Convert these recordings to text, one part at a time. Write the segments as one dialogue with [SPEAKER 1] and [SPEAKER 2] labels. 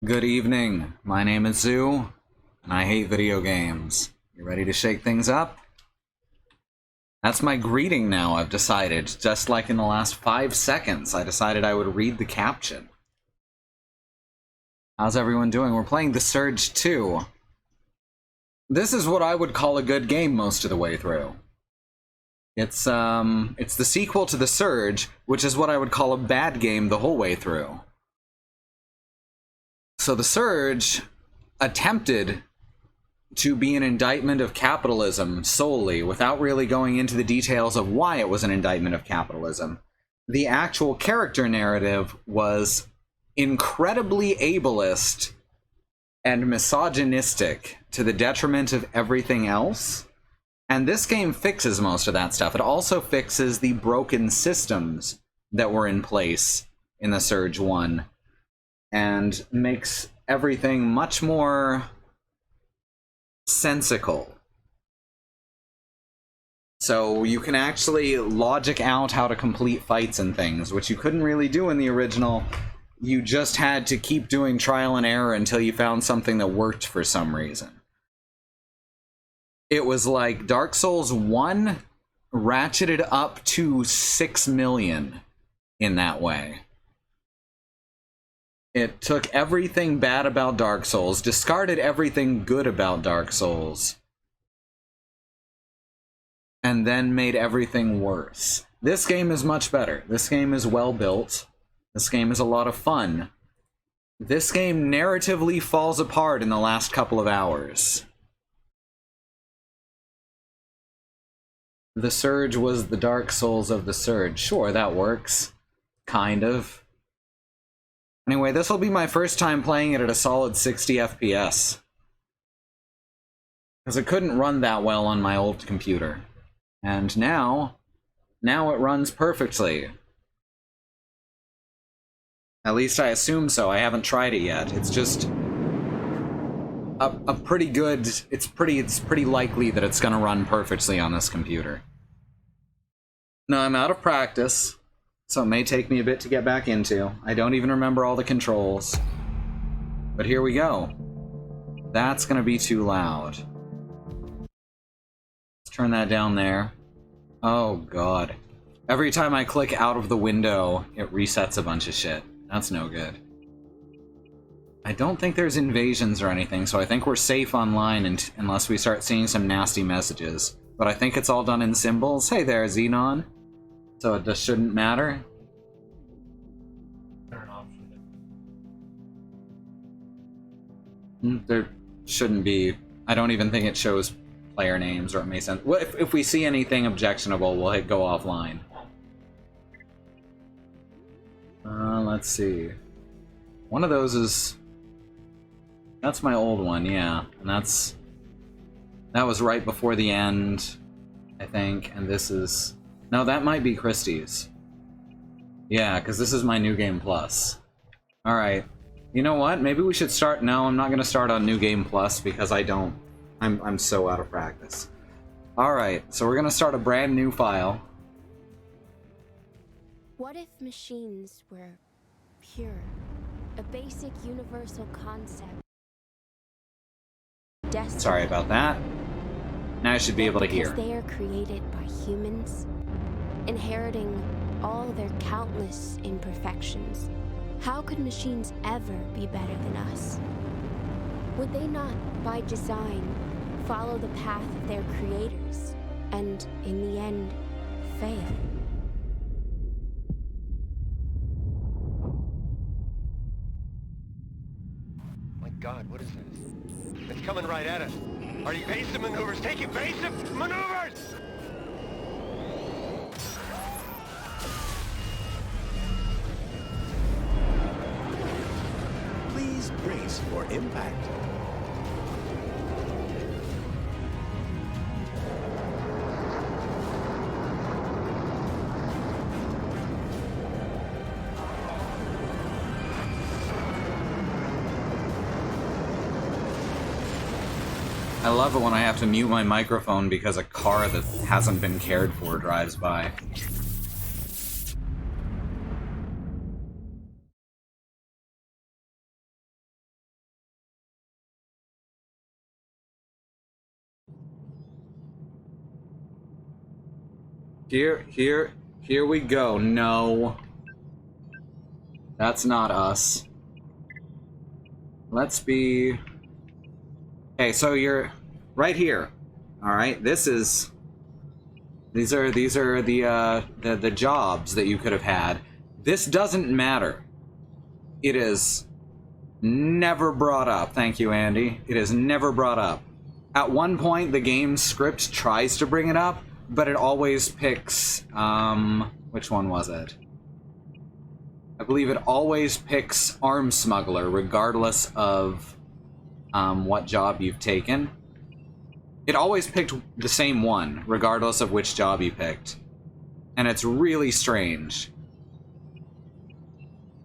[SPEAKER 1] Good evening. My name is Zoo, and I hate video games. You ready to shake things up? That's my greeting now, I've decided. Just like in the last 5 seconds, I decided I would read the caption. How's everyone doing? We're playing The Surge 2. This is what I would call a good game most of the way through. It's the sequel to The Surge, which is what I would call a bad game the whole way through. So The Surge attempted to be an indictment of capitalism solely, without really going into the details of why it was an indictment of capitalism. The actual character narrative was incredibly ableist and misogynistic to the detriment of everything else. And this game fixes most of that stuff. It also fixes the broken systems that were in place in The Surge 1 and makes everything much more sensical. So you can actually logic out how to complete fights and things, which you couldn't really do in the original. You just had to keep doing trial and error until you found something that worked for some reason. It was like Dark Souls 1 ratcheted up to 6 million in that way. It took everything bad about Dark Souls, discarded everything good about Dark Souls, and then made everything worse. This game is much better. This game is well built. This game is a lot of fun. This game narratively falls apart in the last couple of hours. The Surge was the Dark Souls of The Surge. Sure, that works. Kind of. Anyway, this will be my first time playing it at a solid 60 FPS. Because it couldn't run that well on my old computer. And now it runs perfectly. At least I assume so. I haven't tried it yet. It's just a pretty good... It's pretty likely that it's gonna run perfectly on this computer. Now, I'm out of practice, so it may take me a bit to get back into. I don't even remember all the controls. But here we go. That's gonna be too loud. Let's turn that down there. Oh god. Every time I click out of the window, it resets a bunch of shit. That's no good. I don't think there's invasions or anything, so I think we're safe online unless we start seeing some nasty messages. But I think it's all done in symbols. Hey there, Xenon. So it just shouldn't matter. There shouldn't be. I don't even think it shows player names, or it may send. Well, if we see anything objectionable, we'll hit go offline. Let's see. One of those is... That's my old one, yeah. And that was right before the end, I think. And this is... No, that might be Christie's. Yeah, because this is my New Game Plus. Alright. You know what? Maybe we should start... No, I'm not going to start on New Game Plus because I don't... I'm so out of practice. Alright, so we're going to start a brand new file.
[SPEAKER 2] What if machines were pure? A basic universal concept. Destiny.
[SPEAKER 1] Sorry about that. Now I should be able to hear.
[SPEAKER 2] Because they are created by humans, inheriting all their countless imperfections. How could machines ever be better than us? Would they not, by design, follow the path of their creators, and, in the end, fail?
[SPEAKER 3] My God, what is this? It's coming right at us. Are evasive maneuvers? Take evasive maneuvers!
[SPEAKER 4] Please brace for impact.
[SPEAKER 1] I love it when I have to mute my microphone because a car that hasn't been cared for drives by. Here we go. No. That's not us. Let's be... Okay, so you're right here. Alright, this is... These are the jobs that you could have had. This doesn't matter. It is never brought up. Thank you, Andy. It is never brought up. At one point, the game's script tries to bring it up, but it always picks, which one was it? I believe it always picks arms smuggler, regardless of, what job you've taken. It always picked the same one, regardless of which job you picked. And it's really strange.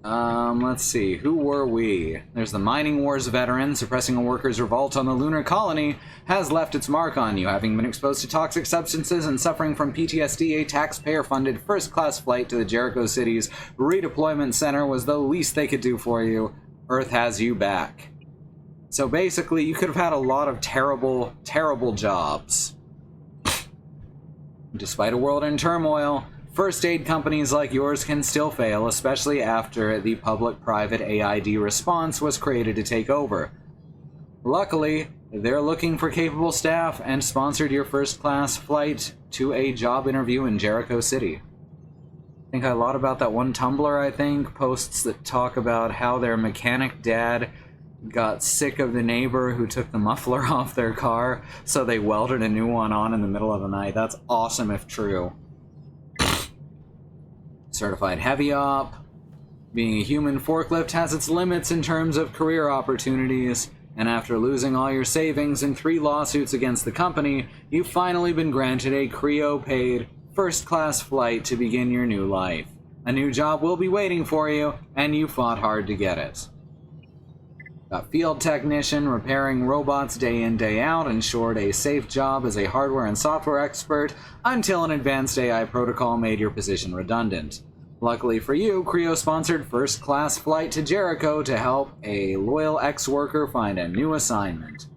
[SPEAKER 1] Let's see, who were we? There's the Mining Wars veteran. Suppressing a workers' revolt on the lunar colony has left its mark on you. Having been exposed to toxic substances and suffering from PTSD, a taxpayer-funded first-class flight to the Jericho City's redeployment center was the least they could do for you. Earth has you back. So basically, you could have had a lot of terrible, terrible jobs. Despite a world in turmoil, first aid companies like yours can still fail, especially after the public-private AID response was created to take over. Luckily, they're looking for capable staff and sponsored your first-class flight to a job interview in Jericho City. I think a lot about that one Tumblr, I think, posts that talk about how their mechanic dad got sick of the neighbor who took the muffler off their car, so they welded a new one on in the middle of the night. That's awesome if true. Certified heavy op. Being a human forklift has its limits in terms of career opportunities, and after losing all your savings in 3 lawsuits against the company, you've finally been granted a Creo-paid first-class flight to begin your new life. A new job will be waiting for you, and you fought hard to get it. Got field technician, repairing robots day in, day out, ensured a safe job as a hardware and software expert until an advanced AI protocol made your position redundant. Luckily for you, Creo sponsored first-class flight to Jericho to help a loyal ex-worker find a new assignment.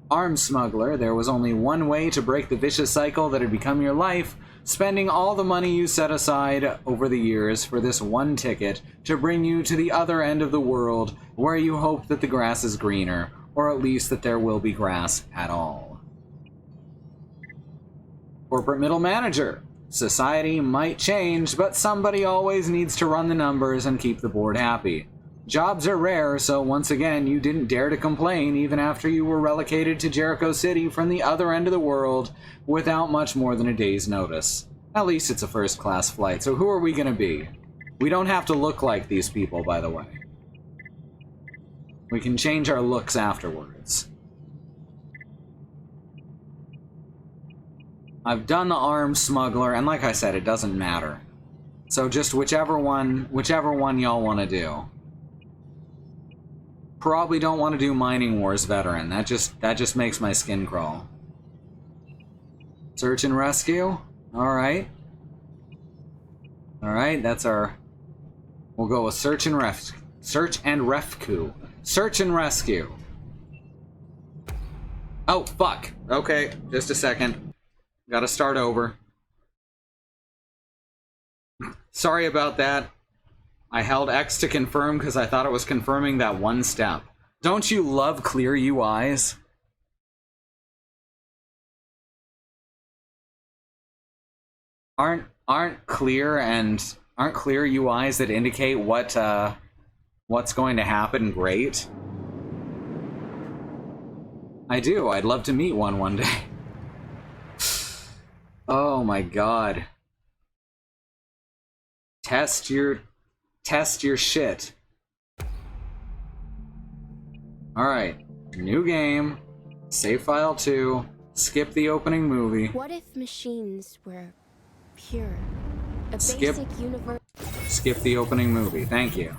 [SPEAKER 1] Arms smuggler, there was only one way to break the vicious cycle that had become your life, spending all the money you set aside over the years for this one ticket to bring you to the other end of the world where you hope that the grass is greener, or at least that there will be grass at all. Corporate middle manager. Society might change, but somebody always needs to run the numbers and keep the board happy. Jobs are rare, so once again, you didn't dare to complain even after you were relocated to Jericho City from the other end of the world without much more than a day's notice. At least it's a first-class flight, so who are we gonna be? We don't have to look like these people, by the way. We can change our looks afterwards. I've done the arms smuggler, and like I said, it doesn't matter. So just whichever one y'all want to do. Probably don't want to do Mining Wars veteran. That just makes my skin crawl. Search and rescue. All right. All right. That's our. We'll go with search and rescue. Search and rescue. Search and rescue. Oh fuck. Okay, just a second. Gotta start over. Sorry about that. I held X to confirm because I thought it was confirming that one step. Don't you love clear UIs? Aren't clear UIs that indicate what's going to happen great? I do. I'd love to meet one day. Oh my god. Test your shit. Alright. New game. Save file 2. Skip the opening movie.
[SPEAKER 2] What if machines were pure? A
[SPEAKER 1] Skip.
[SPEAKER 2] basic universe.
[SPEAKER 1] Skip the opening movie. Thank you.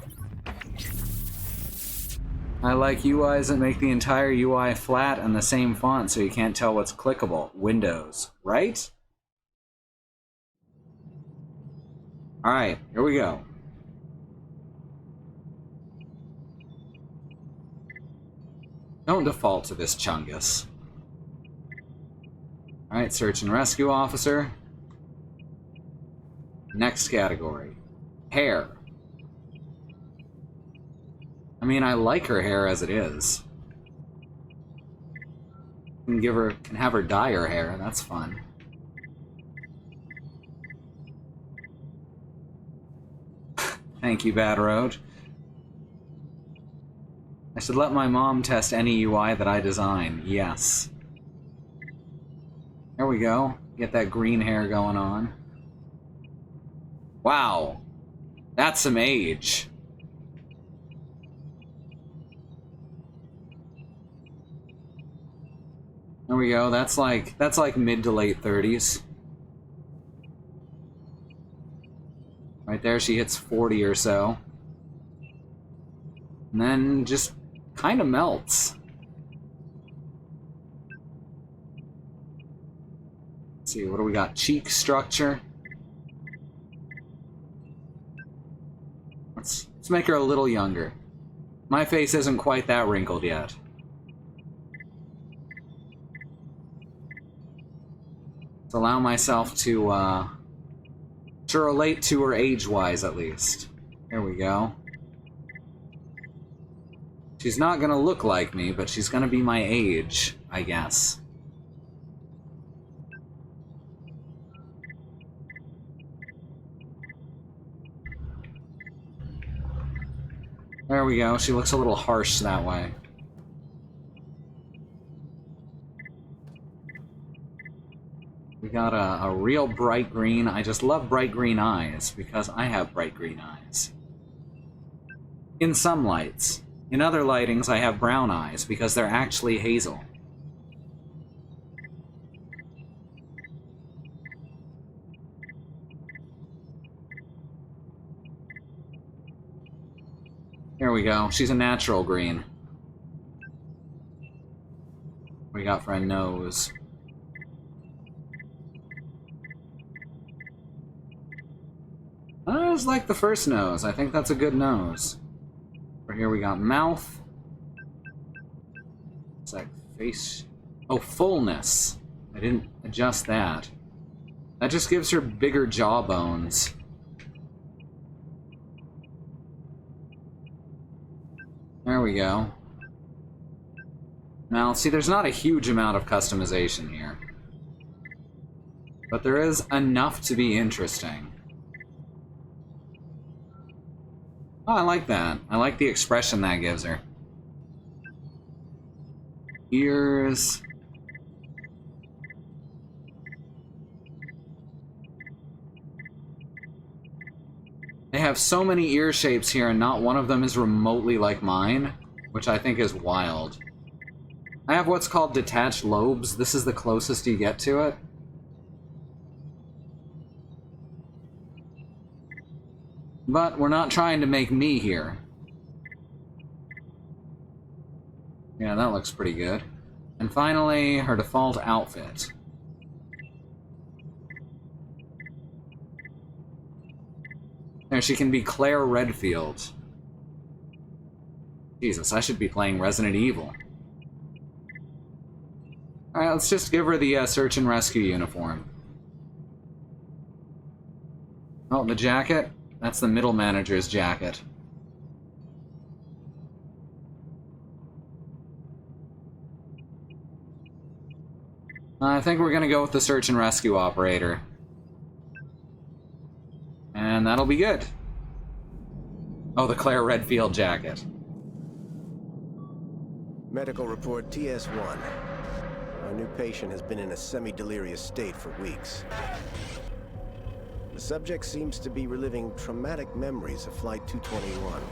[SPEAKER 1] I like UIs that make the entire UI flat and the same font so you can't tell what's clickable. Windows, right? Alright, here we go. Don't default to this Chungus. Alright, search and rescue officer. Next category. Hair. I mean, I like her hair as it is. Can have her dye her hair, that's fun. Thank you, Bad Road. I should let my mom test any UI that I design. Yes. There we go. Get that green hair going on. Wow. That's some age. There we go. That's like mid to late 30s. Right there, she hits 40 or so. And then just kind of melts. Let's see, what do we got? Cheek structure. Let's make her a little younger. My face isn't quite that wrinkled yet. Let's allow myself to relate to her age-wise, at least. There we go. She's not gonna look like me, but she's gonna be my age, I guess. There we go. She looks a little harsh that way. We got a real bright green. I just love bright green eyes, because I have bright green eyes. In some lights. In other lightings, I have brown eyes, because they're actually hazel. Here we go. She's a natural green. What we got for a nose? I just like the first nose. I think that's a good nose. Over here we got mouth. It's like face. Oh, fullness. I didn't adjust that. That just gives her bigger jawbones. There we go. Now, see, there's not a huge amount of customization here. But there is enough to be interesting. Oh, I like that. I like the expression that gives her. Ears. They have so many ear shapes here, and not one of them is remotely like mine, which I think is wild. I have what's called detached lobes. This is the closest you get to it. But we're not trying to make me here. Yeah, that looks pretty good. And finally, her default outfit. There, she can be Claire Redfield. Jesus, I should be playing Resident Evil. Alright, let's just give her the search and rescue uniform. Oh, the jacket? That's the middle manager's jacket. I think we're gonna go with the search and rescue operator. And that'll be good. Oh, the Claire Redfield jacket.
[SPEAKER 4] Medical report TS1. Our new patient has been in a semi-delirious state for weeks. The subject seems to be reliving traumatic memories of Flight 221.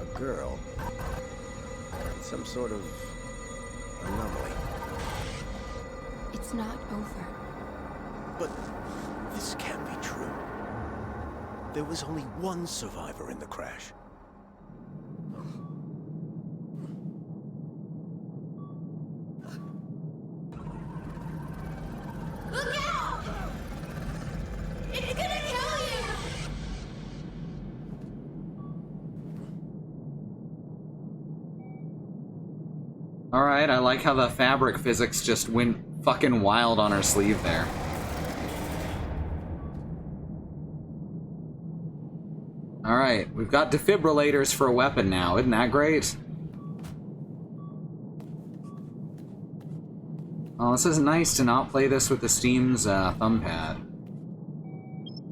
[SPEAKER 4] A girl. Some sort of anomaly.
[SPEAKER 2] It's not over.
[SPEAKER 4] But this can't be true. There was only one survivor in the crash.
[SPEAKER 2] Look out! It's gonna kill you!
[SPEAKER 1] Alright, I like how the fabric physics just went fucking wild on her sleeve there. Alright, we've got defibrillators for a weapon now. Isn't that great? Oh, this is nice to not play this with the Steam's thumb pad.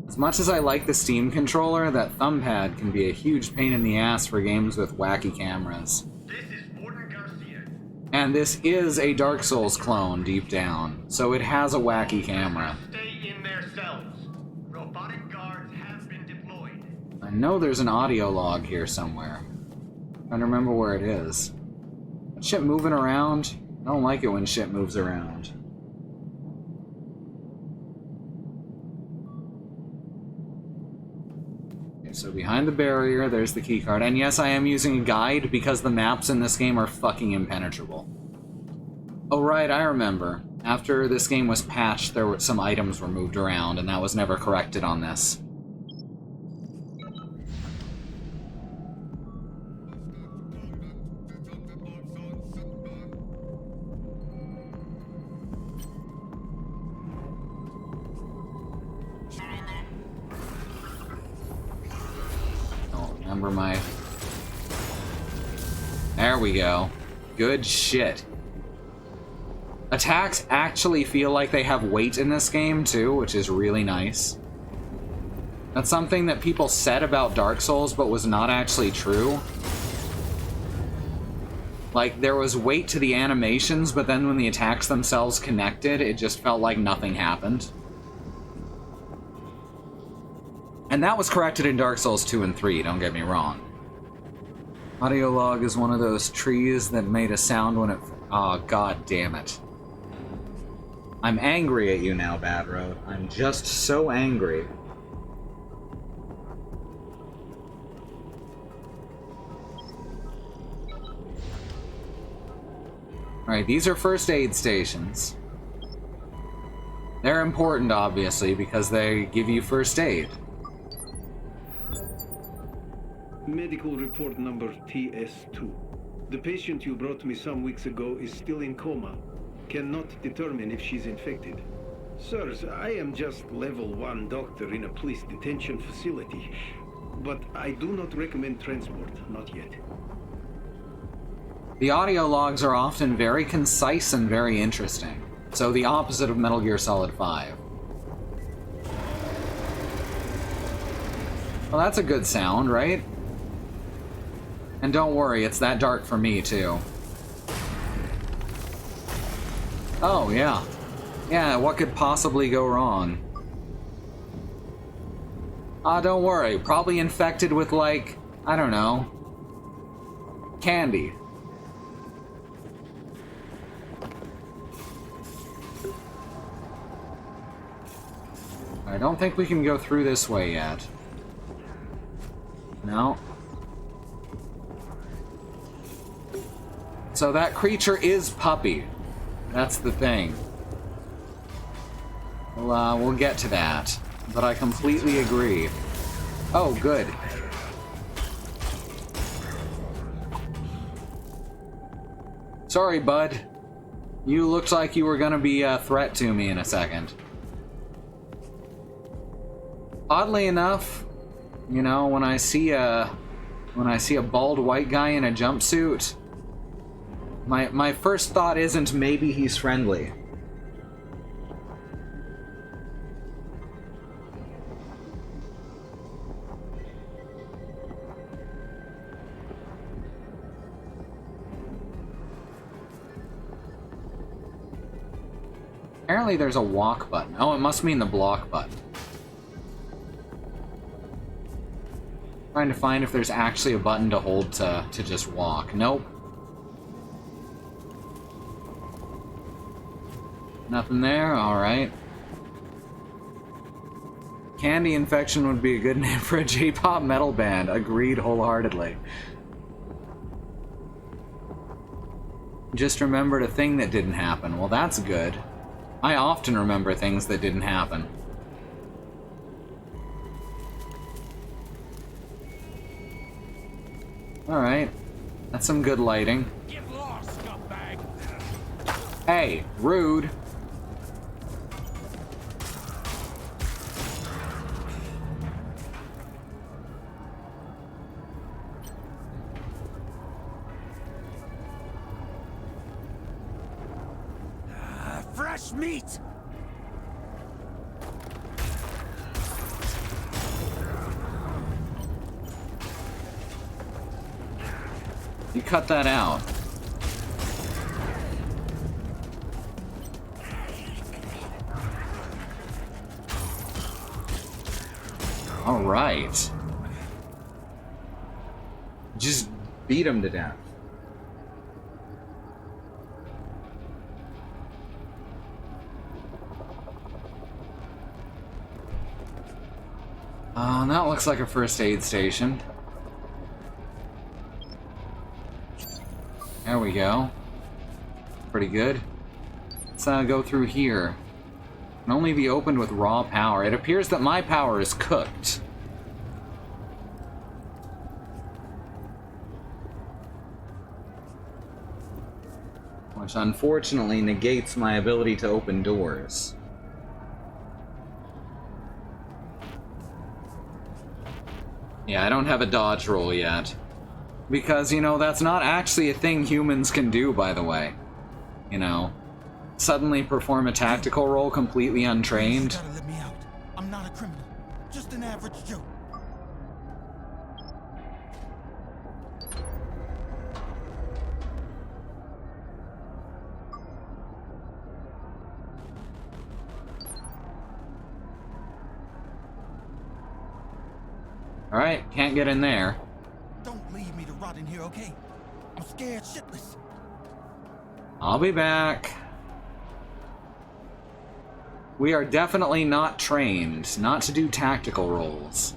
[SPEAKER 1] As much as I like the Steam controller, that thumb pad can be a huge pain in the ass for games with wacky cameras.
[SPEAKER 3] This is Warden Garcia.
[SPEAKER 1] And this is a Dark Souls clone deep down, so it has a wacky camera.
[SPEAKER 3] Stay in their cells. Robotic guards have been deployed.
[SPEAKER 1] I know there's an audio log here somewhere. Trying to remember where it is. That shit moving around? I don't like it when shit moves around. Okay, so behind the barrier, there's the keycard. And yes, I am using a guide because the maps in this game are fucking impenetrable. Oh right, I remember. After this game was patched, some items were moved around, and that was never corrected on this. Remember my... There we go. Good shit. Attacks actually feel like they have weight in this game, too, which is really nice. That's something that people said about Dark Souls, but was not actually true. Like, there was weight to the animations, but then when the attacks themselves connected, it just felt like nothing happened. And that was corrected in Dark Souls 2 and 3, don't get me wrong. Audio log is one of those trees that made a sound when it... Oh, god damn it. I'm angry at you now, Bad Road. I'm just so angry. Alright, these are first aid stations. They're important, obviously, because they give you first aid.
[SPEAKER 5] Medical report number TS2. The patient you brought me some weeks ago is still in coma. Cannot determine if she's infected. Sirs, I am just level 1 doctor in a police detention facility. But I do not recommend transport, not yet.
[SPEAKER 1] The audio logs are often very concise and very interesting. So the opposite of Metal Gear Solid 5. Well, that's a good sound, right? And don't worry, it's that dark for me, too. Oh, yeah. Yeah, what could possibly go wrong? Don't worry. Probably infected with, like, I don't know, candy. I don't think we can go through this way yet. No. So that creature is Puppy. That's the thing. We'll get to that. But I completely agree. Oh, good. Sorry, bud. You looked like you were gonna be a threat to me in a second. Oddly enough, you know, when I see a bald white guy in a jumpsuit, my first thought isn't maybe he's friendly. Apparently there's a walk button. Oh, it must mean the block button. Trying to find if there's actually a button to hold to just walk. Nope. Nothing there? Alright. Candy Infection would be a good name for a J-pop metal band. Agreed wholeheartedly. Just remembered a thing that didn't happen. Well, that's good. I often remember things that didn't happen. Alright. That's some good lighting.
[SPEAKER 6] Get lost, scumbag!
[SPEAKER 1] Hey, rude.
[SPEAKER 6] Schmeat!
[SPEAKER 1] You cut that out. All right. Just beat him to death. That looks like a first aid station. There we go. Pretty good. Let's go through here. Can only be opened with raw power. It appears that my power is cooked. Which unfortunately negates my ability to open doors. Yeah, I don't have a dodge roll yet. Because, you know, that's not actually a thing humans can do, by the way. You know, suddenly perform a tactical roll completely untrained.
[SPEAKER 6] You gotta let me out. I'm not a criminal. Just an average Joe.
[SPEAKER 1] Alright, can't get in there.
[SPEAKER 6] Don't leave me to rot in here, okay? I'm scared shitless.
[SPEAKER 1] I'll be back. We are definitely not trained not to do tactical rolls.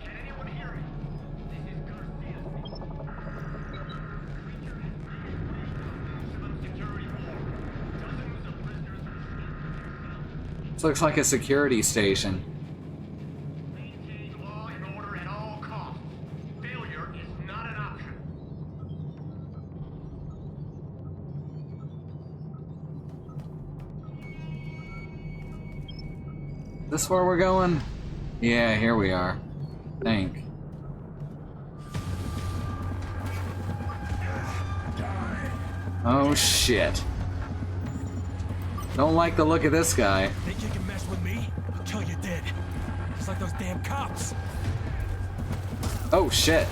[SPEAKER 3] Can anyone hear me? This is Garcia. Creature has made its way to maximum security ward. Dozens of prisoners are
[SPEAKER 1] This looks like a security station.
[SPEAKER 3] maintain law and order at all costs. Failure is not an option.
[SPEAKER 1] Is this where we're going? Yeah, here we are. I think. Oh shit. Don't like the look of this guy.
[SPEAKER 6] Think you can mess with me? I'll kill you dead. Just like those damn cops.
[SPEAKER 1] Oh shit.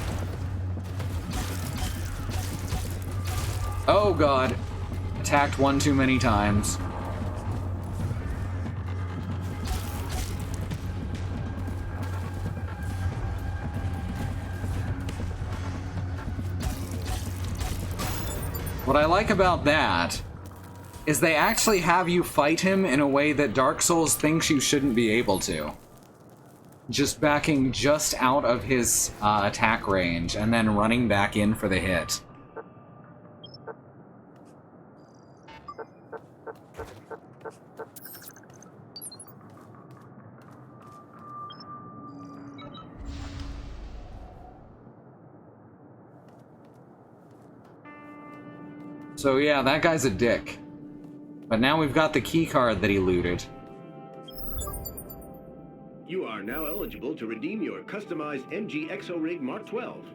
[SPEAKER 1] Oh god. Attacked one too many times. What I like about that is they actually have you fight him in a way that Dark Souls thinks you shouldn't be able to. Just backing just out of his attack range and then running back in for the hit. So yeah, that guy's a dick. But now we've got the key card that he looted.
[SPEAKER 5] You are now eligible to redeem your customized MG Exorig Mark 12.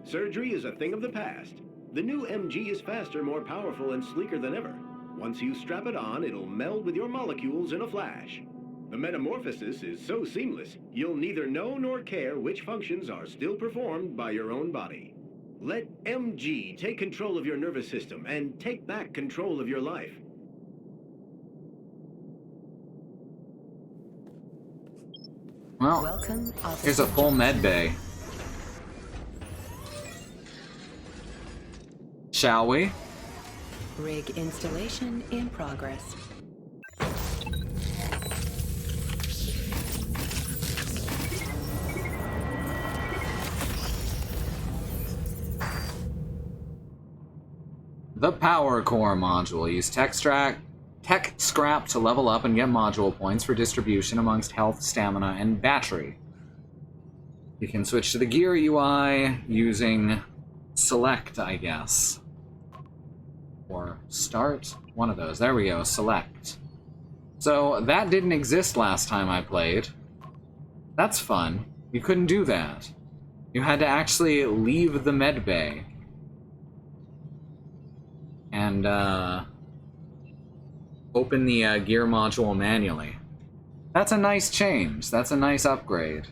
[SPEAKER 5] Surgery is a thing of the past. The new MG is faster, more powerful, and sleeker than ever. Once you strap it on, it'll meld with your molecules in a flash. The metamorphosis is so seamless, you'll neither know nor care which functions are still performed by your own body. Let MG take control of your nervous system and take back control of your life.
[SPEAKER 1] Well,
[SPEAKER 7] Welcome,
[SPEAKER 1] here's a full med bay. Shall we?
[SPEAKER 7] Rig installation in progress.
[SPEAKER 1] The Power Core module. Use tech scrap to level up and get module points for distribution amongst health, stamina, and battery. You can switch to the gear UI using select, I guess. Or start? One of those. There we go, select. So that didn't exist last time I played. That's fun. You couldn't do that. You had to actually leave the med bay. and open the gear module manually. That's a nice change. That's a nice upgrade.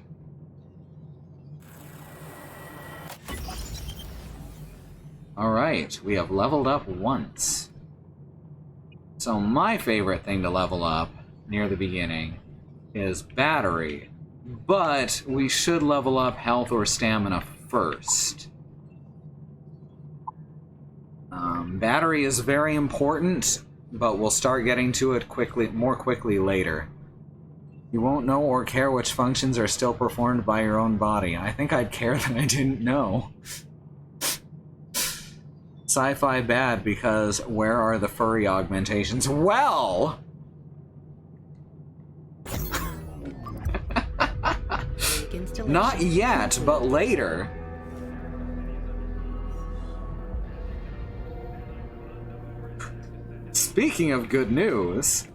[SPEAKER 1] Alright, we have leveled up once. So my favorite thing to level up near the beginning is battery, but we should level up health or stamina first. Battery is very important, but we'll start getting to it more quickly later. You won't know or care which functions are still performed by your own body. I think I'd care that I didn't know. Sci-fi bad because where are the furry augmentations? Well! Not yet, but later. Speaking of good news,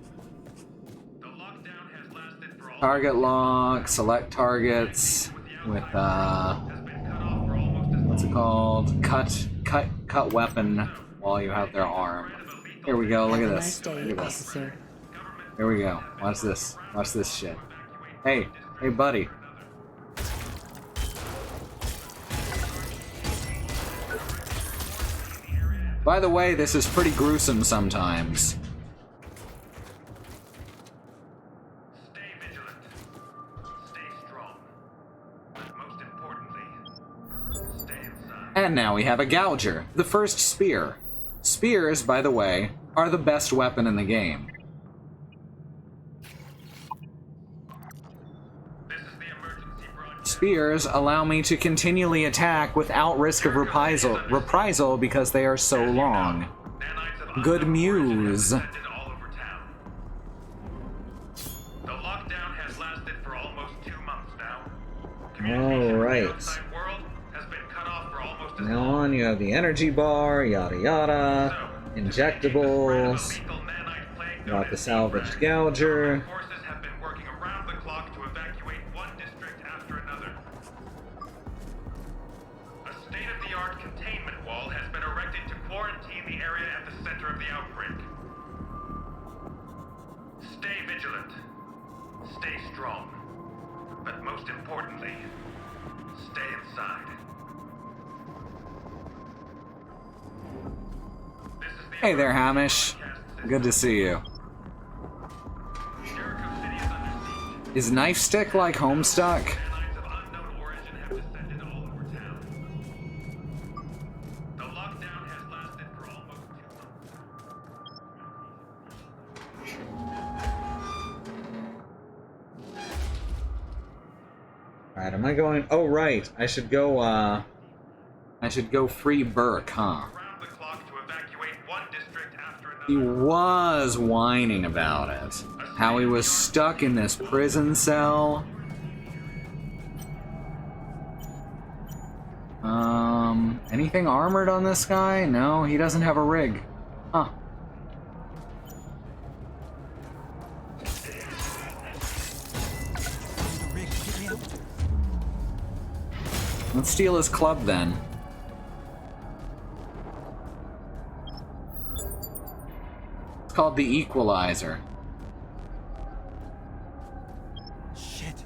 [SPEAKER 3] The lockdown has lasted for all
[SPEAKER 1] target lock, select targets with
[SPEAKER 3] has been cut off for almost as
[SPEAKER 1] what's it called? Cut weapon while you have their arm. Here we go. Look
[SPEAKER 7] Have
[SPEAKER 1] at
[SPEAKER 7] a
[SPEAKER 1] this.
[SPEAKER 7] nice day,
[SPEAKER 1] Look at this.
[SPEAKER 7] officer.
[SPEAKER 1] Here we go. Watch this. Watch this shit. Hey, buddy. By the way, this is pretty gruesome sometimes.
[SPEAKER 3] Stay vigilant. Stay strong. But most importantly, stay inside.
[SPEAKER 1] And now we have a Gouger, the first spear. Spears, by the way, are the best weapon in the game.
[SPEAKER 3] This is the emergency broadcast.
[SPEAKER 1] Spears allow me to continually attack without risk of reprisal because they are so long.
[SPEAKER 3] Nanites of
[SPEAKER 1] Good
[SPEAKER 3] unknown origin
[SPEAKER 1] muse.
[SPEAKER 3] have descended all over town. The lockdown has lasted for almost 2 months now. Communication with the outside world has been cut off for almost as
[SPEAKER 1] Now
[SPEAKER 3] long.
[SPEAKER 1] on, you have the energy bar, yada yada,
[SPEAKER 3] So,
[SPEAKER 1] injectables, got the salvaged Gouger.
[SPEAKER 3] Forces have been working around the clock to evacuate one district after another. A state-of-the-art containment wall has been erected to quarantine the area at the center of the outbreak. Stay vigilant. Stay strong. But most importantly, stay inside. This is the
[SPEAKER 1] Hey there, Hamish. Good to see you.
[SPEAKER 3] Jericho City is under siege.
[SPEAKER 1] Is Knife Stick like Homestuck?
[SPEAKER 3] Nanites of unknown origin have descended all over town. The lockdown has lasted for almost 2 months.
[SPEAKER 1] Alright, am I going? Oh, right. I should go free Burke, huh?
[SPEAKER 3] Around the clock to evacuate one district after
[SPEAKER 1] He
[SPEAKER 3] another.
[SPEAKER 1] was whining about it. How he was stuck in this prison cell. Anything armored on this guy? No, he doesn't have a rig. Huh.
[SPEAKER 6] Rick, get me out.
[SPEAKER 1] Let's steal his club then. It's called the Equalizer.
[SPEAKER 6] Shit.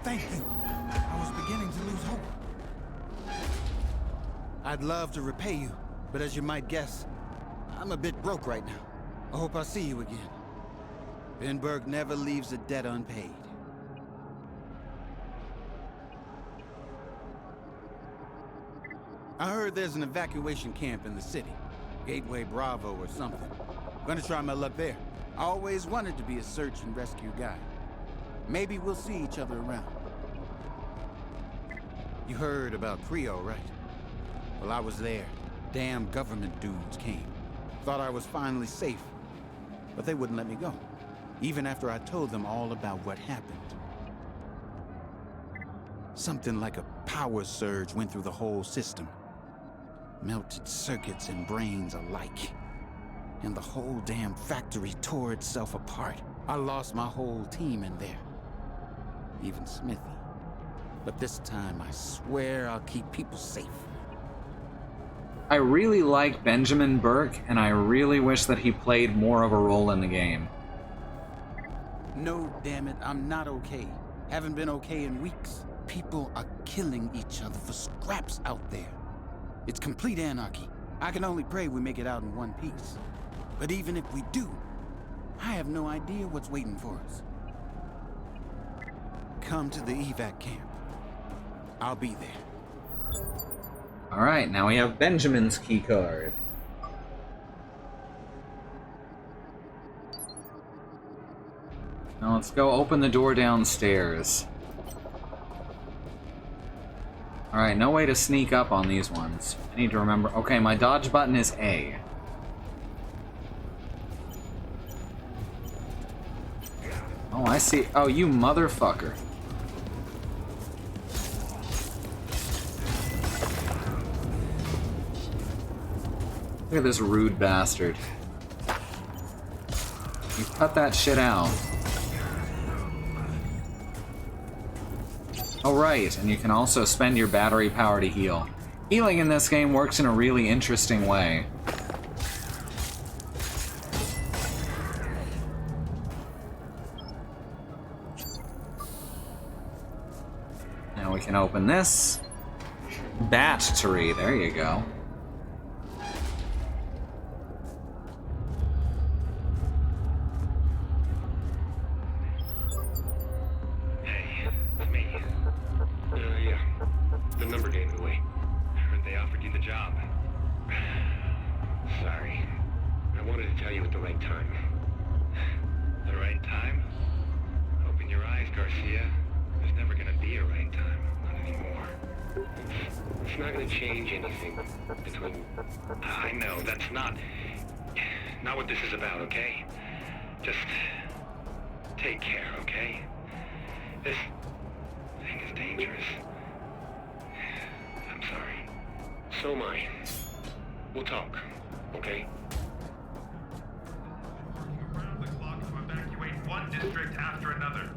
[SPEAKER 6] Thank you. I was beginning to lose hope.
[SPEAKER 8] I'd love to repay you, but as you might guess, I'm a bit broke right now. I hope I'll see you again. Vinberg never leaves a debt unpaid. I heard there's an evacuation camp in the city. Gateway Bravo or something. Gonna try my luck there. I always wanted to be a search and rescue guy. Maybe we'll see each other around. You heard about Creo, right? Well, I was there. Damn government dudes came. Thought I was finally safe. But they wouldn't let me go. Even after I told them all about what happened. Something like a power surge went through the whole system. Melted circuits and brains alike. And the whole damn factory tore itself apart. I lost my whole team in there. Even Smithy. But this time, I swear I'll keep people safe.
[SPEAKER 1] I really like Benjamin Burke, and I really wish that he played more of a role in the game.
[SPEAKER 8] No, damn it, I'm not okay. Haven't been okay in weeks. People are killing each other for scraps out there. It's complete anarchy. I can only pray we make it out in one piece. But even if we do, I have no idea what's waiting for us. Come to the evac camp. I'll be there.
[SPEAKER 1] Alright, now we have Benjamin's key card. Now let's go open the door downstairs. Alright, no way to sneak up on these ones. I need to remember. Okay, my dodge button is A. Oh, I see. Oh, you motherfucker. Look at this rude bastard. You cut that shit out. Oh right, and you can also spend your battery power to heal. Healing in this game works in a really interesting way. Now we can open this. Battery, there you go.
[SPEAKER 3] Not what this is about, okay? Just take care, okay? This thing is dangerous. I'm sorry. So am I. We'll talk, okay? Around the clock to evacuate one district after another.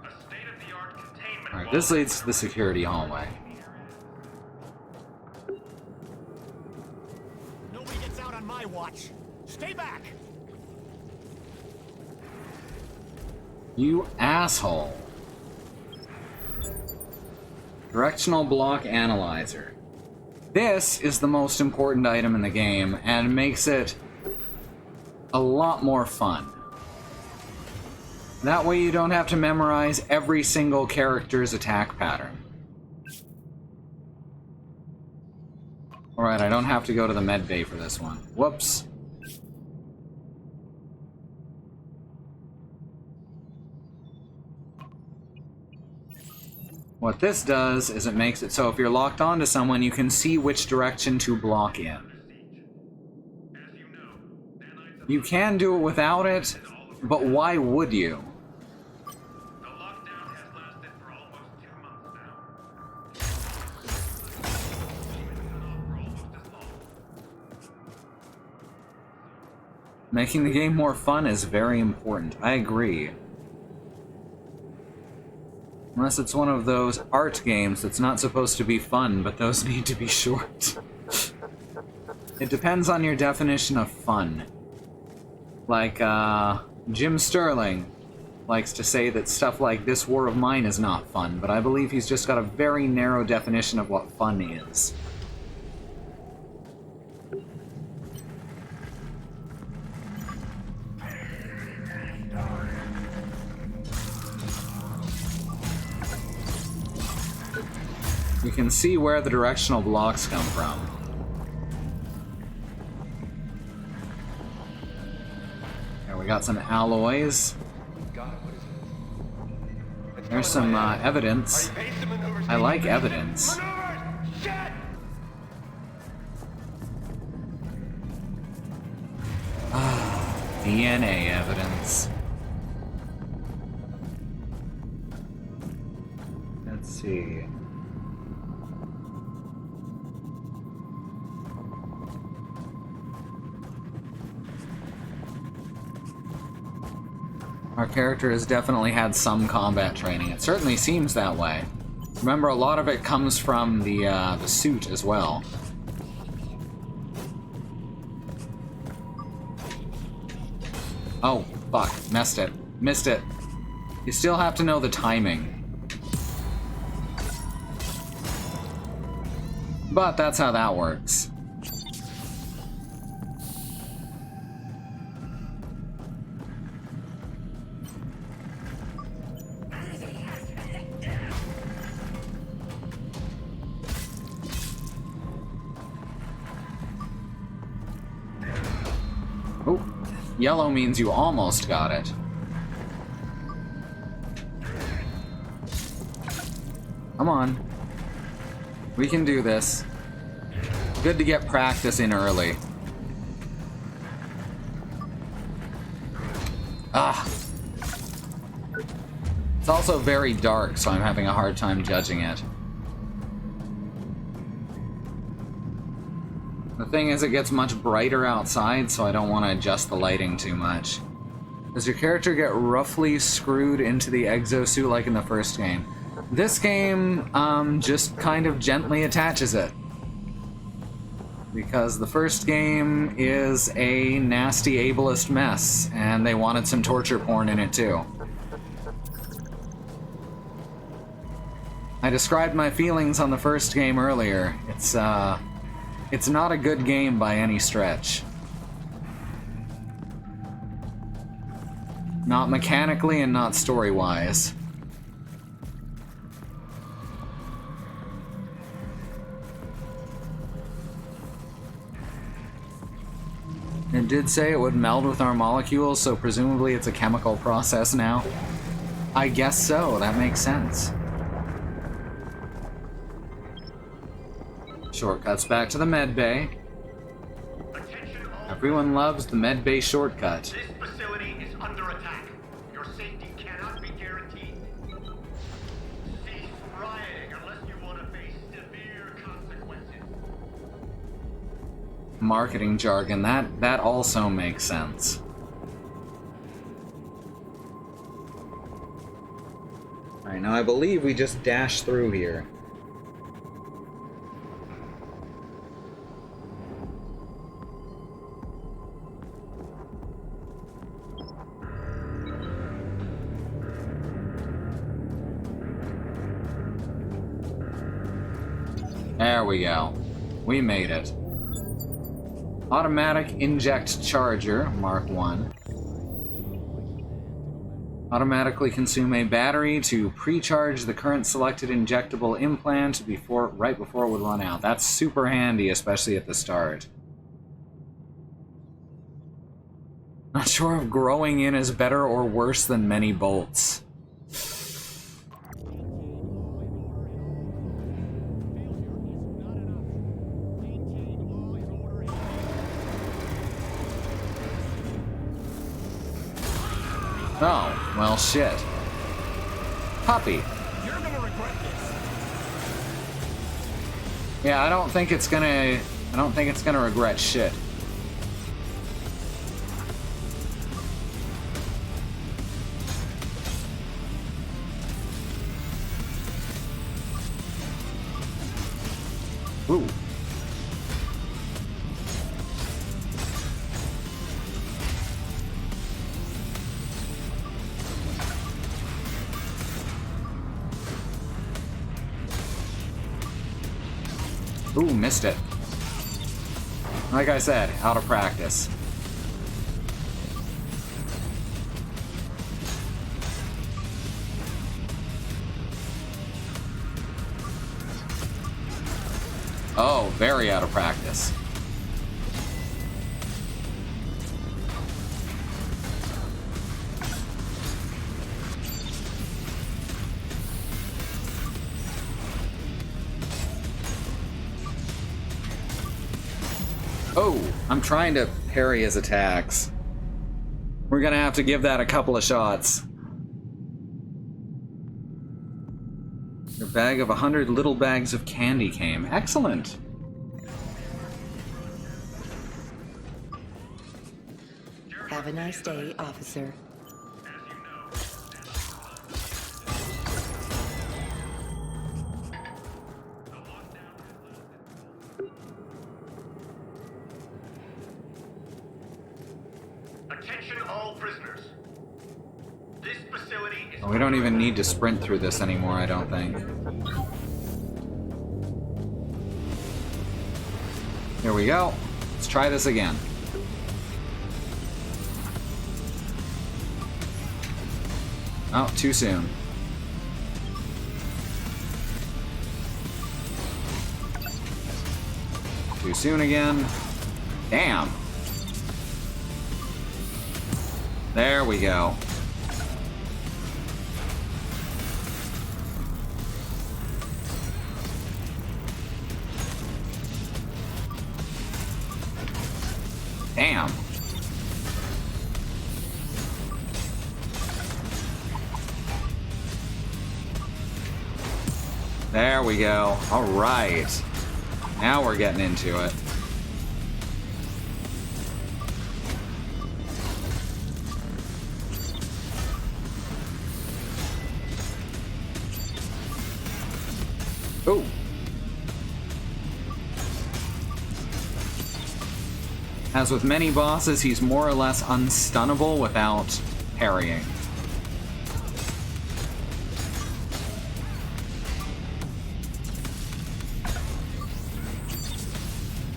[SPEAKER 3] A state-of-the-art containment.
[SPEAKER 1] Alright, this leads to the security hallway.
[SPEAKER 6] My watch. Stay back.
[SPEAKER 1] You asshole. Directional block analyzer. This is the most important item in the game and makes it a lot more fun. That way you don't have to memorize every single character's attack pattern. Alright, I don't have to go to the med bay for this one. Whoops. What this does is it makes it so if you're locked onto someone, you can see which direction to block in. You can do it without it, but why would you?
[SPEAKER 3] The lockdown has lasted for almost 2 months now.
[SPEAKER 1] Making the game more fun is very important. I agree. Unless it's one of those art games that's not supposed to be fun, but those need to be short. It depends on your definition of fun. Like, Jim Sterling likes to say that stuff like This War of Mine is not fun, but I believe he's just got a very narrow definition of what fun is. You can see where the directional blocks come from. Here we got some alloys. There's some evidence. I like evidence. DNA evidence. Let's see. Our character has definitely had some combat training. It certainly seems that way. Remember, a lot of it comes from the suit as well. Oh, fuck. Missed it. Missed it. You still have to know the timing. But that's how that works. Oh, yellow means you almost got it. Come on. We can do this. Good to get practice in early. Ah. It's also very dark, so I'm having a hard time judging it. The thing is, it gets much brighter outside, so I don't want to adjust the lighting too much. Does your character get roughly screwed into the exosuit like in the first game? This game just kind of gently attaches it. Because the first game is a nasty ableist mess, and they wanted some torture porn in it too. I described my feelings on the first game earlier. It's not a good game by any stretch. Not mechanically and not story-wise. It did say it would meld with our molecules, so presumably it's a chemical process now. I guess so, that makes sense. Shortcuts back to the med bay.
[SPEAKER 3] Attention all.
[SPEAKER 1] Everyone loves the med bay shortcut.
[SPEAKER 3] This facility is under attack. Your safety cannot be guaranteed. Cease rioting unless you want to face severe consequences.
[SPEAKER 1] Marketing jargon, that also makes sense. Alright, now I believe we just dash through here. There we go. We made it. Automatic inject charger, Mark 1. Automatically consume a battery to pre-charge the current selected injectable implant right before it would run out. That's super handy, especially at the start. Not sure if growing in is better or worse than many bolts. Oh, well, shit. Puppy.
[SPEAKER 6] You're gonna regret this.
[SPEAKER 1] Yeah, I don't think it's gonna regret shit. Ooh. Ooh, missed it. Like I said, out of practice. Oh, very out of practice. Oh, I'm trying to parry his attacks. We're gonna have to give that a couple of shots. Your bag of 100 little bags of candy came. Excellent.
[SPEAKER 7] Have a nice day, officer.
[SPEAKER 3] Attention all prisoners. This facility is...
[SPEAKER 1] We don't even need to sprint through this anymore, I don't think. Here we go. Let's try this again. Oh, too soon. Too soon again. Damn. There we go. Damn. There we go. All right. Now we're getting into it. Ooh. As with many bosses, he's more or less unstunnable without parrying.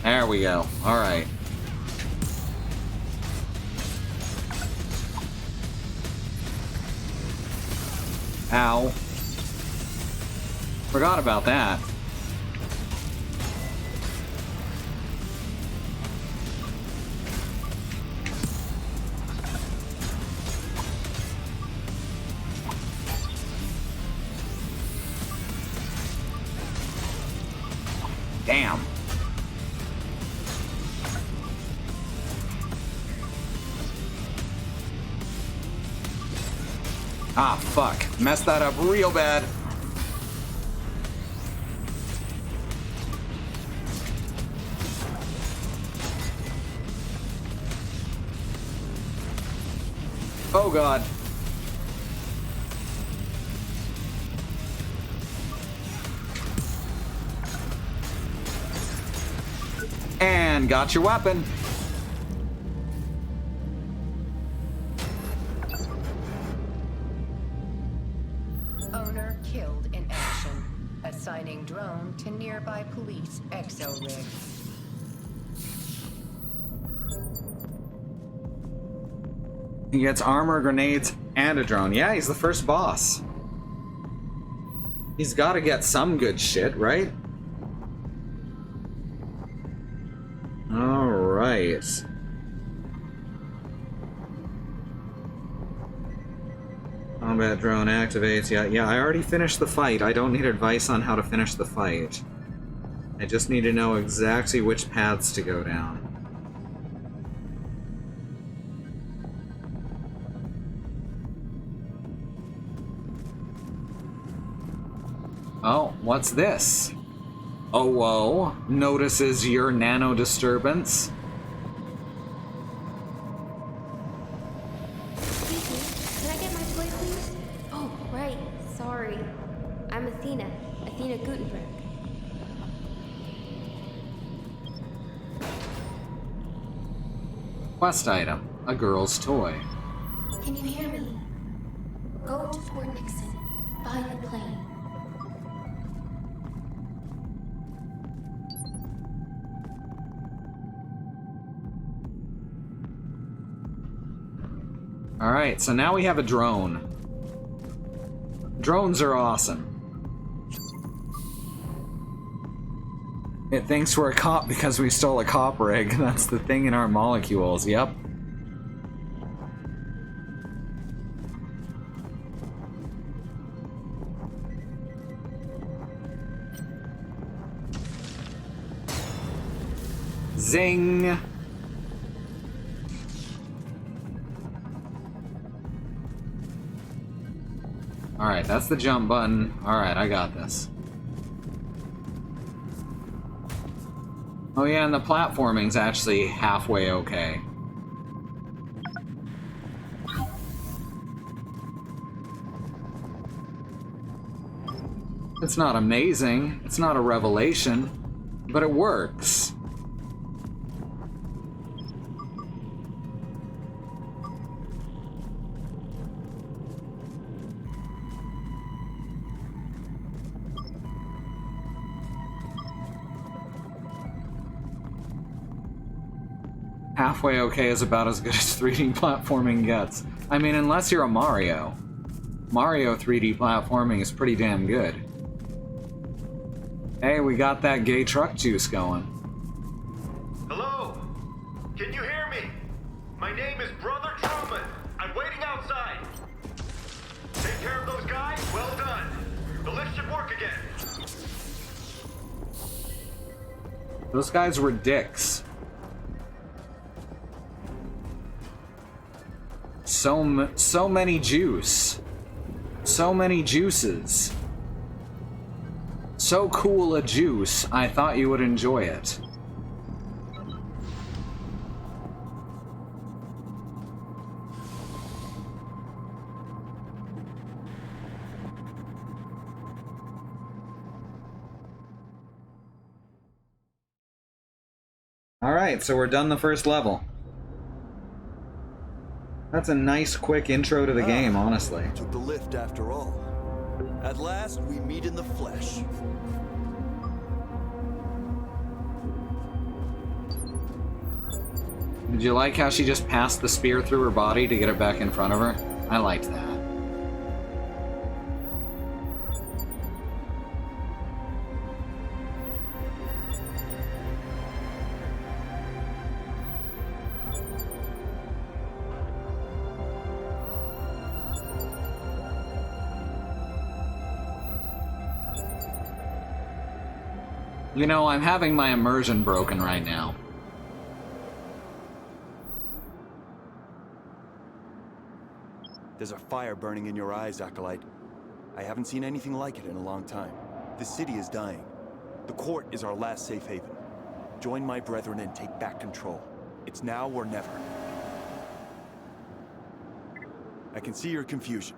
[SPEAKER 1] There we go. Alright. Ow. Forgot about that. Damn. Ah, fuck. Messed that up real bad. Oh god. And got your weapon.
[SPEAKER 7] Owner killed in action. Assigning drone to nearby police exo rig.
[SPEAKER 1] He gets armor, grenades, and a drone. Yeah, he's the first boss. He's got to get some good shit, right? Alright. Combat drone activates. Yeah, I already finished the fight. I don't need advice on how to finish the fight. I just need to know exactly which paths to go down. Oh, what's this? Oh, whoa. Notices your nano disturbance.
[SPEAKER 2] Excuse me, can I get my toy, please? Oh, right. Sorry. I'm Athena. Athena Gutenberg.
[SPEAKER 1] Quest item. A girl's toy.
[SPEAKER 2] Can you hear me? Go to Fort Nixon. Find the plane.
[SPEAKER 1] Alright, so now we have a drone. Drones are awesome. It thinks we're a cop because we stole a cop rig. That's the thing in our molecules, yep. Zing! Alright, that's the jump button. Alright, I got this. Oh yeah, and the platforming's actually halfway okay. It's not amazing, it's not a revelation, but it works. Halfway okay is about as good as 3D platforming gets. I mean, unless you're a Mario. Mario 3D platforming is pretty damn good. Hey, we got that gay truck juice going.
[SPEAKER 3] Hello? Can you hear me? My name is Brother Truman. I'm waiting outside. Take care of those guys? Well done. The lift should work again.
[SPEAKER 1] Those guys were dicks. So many juice. So many juices. So cool a juice, I thought you would enjoy it. Alright, so we're done the first level. That's a nice, quick intro to the game, honestly.
[SPEAKER 9] Took the lift after all. At last, we meet in the flesh.
[SPEAKER 1] Did you like how she just passed the spear through her body to get it back in front of her? I liked that. You know, I'm having my immersion broken right now.
[SPEAKER 9] There's a fire burning in your eyes, Acolyte. I haven't seen anything like it in a long time. The city is dying. The court is our last safe haven. Join my brethren and take back control. It's now or never. I can see your confusion.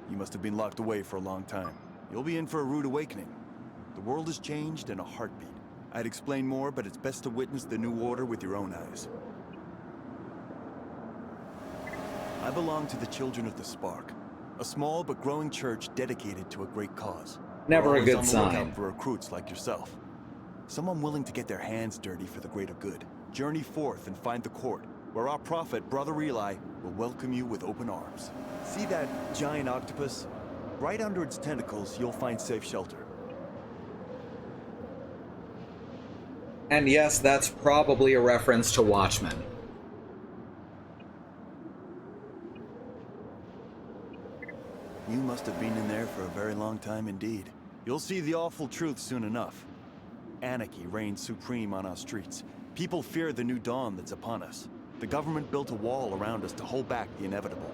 [SPEAKER 9] You must have been locked away for a long time. You'll be in for a rude awakening. The world has changed in a heartbeat. I'd explain more, but it's best to witness the new order with your own eyes. I belong to the Children of the Spark, a small but growing church dedicated to a great cause.
[SPEAKER 1] Never
[SPEAKER 9] We're
[SPEAKER 1] a good
[SPEAKER 9] always on the
[SPEAKER 1] sign.
[SPEAKER 9] lookout for recruits like yourself. Someone willing to get their hands dirty for the greater good. Journey forth and find the court, where our prophet, Brother Eli, will welcome you with open arms. See that giant octopus? Right under its tentacles, you'll find safe shelter.
[SPEAKER 1] And yes, that's probably a reference to Watchmen.
[SPEAKER 9] You must have been in there for a very long time indeed. You'll see the awful truth soon enough. Anarchy reigns supreme on our streets. People fear the new dawn that's upon us. The government built a wall around us to hold back the inevitable.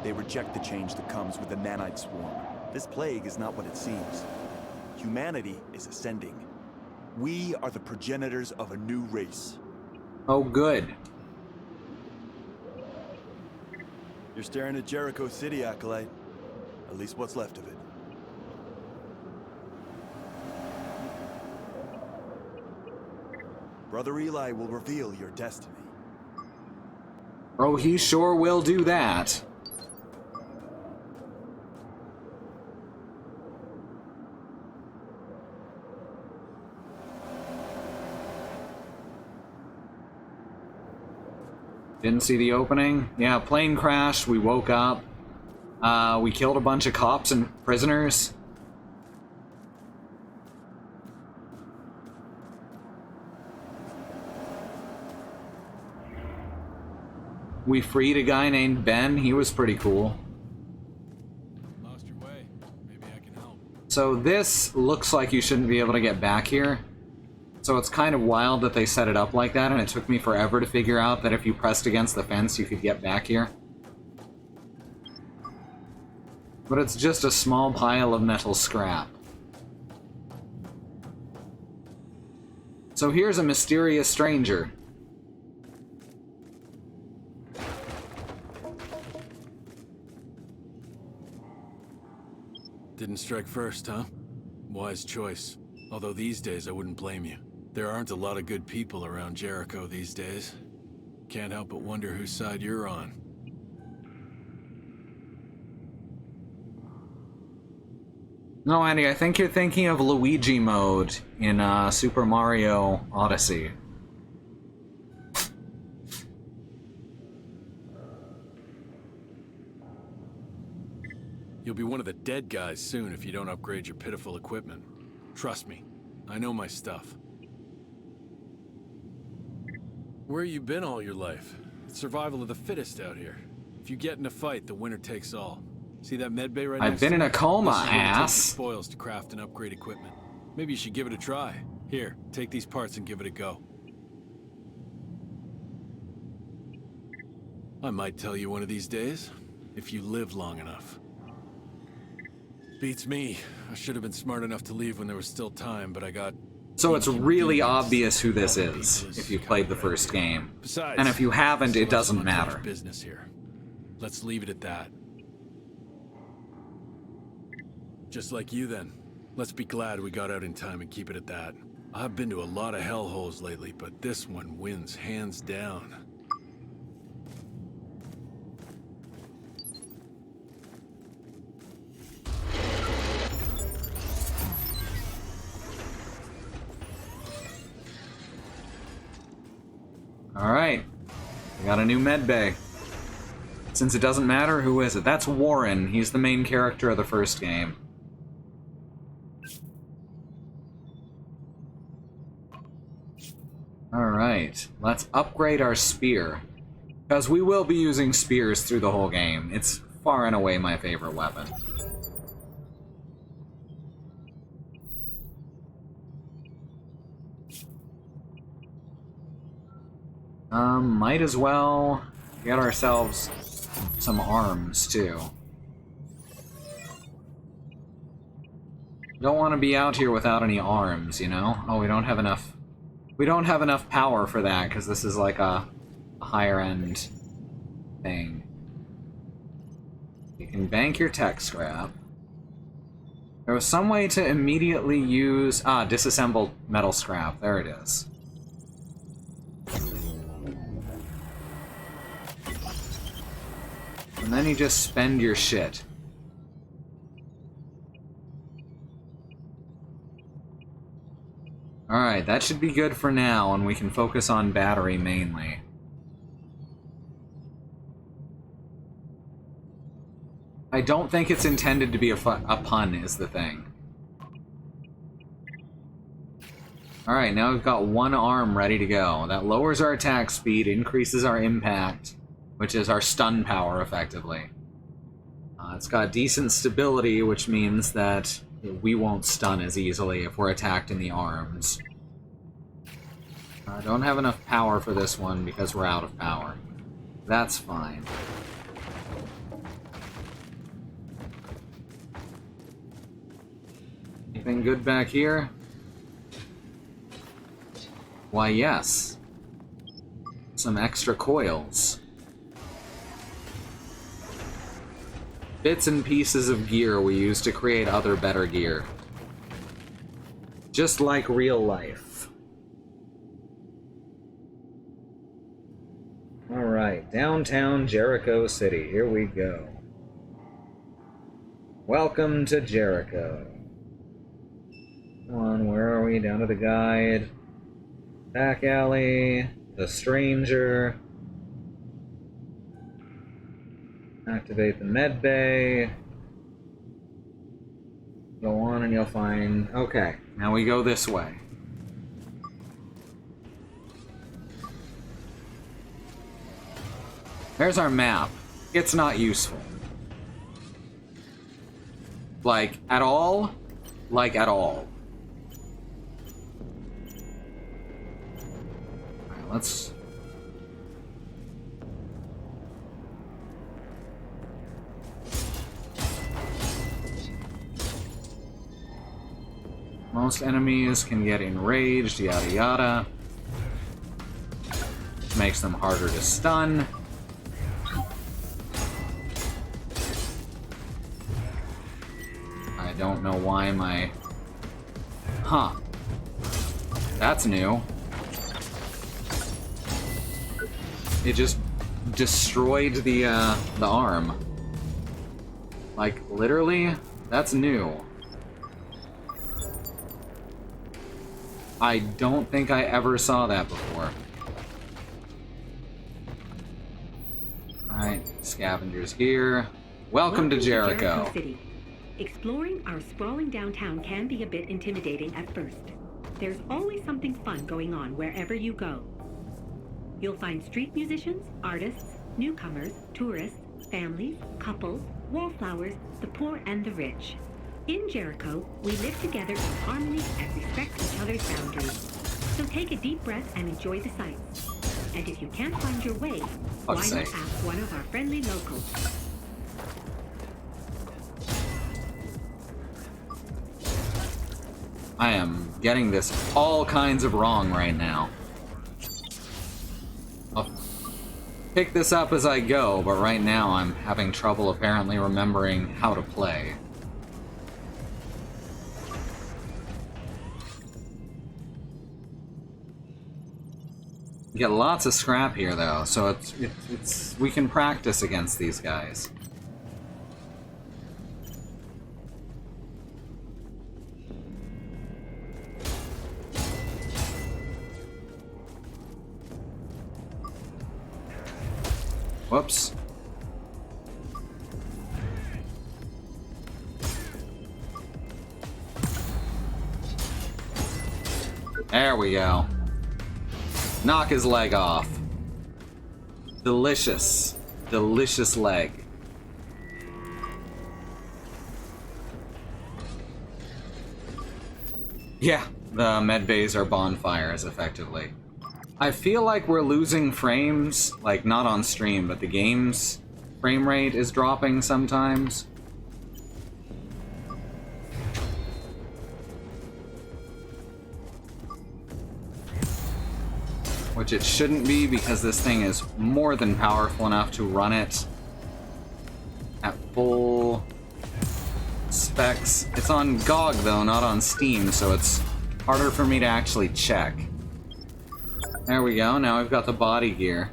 [SPEAKER 9] They reject the change that comes with the nanite swarm. This plague is not what it seems. Humanity is ascending. We are the progenitors of a new race.
[SPEAKER 1] Oh, good.
[SPEAKER 9] You're staring at Jericho City, Acolyte. At least what's left of it. Brother Eli will reveal your destiny.
[SPEAKER 1] Oh, he sure will do that. Didn't see the opening. Yeah, plane crashed. We woke up. We killed a bunch of cops and prisoners. We freed a guy named Ben. He was pretty cool.
[SPEAKER 6] Lost your way. Maybe I can help.
[SPEAKER 1] So this looks like you shouldn't be able to get back here. So it's kind of wild that they set it up like that, and it took me forever to figure out that if you pressed against the fence, you could get back here. But it's just a small pile of metal scrap. So here's a mysterious stranger.
[SPEAKER 6] Didn't strike first, huh? Wise choice. Although these days I wouldn't blame you. There aren't a lot of good people around Jericho these days. Can't help but wonder whose side you're on.
[SPEAKER 1] No, Andy, I think you're thinking of Luigi mode in Super Mario Odyssey.
[SPEAKER 6] You'll be one of the dead guys soon if you don't upgrade your pitiful equipment. Trust me, I know my stuff. Where you been all your life? It's survival of the fittest out here. If you get in a fight, the winner takes all. See that med bay right
[SPEAKER 1] I've
[SPEAKER 6] next
[SPEAKER 1] been
[SPEAKER 6] to
[SPEAKER 1] in a
[SPEAKER 6] it?
[SPEAKER 1] coma,
[SPEAKER 6] This is where you take the
[SPEAKER 1] ass.
[SPEAKER 6] spoils to craft and upgrade equipment. Maybe you should give it a try. Here, take these parts and give it a go. I might tell you one of these days, if you live long enough. Beats me. I should have been smart enough to leave when there was still time, but I got...
[SPEAKER 1] So it's really obvious who this is if you played the first game.
[SPEAKER 6] Besides,
[SPEAKER 1] And if you haven't, it
[SPEAKER 6] still have some
[SPEAKER 1] doesn't
[SPEAKER 6] unfinished
[SPEAKER 1] matter.
[SPEAKER 6] business here. Let's leave it at that. Just like you then. Let's be glad we got out in time and keep it at that. I've been to a lot of hellholes lately, but this one wins hands down.
[SPEAKER 1] Alright. We got a new med bay. Since it doesn't matter, who is it? That's Warren. He's the main character of the first game. Alright. Let's upgrade our spear. Because we will be using spears through the whole game. It's far and away my favorite weapon. Might as well get ourselves some arms, too. Don't want to be out here without any arms, you know? Oh, we don't have enough... We don't have enough power for that, because this is like a higher-end thing. You can bank your tech scrap. There was some way to immediately use... Ah, disassembled metal scrap. There it is. And then you just spend your shit. Alright, that should be good for now, and we can focus on battery mainly. I don't think it's intended to be a pun, is the thing. Alright, now we've got one arm ready to go. That lowers our attack speed, increases our impact, which is our stun power, effectively. It's got decent stability, which means that we won't stun as easily if we're attacked in the arms. I don't have enough power for this one because we're out of power. That's fine. Anything good back here? Why, yes. Some extra coils. Bits and pieces of gear we use to create other better gear. Just like real life. Alright, downtown Jericho City. Here we go. Welcome to Jericho. Come on, where are we? Down to the guide. Back alley. The stranger. Activate the med bay. Go on and you'll find... Okay, now we go this way. There's our map. It's not useful. Like, at all? Like, at all. Alright, let's... Most enemies can get enraged, yada yada. Makes them harder to stun. I don't know why my... Huh. That's new. It just destroyed the arm. Like, literally? That's new. I don't think I ever saw that before. Alright, scavengers here. Welcome to Jericho.
[SPEAKER 10] City. Exploring our sprawling downtown can be a bit intimidating at first. There's always something fun going on wherever you go. You'll find street musicians, artists, newcomers, tourists, families, couples, wallflowers, the poor and the rich. In Jericho, we live together in harmony and respect each other's boundaries. So take a deep breath and enjoy the sights. And if you can't find your way, why not ask one of our friendly locals?
[SPEAKER 1] I am getting this all kinds of wrong right now. I'll pick this up as I go, but right now I'm having trouble apparently remembering how to play. Get lots of scrap here though, so it's we can practice against these guys. Whoops. There we go. Knock his leg off. Delicious. Delicious leg. Yeah, the med bays are bonfires, effectively. I feel like we're losing frames, like not on stream, but the game's frame rate is dropping sometimes. Which it shouldn't be, because this thing is more than powerful enough to run it at full specs. It's on GOG though, not on Steam, so it's harder for me to actually check. There we go, now I've got the body gear.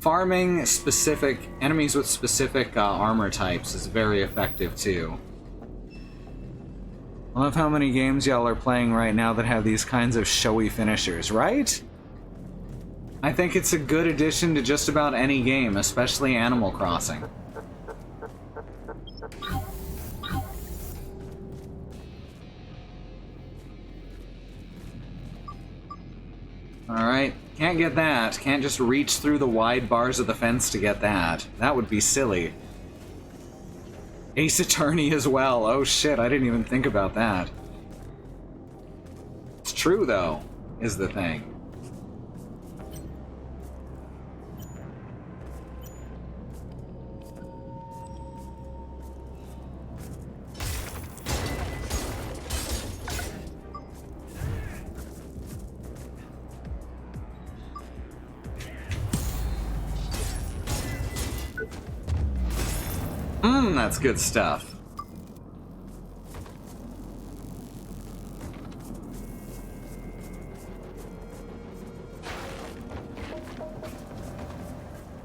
[SPEAKER 1] Farming specific enemies with specific armor types is very effective too. I love how many games y'all are playing right now that have these kinds of showy finishers, right? I think it's a good addition to just about any game, especially Animal Crossing. Alright, can't get that. Can't just reach through the wide bars of the fence to get that. That would be silly. Ace Attorney as well. Oh shit, I didn't even think about that. It's true though, is the thing. That's good stuff.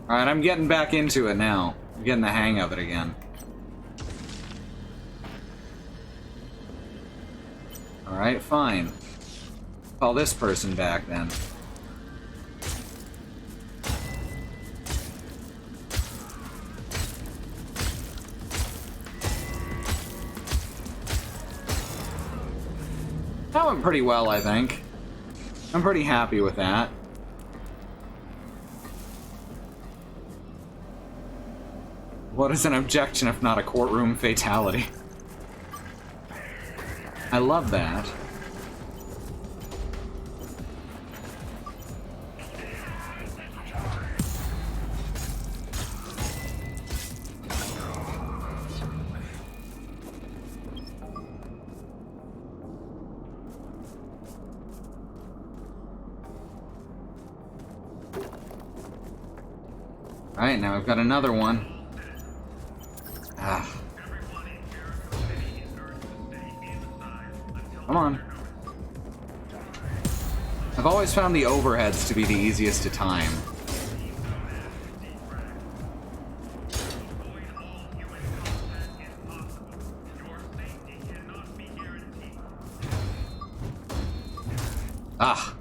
[SPEAKER 1] Alright, I'm getting back into it now. I'm getting the hang of it again. Alright, fine. Call this person back then. That went pretty well, I think. I'm pretty happy with that. What is an objection if not a courtroom fatality? I love that. Alright, now we've got another one. Ah. Come on. I've always found the overheads to be the easiest to time. Ah.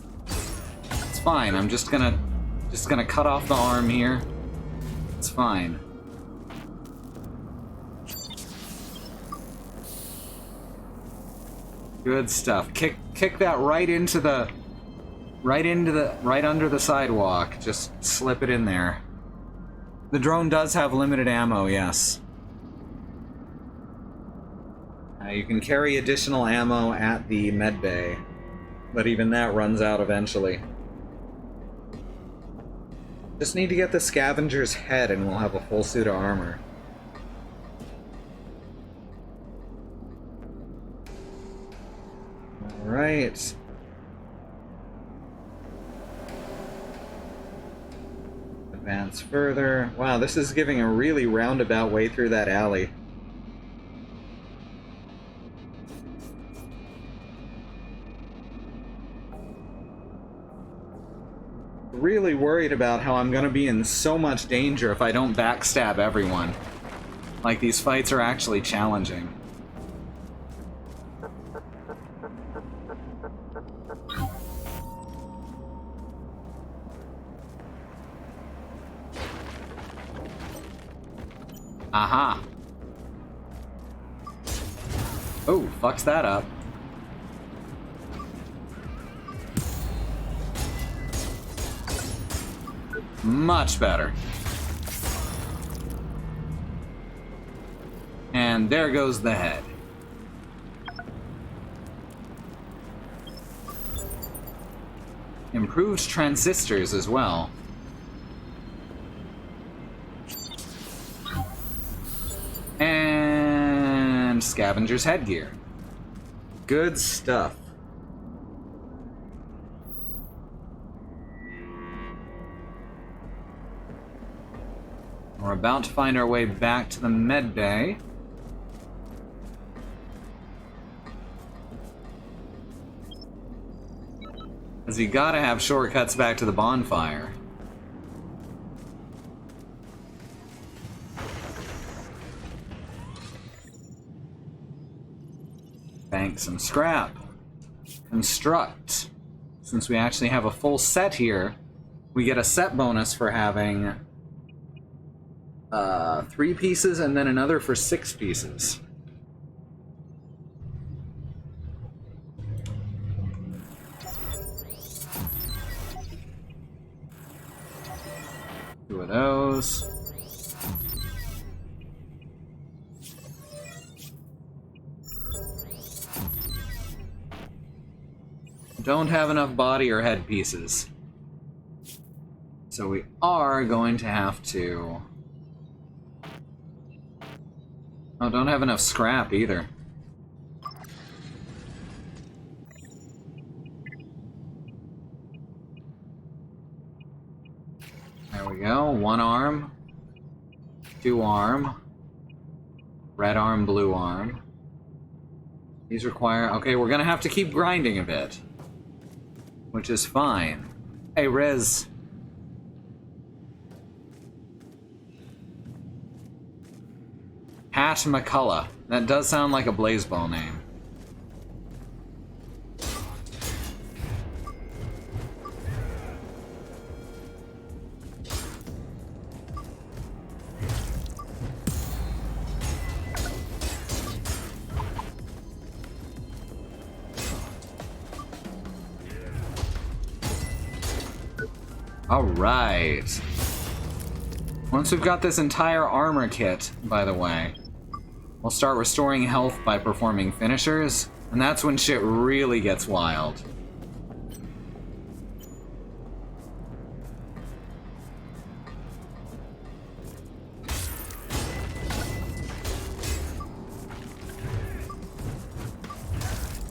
[SPEAKER 1] It's fine, I'm just gonna cut off the arm here. It's fine. Good stuff. Kick that right under the sidewalk. Just slip it in there. The drone does have limited ammo, yes. You can carry additional ammo at the med bay, but even that runs out eventually. Just need to get the scavenger's head and we'll have a full suit of armor. Alright. Advance further. Wow, this is giving a really roundabout way through that alley. Really worried about how I'm gonna be in so much danger if I don't backstab everyone. Like, these fights are actually challenging. Aha. Oh, fucks that up. Much better. And there goes the head. Improved transistors as well. And scavenger's headgear. Good stuff. We're about to find our way back to the med bay. Because you gotta have shortcuts back to the bonfire. Bank some scrap. Construct. Since we actually have a full set here, we get a set bonus for having 3 pieces and then another for 6 pieces. Two of those. Don't have enough body or head pieces. So we are going to have to... Oh, don't have enough scrap either. There we go. 1 arm. 2 arm. Red arm, blue arm. These require... Okay, we're gonna have to keep grinding a bit. Which is fine. Hey, Rez. Pat McCullough. That does sound like a Blazeball name. Alright. Once we've got this entire armor kit, by the way, we'll start restoring health by performing finishers, and that's when shit really gets wild.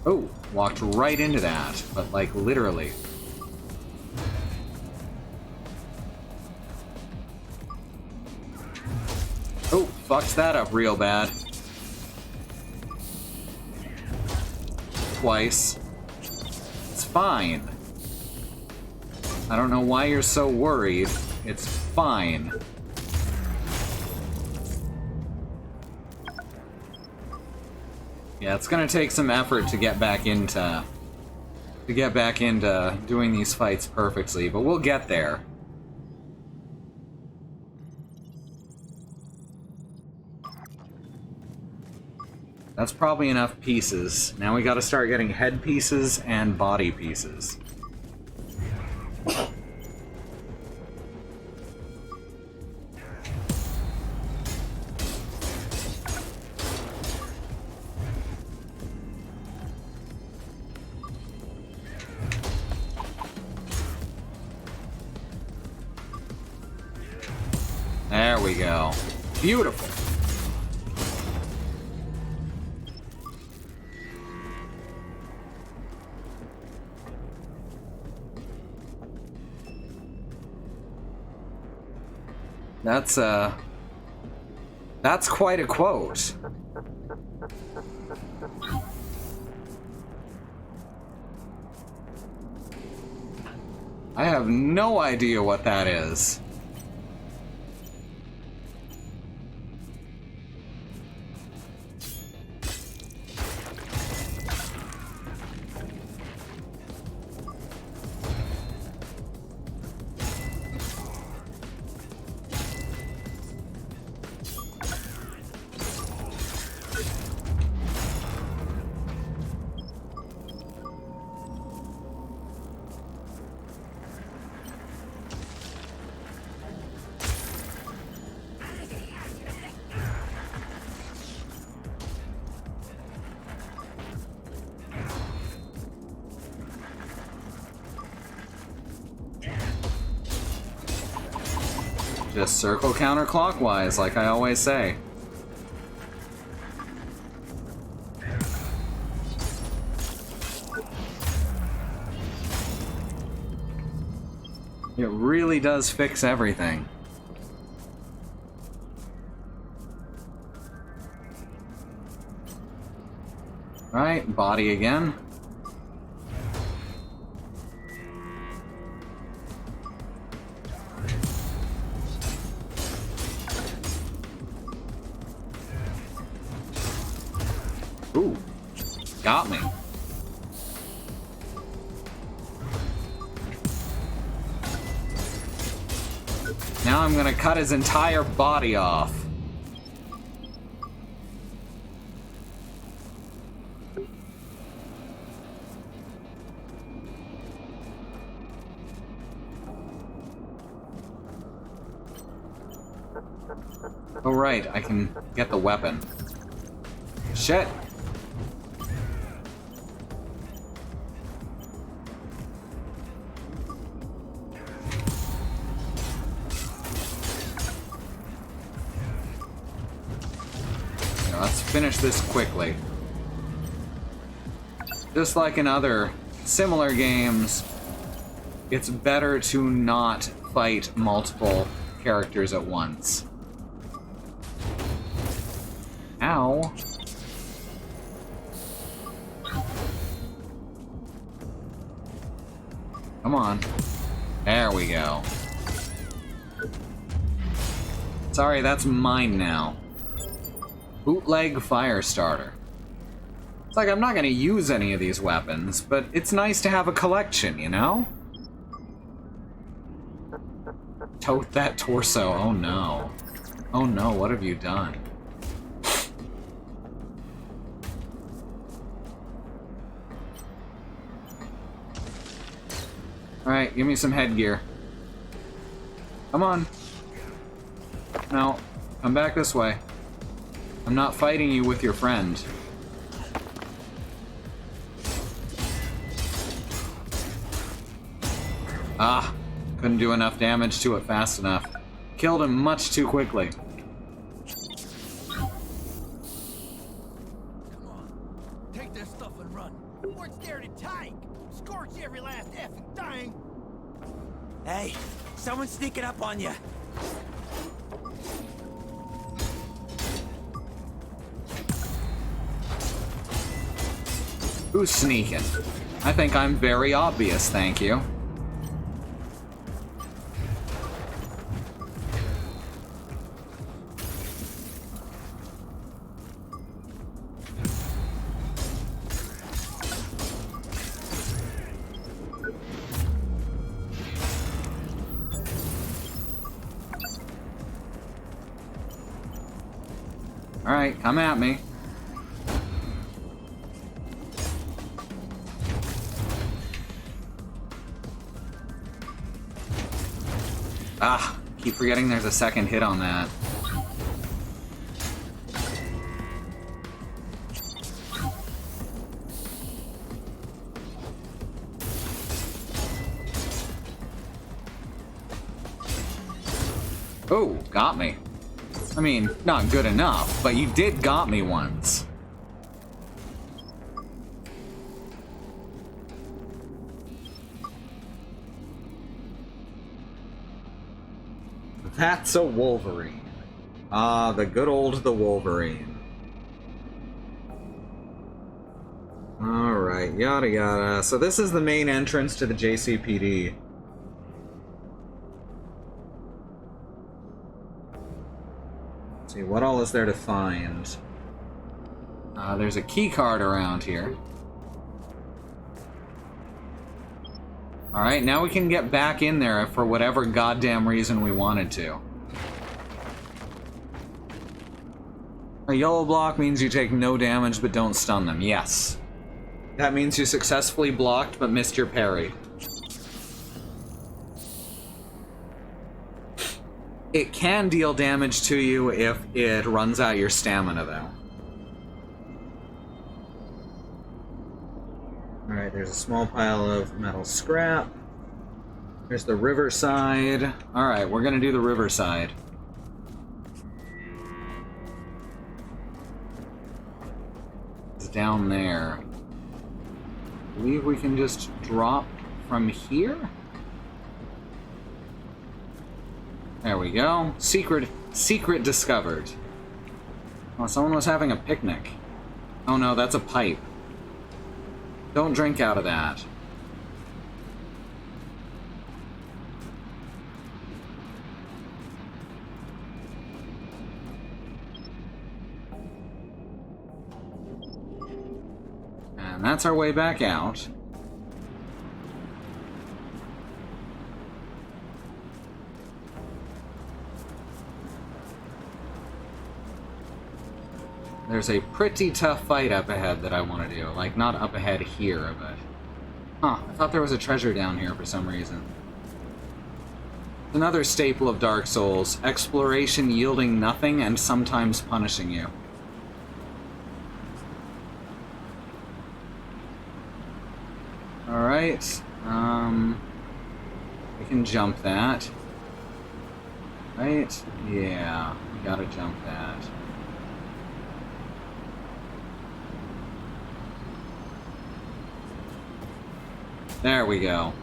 [SPEAKER 1] Oh, walked right into that, but like literally. Oh, fucks that up real bad. Twice. It's fine. I don't know why you're so worried. It's fine. Yeah, it's gonna take some effort to get back into doing these fights perfectly, but we'll get there. That's probably enough pieces. Now we gotta start getting head pieces and body pieces. There we go. Beautiful. That's quite a quote. I have no idea what that is. Just circle counterclockwise, like I always say. It really does fix everything. Right, body again. Ooh, got me. Now I'm gonna cut his entire body off. Oh right, I can get the weapon. Shit! Let's finish this quickly. Just like in other similar games, it's better to not fight multiple characters at once. Ow. Come on. There we go. Sorry, that's mine now. Bootleg fire starter. It's like I'm not gonna use any of these weapons, but it's nice to have a collection, you know? Tote that torso, oh no. Oh no, what have you done? Alright, give me some headgear. Come on. No, come back this way. I'm not fighting you with your friend. Ah, couldn't do enough damage to it fast enough. Killed him much too quickly.
[SPEAKER 11] Come on, take this stuff and run. We're scared of tank. Scorch every last effing thing.
[SPEAKER 12] Hey, someone's sneaking up on you.
[SPEAKER 1] Who's sneaking? I think I'm very obvious, thank you. Alright, come at me. Ah, keep forgetting there's a second hit on that. Oh, got me. I mean, not good enough, but you did got me once. That's a Wolverine. Ah, the good old the Wolverine. Alright, yada yada. So this is the main entrance to the JCPD. Let's see, what all is there to find? There's a key card around here. Alright, now we can get back in there for whatever goddamn reason we wanted to. A yellow block means you take no damage but don't stun them. Yes. That means you successfully blocked but missed your parry. It can deal damage to you if it runs out your stamina, though. Alright, there's a small pile of metal scrap. There's the riverside. Alright, we're gonna do the riverside. It's down there. I believe we can just drop from here? There we go. Secret discovered. Oh, someone was having a picnic. Oh no, that's a pipe. Don't drink out of that. And that's our way back out. There's a pretty tough fight up ahead that I want to do. Like, not up ahead here, but... Huh, I thought there was a treasure down here for some reason. Another staple of Dark Souls. Exploration yielding nothing and sometimes punishing you. Alright, we can jump that. Right? Yeah, we gotta jump that. There we go.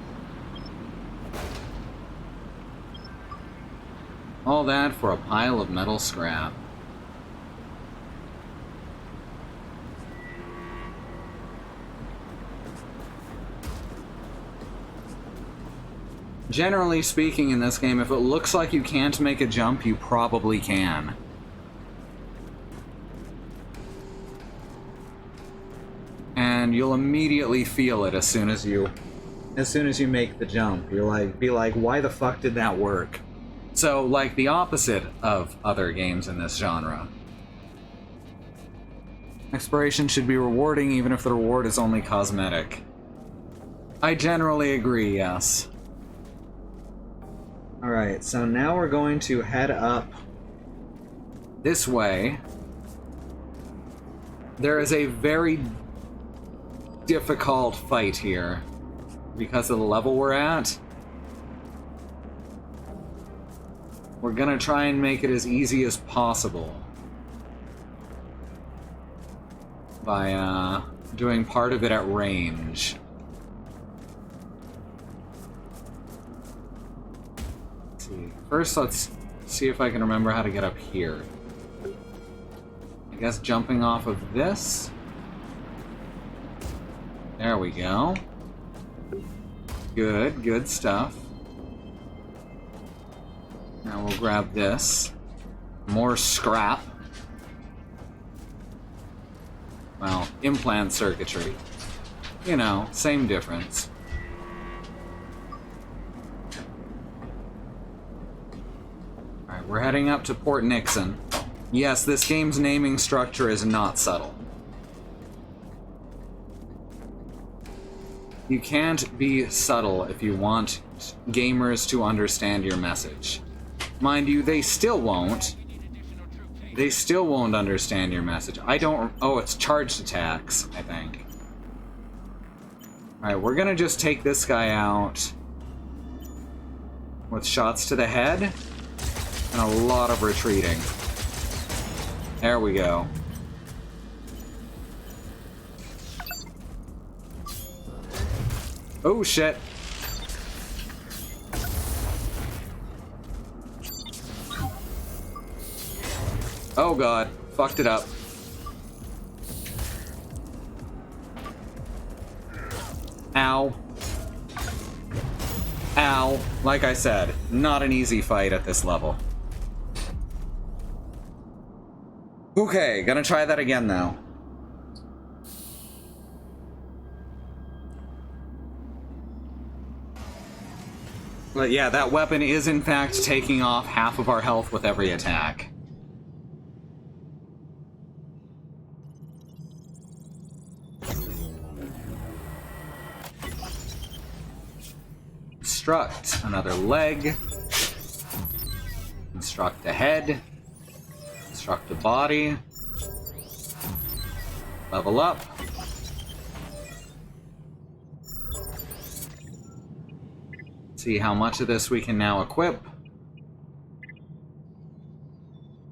[SPEAKER 1] All that for a pile of metal scrap. Generally speaking in this game, if it looks like you can't make a jump, you probably can. And you'll immediately feel it as soon as you make the jump. You'll be like, why the fuck did that work? So, like the opposite of other games in this genre. Exploration should be rewarding even if the reward is only cosmetic. I generally agree, yes. Alright, so now we're going to head up this way. There is a very difficult fight here because of the level we're at. We're gonna try and make it as easy as possible by doing part of it at range. Let's see. First, let's see if I can remember how to get up here. I guess jumping off of this. There we go. Good, good stuff. Now we'll grab this. More scrap. Well, implant circuitry. You know, same difference. Alright, we're heading up to Port Nixon. Yes, this game's naming structure is not subtle. You can't be subtle if you want gamers to understand your message. Mind you, they still won't. They still won't understand your message. I don't... Oh, it's charged attacks, I think. Alright, we're gonna just take this guy out with shots to the head and a lot of retreating. There we go. Oh, shit. Oh, God. Fucked it up. Ow. Ow. Like I said, not an easy fight at this level. Okay, gonna try that again now. But yeah, that weapon is in fact taking off half of our health with every attack. Construct another leg. Construct a head. Construct a body. Level up. See how much of this we can now equip.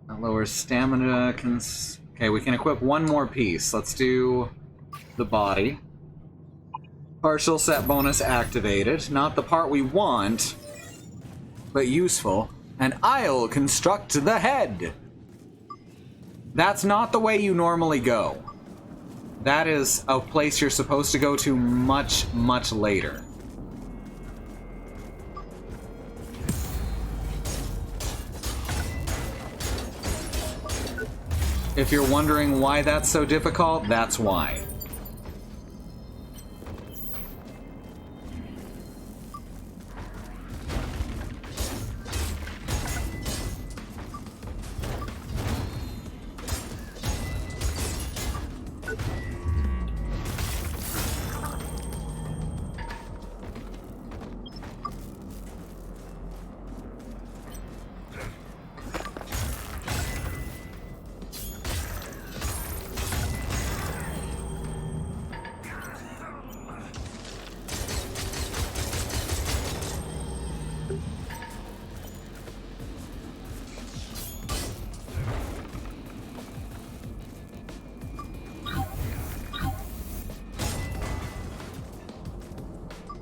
[SPEAKER 1] That lowers stamina. Okay, we can equip one more piece. Let's do the body. Partial set bonus activated. Not the part we want, but useful. And I'll construct the head. That's not the way you normally go. That is a place you're supposed to go to much, much later. If you're wondering why that's so difficult, that's why.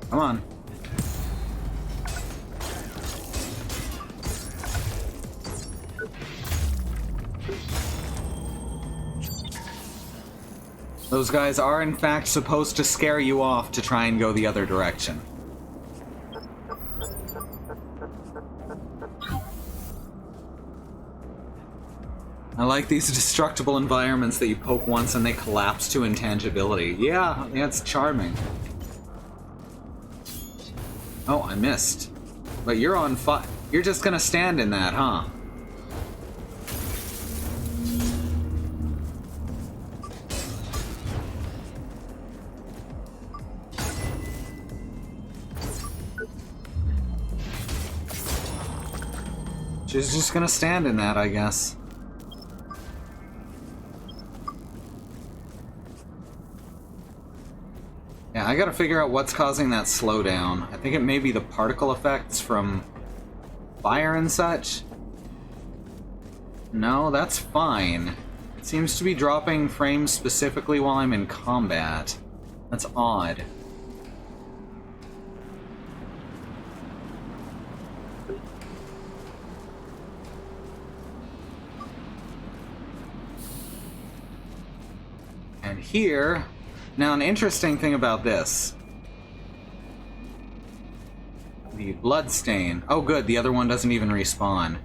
[SPEAKER 1] Come on. Those guys are in fact supposed to scare you off to try and go the other direction. I like these destructible environments that you poke once and they collapse to intangibility. Yeah, that's charming. Oh, I missed. But you're on fire. You're just gonna stand in that, huh? She's just gonna stand in that, I guess. Yeah, I gotta figure out what's causing that slowdown. I think it may be the particle effects from fire and such. No, that's fine. It seems to be dropping frames specifically while I'm in combat. That's odd. And here... Now, an interesting thing about this. The bloodstain. Oh good, the other one doesn't even respawn.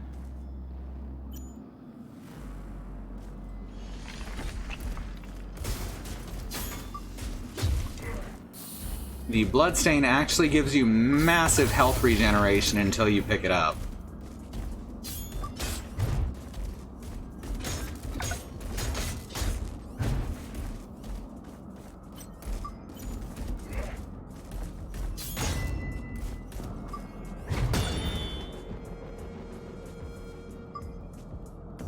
[SPEAKER 1] The bloodstain actually gives you massive health regeneration until you pick it up.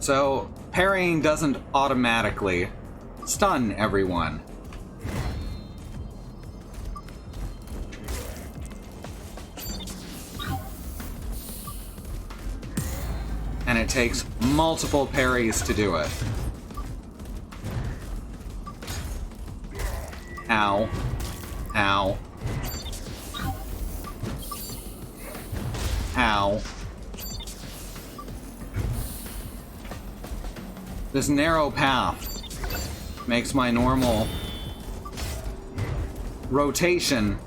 [SPEAKER 1] So, parrying doesn't automatically stun everyone. And it takes multiple parries to do it. Ow. Ow. Ow. This narrow path makes my normal rotation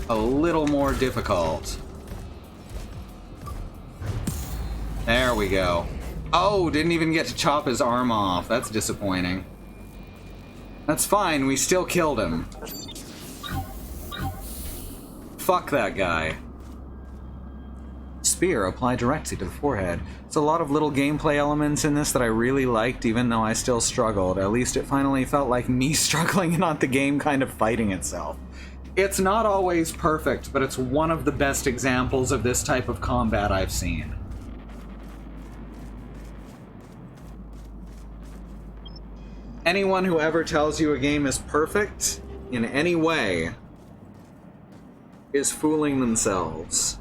[SPEAKER 1] a little more difficult. There we go. Oh, didn't even get to chop his arm off. That's disappointing. That's fine, we still killed him. Fuck that guy. Spear applied directly to the forehead. It's a lot of little gameplay elements in this that I really liked, even though I still struggled. At least it finally felt like me struggling and not the game kind of fighting itself. It's not always perfect, but it's one of the best examples of this type of combat I've seen. Anyone who ever tells you a game is perfect in any way is fooling themselves.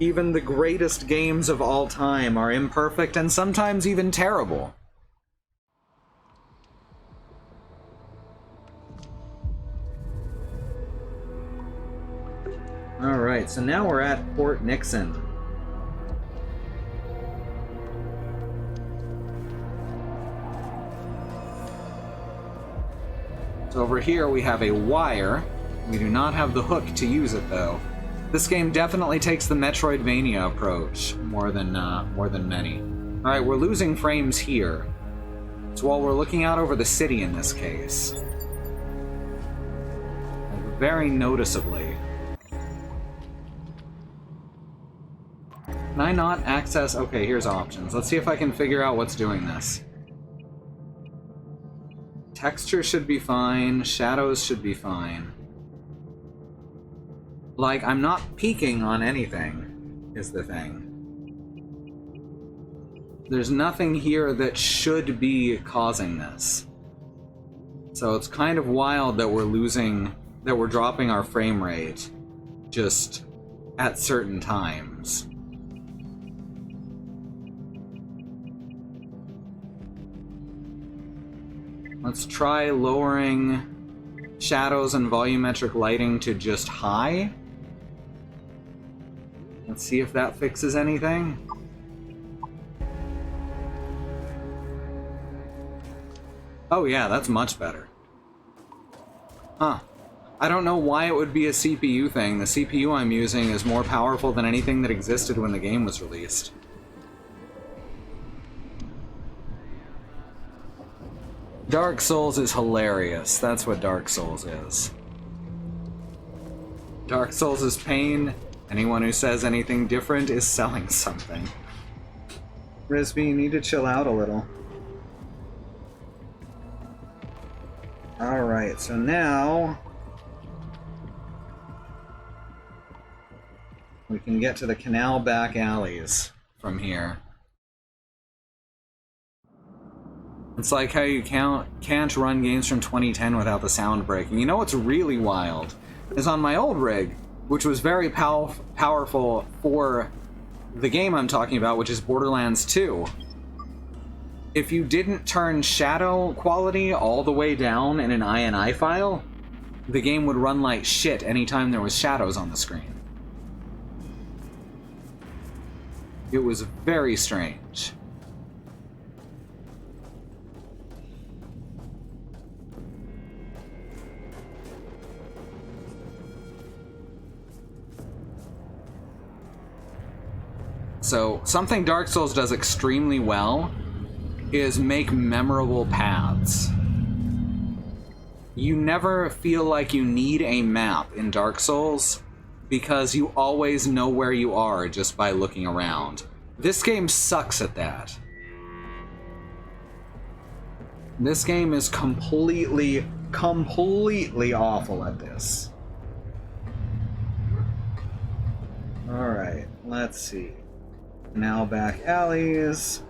[SPEAKER 1] Even the greatest games of all time are imperfect and sometimes even terrible. Alright, so now we're at Port Nixon. So over here we have a wire. We do not have the hook to use it though. This game definitely takes the Metroidvania approach more than many. Alright, we're losing frames here. So while we're looking out over the city in this case. Very noticeably. Can I not access? Okay, here's options. Let's see if I can figure out what's doing this. Texture should be fine. Shadows should be fine. Like, I'm not peeking on anything, is the thing. There's nothing here that should be causing this. So it's kind of wild that we're dropping our frame rate just at certain times. Let's try lowering shadows and volumetric lighting to just high. Let's see if that fixes anything. Oh yeah, that's much better. Huh. I don't know why it would be a CPU thing. The CPU I'm using is more powerful than anything that existed when the game was released. Dark Souls is hilarious. That's what Dark Souls is. Dark Souls is pain. Anyone who says anything different is selling something. Risby, you need to chill out a little. Alright, so now we can get to the canal back alleys from here. It's like how you can't run games from 2010 without the sound breaking. You know what's really wild is on my old rig, which was very powerful for the game I'm talking about, which is Borderlands 2. If you didn't turn shadow quality all the way down in an INI file, the game would run like shit anytime there was shadows on the screen. It was very strange. So, something Dark Souls does extremely well is make memorable paths. You never feel like you need a map in Dark Souls because you always know where you are just by looking around. This game sucks at that. This game is completely awful at this. Alright, let's see. Now back alleys.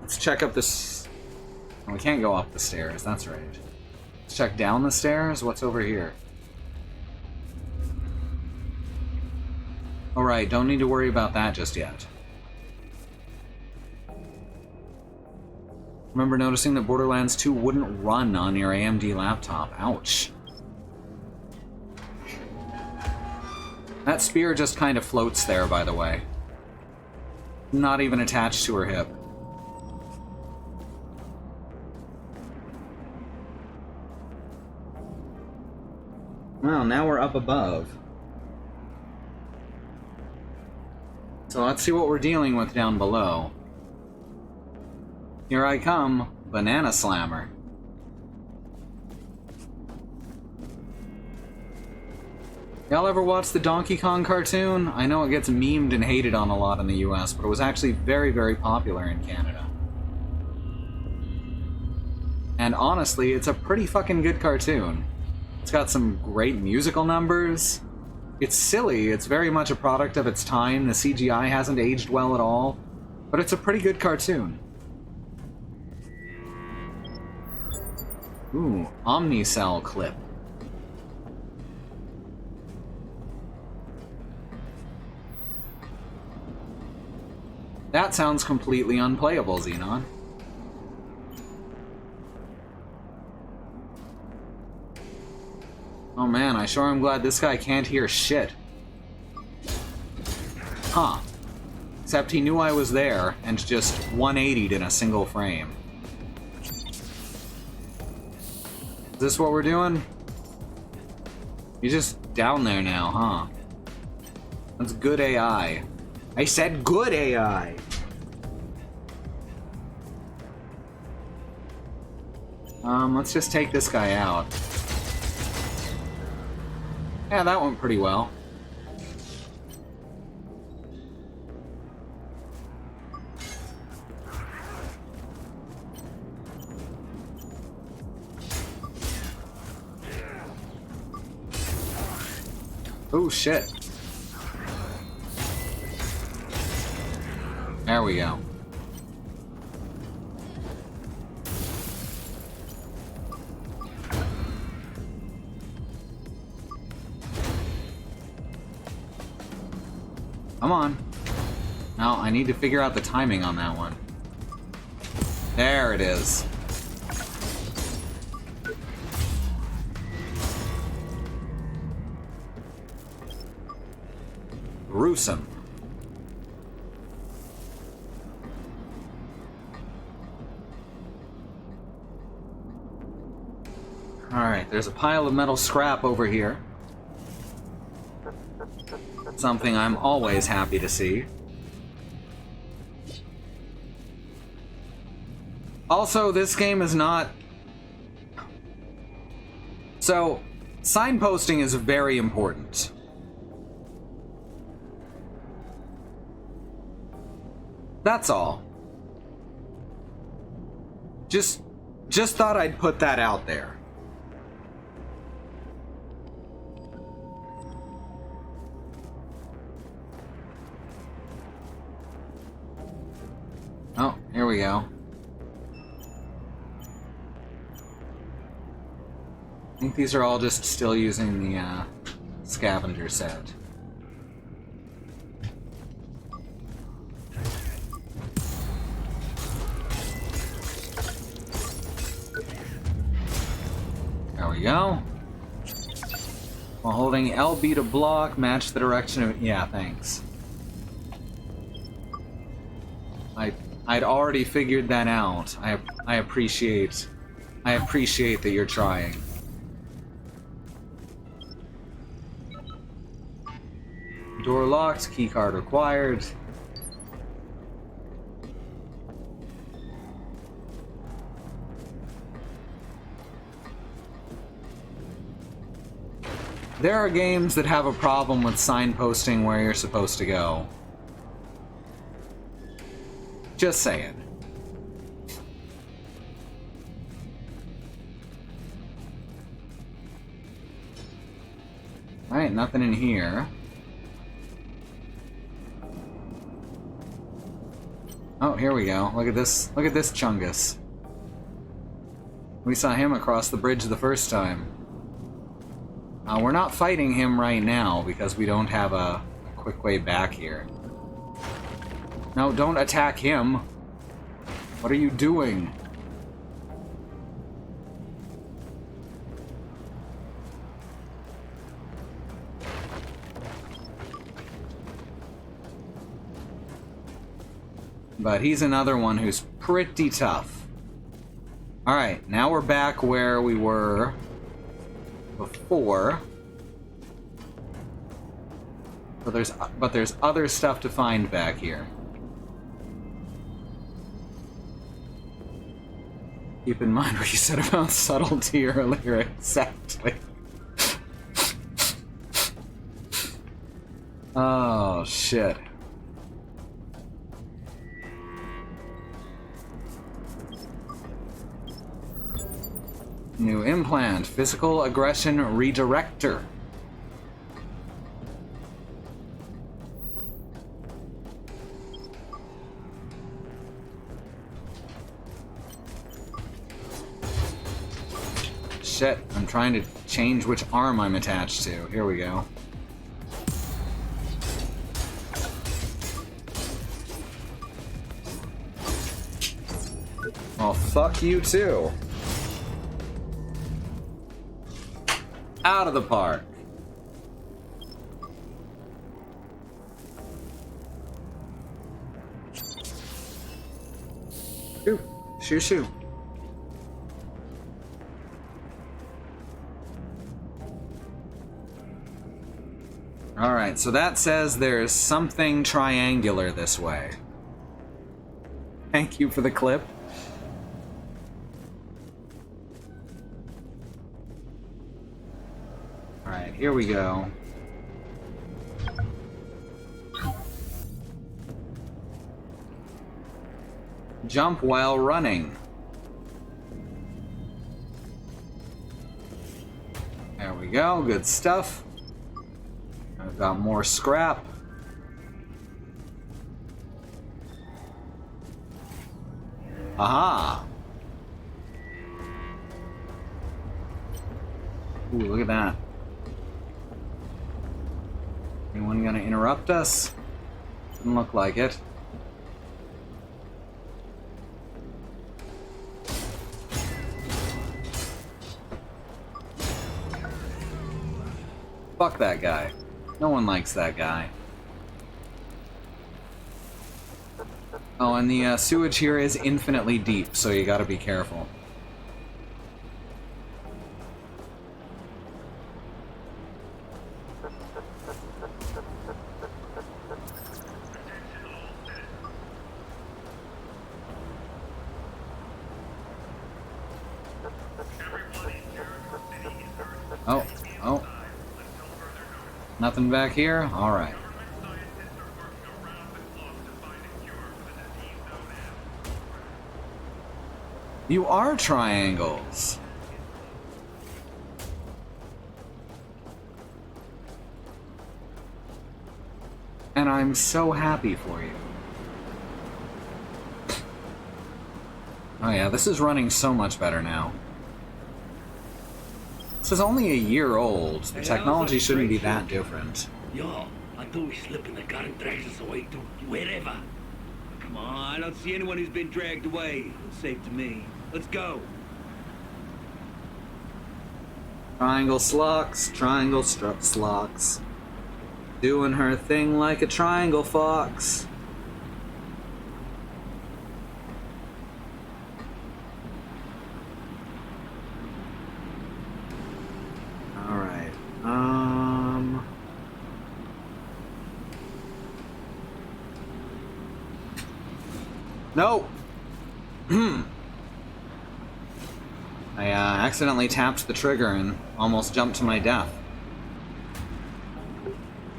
[SPEAKER 1] Let's check up this. Oh, we can't go up the stairs, that's right. Let's check down the stairs. What's over here? Alright, don't need to worry about that just yet. Remember noticing that Borderlands 2 wouldn't run on your AMD laptop. Ouch. That spear just kind of floats there, by the way. Not even attached to her hip. Well, now we're up above. So let's see what we're dealing with down below. Here I come, Banana Slammer. Y'all ever watch the Donkey Kong cartoon? I know it gets memed and hated on a lot in the US, but it was actually very, very popular in Canada. And honestly, it's a pretty fucking good cartoon. It's got some great musical numbers. It's silly, it's very much a product of its time. The CGI hasn't aged well at all, but it's a pretty good cartoon. Ooh, Omnicell clip. That sounds completely unplayable, Xenon. Oh man, I sure am glad this guy can't hear shit. Huh. Except he knew I was there and just 180'd in a single frame. Is this what we're doing? You're just down there now, huh? That's good AI. I said good AI! Let's just take this guy out. Yeah, that went pretty well. Oh shit. There we go. Come on. Now, I need to figure out the timing on that one. There it is. Gruesome. Alright, there's a pile of metal scrap over here. Something I'm always happy to see. Also, this game is not... So, signposting is very important. That's all. Just thought I'd put that out there. Oh, here we go. I think these are all just still using the scavenger set. There we go. While holding LB to block, match the direction of... Yeah, thanks. I'd already figured that out. I appreciate that you're trying. Door locked, keycard required. There are games that have a problem with signposting where you're supposed to go. Just saying. Alright, nothing in here. Oh, here we go. Look at this. Look at this Chungus. We saw him across the bridge the first time. We're not fighting him right now because we don't have a quick way back here. No, don't attack him. What are you doing? But he's another one who's pretty tough. Alright, now we're back where we were before. But there's other stuff to find back here. Keep in mind what you said about subtlety earlier, exactly. Oh, shit. New implant, physical aggression redirector. Shit, I'm trying to change which arm I'm attached to. Here we go. Well, fuck you too. Out of the park. Shoo, shoo, shoo. Alright, so that says there's something triangular this way. Thank you for the clip. Alright, here we go. Jump while running. There we go, good stuff. I've got more scrap. Aha! Ooh, look at that. Anyone gonna interrupt us? Doesn't look like it. Fuck that guy. No one likes that guy. Oh, and the sewage here is infinitely deep, so you gotta be careful. Oh, oh. Nothing back here? Alright. You are triangles. And I'm so happy for you. Oh yeah, this is running so much better now. This is only a year old. The technology shouldn't be that different.
[SPEAKER 11] Yo, I thought we slip in the car and drags us away to wherever. Come on, I don't see anyone who's been dragged away. It's safe to me. Let's go.
[SPEAKER 1] Triangle Slucks, Triangle Slucks. Doing her thing like a triangle fox. Alright, No! I accidentally tapped the trigger and almost jumped to my death.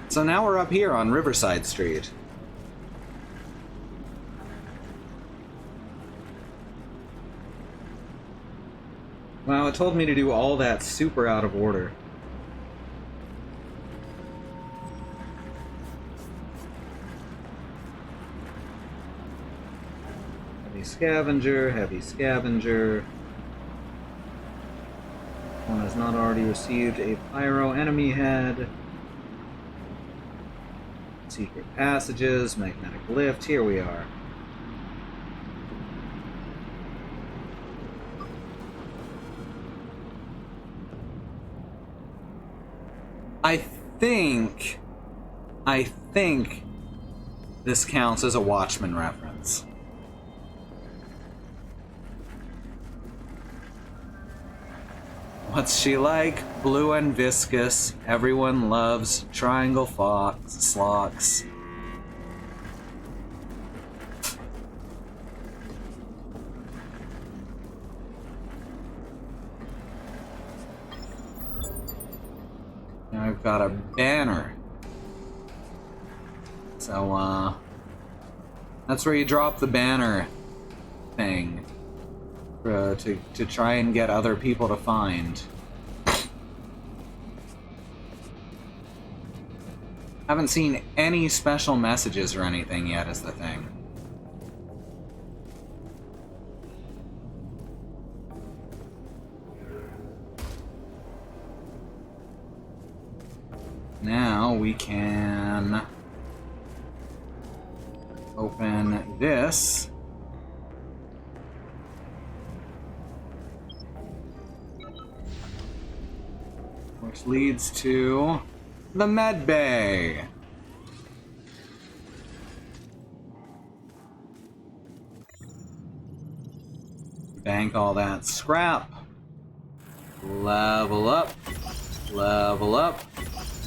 [SPEAKER 1] So now we're up here on Riverside Street. Wow, it told me to do all that super out of order.
[SPEAKER 13] scavenger, heavy scavenger. One has not already received a pyro enemy head. Secret passages, magnetic lift, here we are.
[SPEAKER 1] I think this counts as a Watchmen reference. What's she like? Blue and viscous. Everyone loves triangle slocks. Now I've got a banner. So, that's where you drop the banner thing. To try and get other people to find. Haven't seen any special messages or anything yet is the thing. Now we can open this. Which leads to the med bay. Bank all that scrap. Level up. Level up.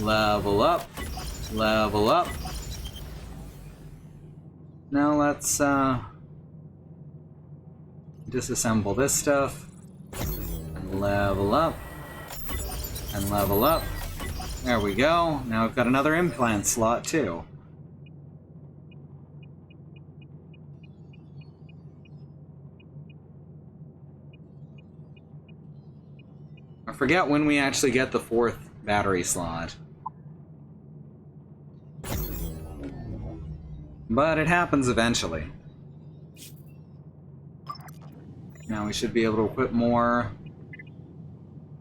[SPEAKER 1] Level up. Level up. Now let's disassemble this stuff. And level up. And level up. There we go. Now I've got another implant slot too. I forget when we actually get the 4th battery slot. But it happens eventually. Now we should be able to equip more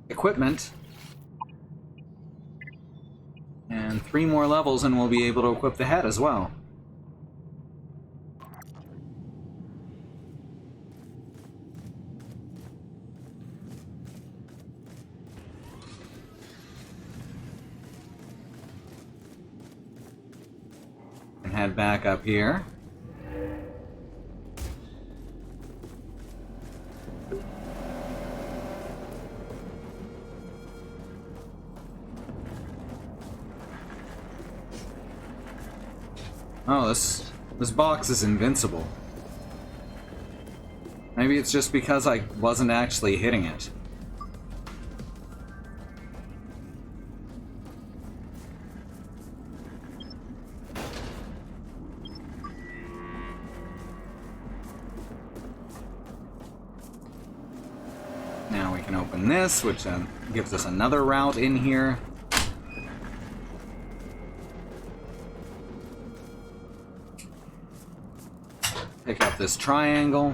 [SPEAKER 1] equipment. And 3 more levels and we'll be able to equip the head as well. And head back up here. Oh, this box is invincible. Maybe it's just because I wasn't actually hitting it. Now we can open this, which gives us another route in here. Pick up this triangle.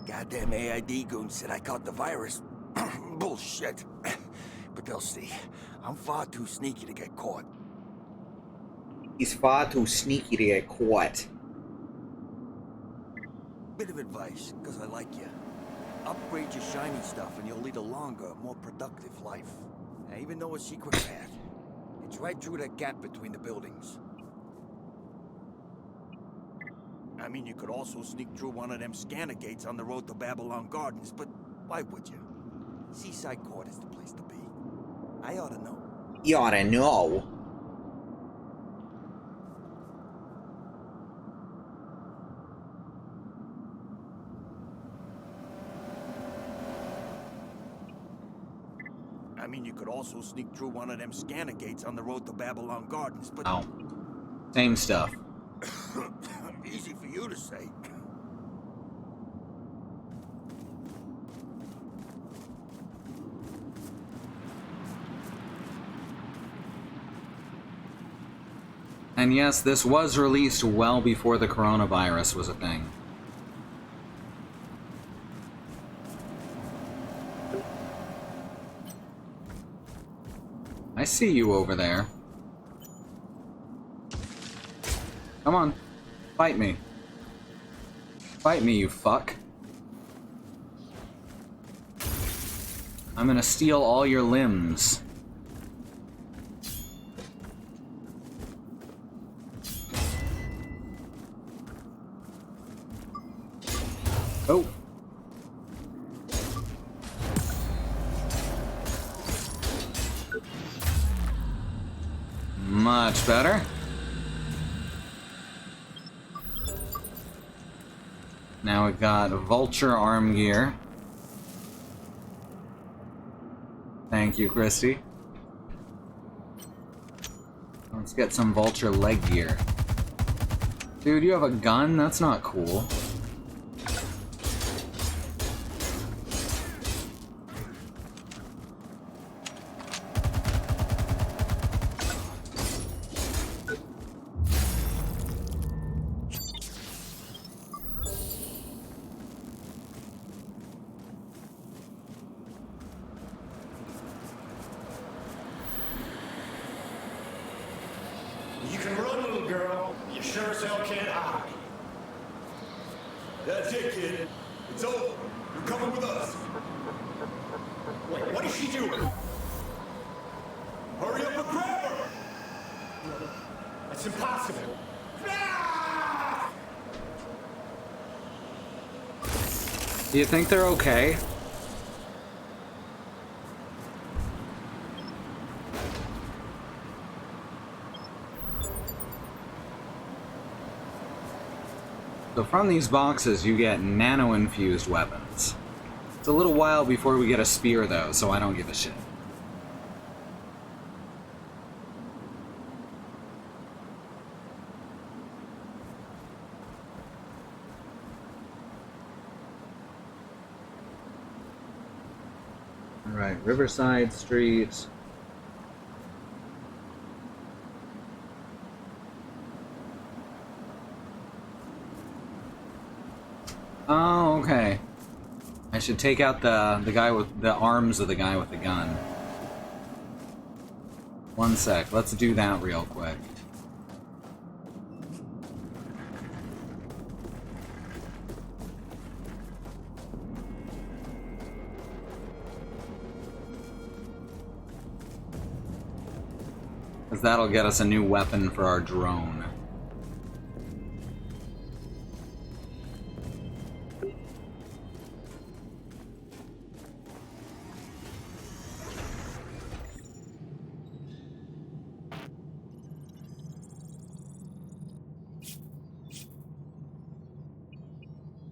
[SPEAKER 12] Goddamn AID goons said I caught the virus. Bullshit. But they'll see. I'm far too sneaky to get caught.
[SPEAKER 1] He's far too sneaky to get caught.
[SPEAKER 12] Bit of advice, because I like you. Upgrade your shiny stuff and you'll lead a longer, more productive life. I even know a secret path. It's right through that gap between the buildings. I mean, you could also sneak through one of them scanner gates on the road to Babylon Gardens, but why would you? Seaside Court is the place to be. I ought to know.
[SPEAKER 1] You ought to know.
[SPEAKER 12] I mean, you could also sneak through one of them scanner gates on the road to Babylon Gardens, but...
[SPEAKER 1] Oh. Same stuff.
[SPEAKER 12] Easy for you to say.
[SPEAKER 1] And yes, this was released well before the coronavirus was a thing. I see you over there. Come on. Fight me. Fight me, you fuck. I'm gonna steal all your limbs. Oh. Much better. Now we've got Vulture arm gear. Thank you, Christy. Let's get some Vulture leg gear. Dude, you have a gun? That's not cool.
[SPEAKER 3] You can run, little girl. You sure as hell can't hide. That's it, kid. It's over. You're coming with us. Wait, what is she doing? Hurry up and grab her! That's impossible. Ah!
[SPEAKER 1] Do you think they're okay? So from these boxes, you get nano-infused weapons. It's a little while before we get a spear, though, so I don't give a shit.
[SPEAKER 13] Alright, Riverside Street.
[SPEAKER 1] Oh, okay. I should take out the guy with the arms of the guy with the gun. One sec, let's do that real quick. Because that'll get us a new weapon for our drone.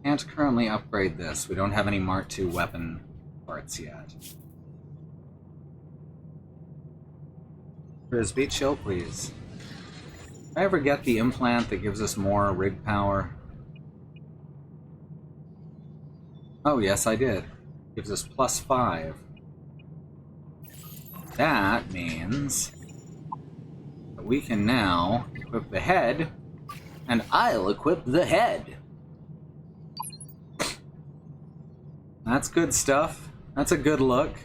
[SPEAKER 1] Can't currently upgrade this. We don't have any Mark II weapon parts yet. Frisbee, chill, please. Did I ever get the implant that gives us more rig power? Oh, yes, I did. Gives us +5. That means that we can now equip the head, and I'll equip the head. That's good stuff. That's a good look.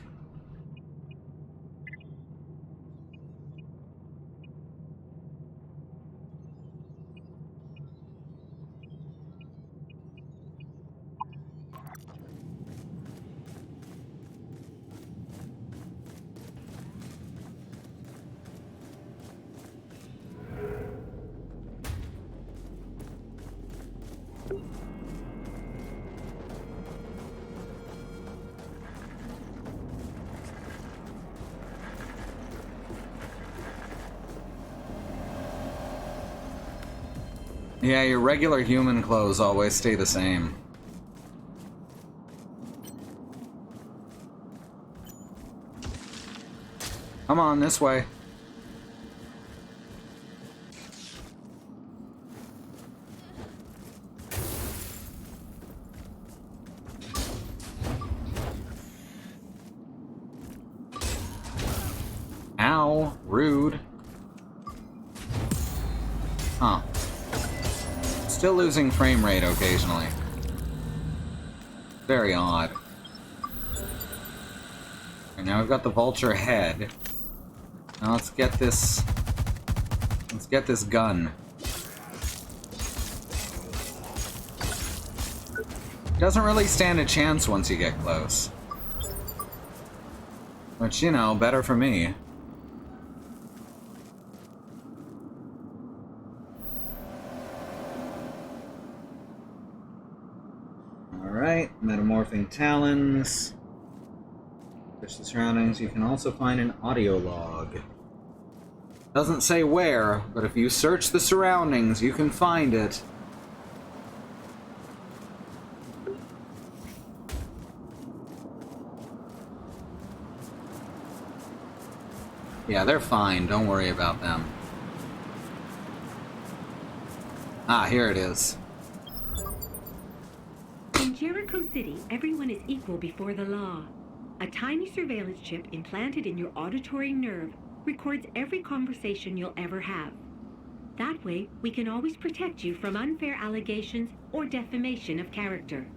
[SPEAKER 1] Yeah, your regular human clothes always stay the same. Come on, this way. Ow, rude. Still losing frame rate occasionally. Very odd. And now we've got the vulture head. Now let's get this... Let's get this gun. Doesn't really stand a chance once you get close. Which, you know, better for me.
[SPEAKER 13] Alright, metamorphing talons. Search the surroundings. You can also find an audio log.
[SPEAKER 1] Doesn't say where, but if you search the surroundings, you can find it. Yeah, they're fine. Don't worry about them. Ah, here it is.
[SPEAKER 10] In Jericho City, everyone is equal before the law. A tiny surveillance chip implanted in your auditory nerve records every conversation you'll ever have. That way, we can always protect you from unfair allegations or defamation of character.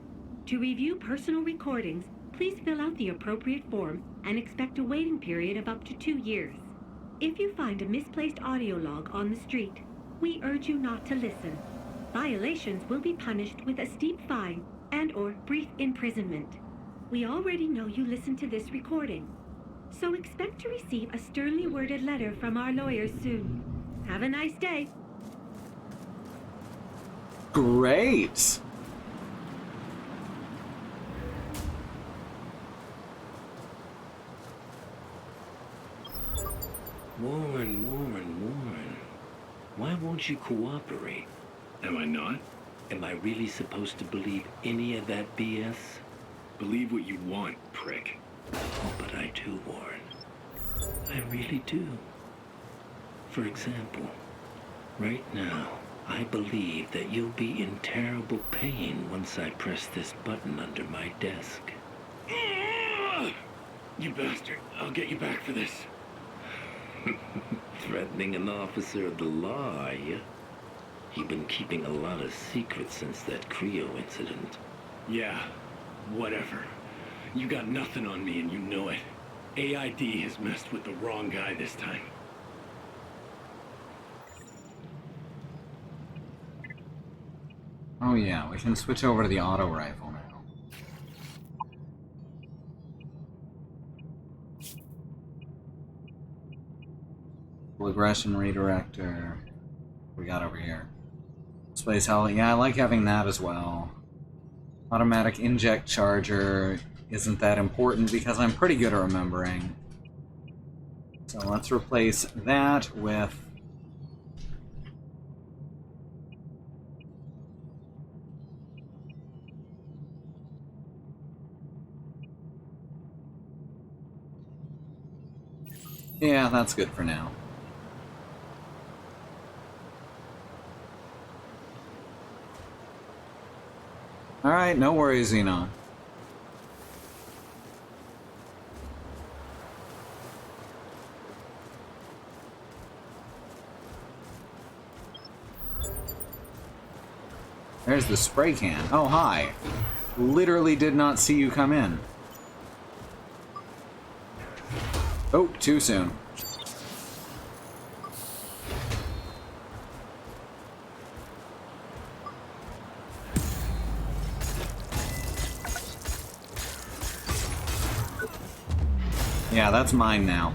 [SPEAKER 10] To review personal recordings, please fill out the appropriate form and expect a waiting period of up to 2 years. If you find a misplaced audio log on the street, we urge you not to listen. Violations will be punished with a steep fine and/or brief imprisonment. We already know you listened to this recording, so expect to receive a sternly worded letter from our lawyers soon. Have a nice day.
[SPEAKER 1] Great!
[SPEAKER 11] Warren. Why won't you cooperate?
[SPEAKER 14] Am I not?
[SPEAKER 11] Am I really supposed to believe any of that BS?
[SPEAKER 14] Believe what you want, prick.
[SPEAKER 11] Oh, but I do, Warren. I really do. For example, right now, I believe that you'll be in terrible pain once I press this button under my desk.
[SPEAKER 14] You bastard. I'll get you back for this.
[SPEAKER 11] Threatening an officer of the law, are you? You've been keeping a lot of secrets since that Creo incident.
[SPEAKER 14] Yeah, whatever. You got nothing on me and you know it. AID has messed with the wrong guy this time.
[SPEAKER 1] Oh yeah, we can switch over to the auto rifle now. Full aggression redirector. We got over here. Space hell, yeah, I like having that as well. Automatic inject charger isn't that important because I'm pretty good at remembering. So let's replace that with... Yeah, that's good for now. Alright, no worries, Xenon. There's the spray can. Oh, hi. Literally did not see you come in. Oh, too soon. Yeah, that's mine now.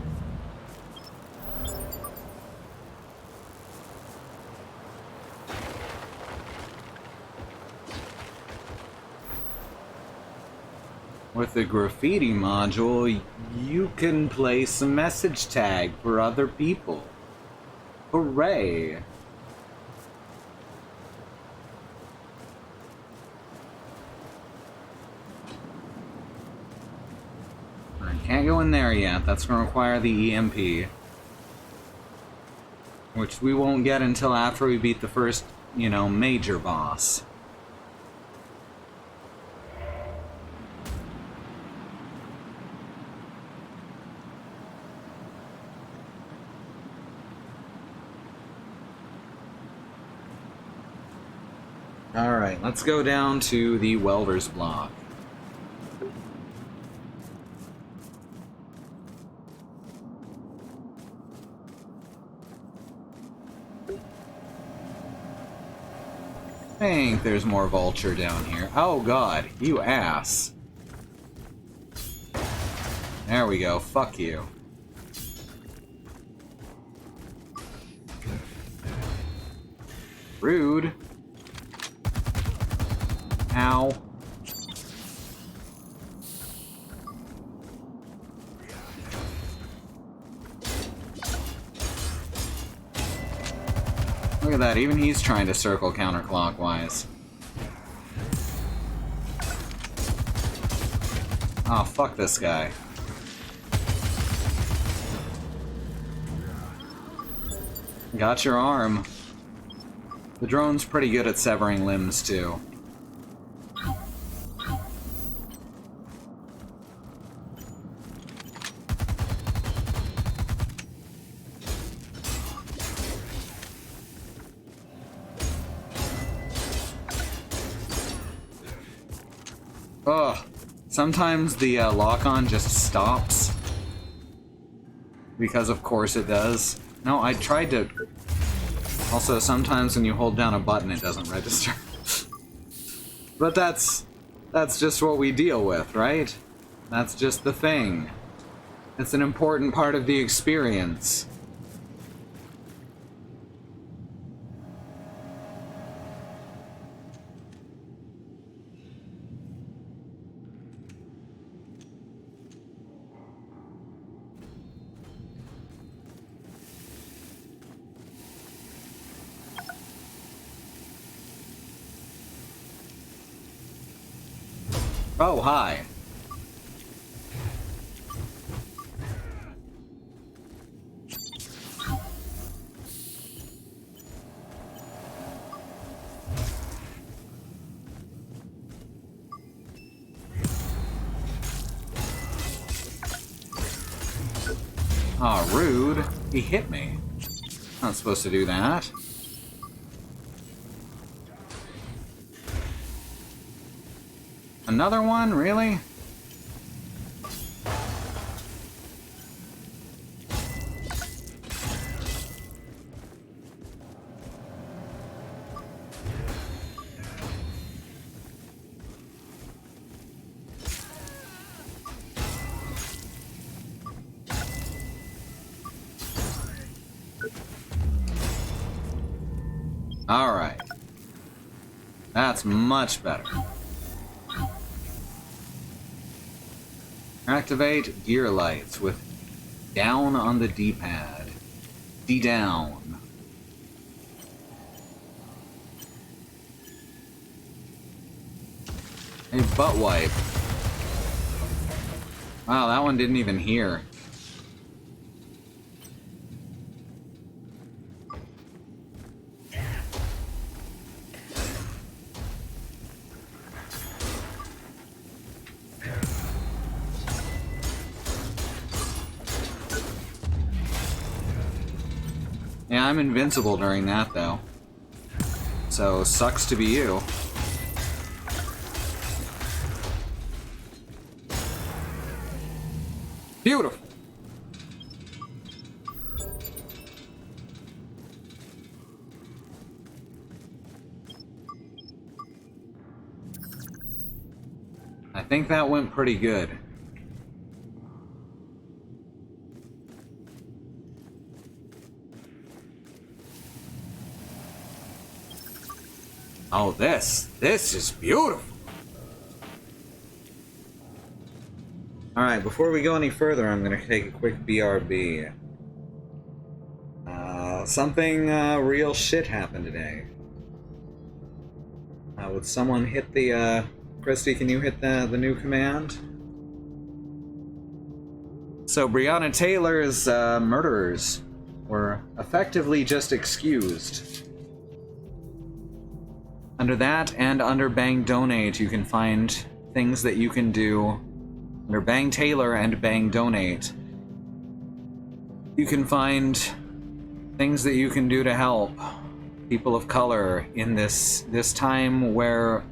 [SPEAKER 1] With the graffiti module, you can place a message tag for other people. Hooray! I can't go in there yet. That's going to require the EMP. Which we won't get until after we beat the first, you know, major boss. Alright, let's go down to the welder's block. I think there's more vulture down here. Oh god, you ass. There we go, fuck you. Rude. Ow. Look at that, even he's trying to circle counterclockwise. Oh, fuck this guy. Got your arm. The drone's pretty good at severing limbs, too. Ugh. Sometimes the lock-on just stops. Because of course it does. No, I tried to... Also, sometimes when you hold down a button it doesn't register. But that's just what we deal with, right? That's just the thing. It's an important part of the experience. Oh, hi. Aw, rude. He hit me. Not supposed to do that. Another one? Really? Alright. That's much better. Activate gear lights with down on the D-pad. D-down. A butt wipe. Wow, that one didn't even hear. Yeah, I'm invincible during that, though. So, sucks to be you. Beautiful! I think that went pretty good. Oh, this is beautiful. Alright, before we go any further, I'm gonna take a quick BRB. Something real shit happened today. Would someone hit the, Christy, can you hit the new command? So, Breonna Taylor's murderers were effectively just excused. Under that and under Bang Donate, you can find things that you can do. Under Bang Taylor and Bang Donate, you can find things that you can do to help. people of color in this time where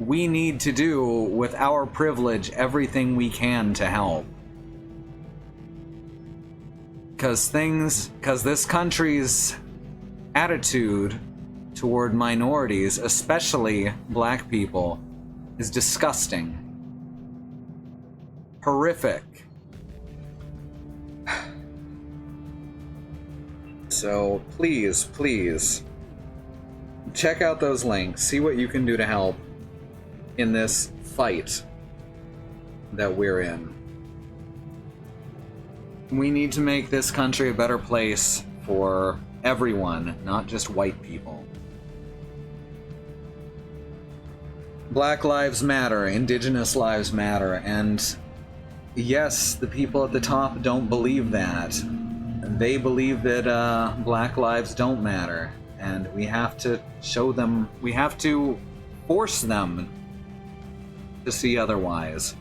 [SPEAKER 1] we need to do with our privilege everything we can to help. Because this country's attitude toward minorities, especially black people, is disgusting. Horrific. So please, please, check out those links, see what you can do to help in this fight that we're in. We need to make this country a better place for everyone, not just white people. Black lives matter, indigenous lives matter, and yes, the people at the top don't believe that. They believe that black lives don't matter, and we have to show them, we have to force them to see otherwise.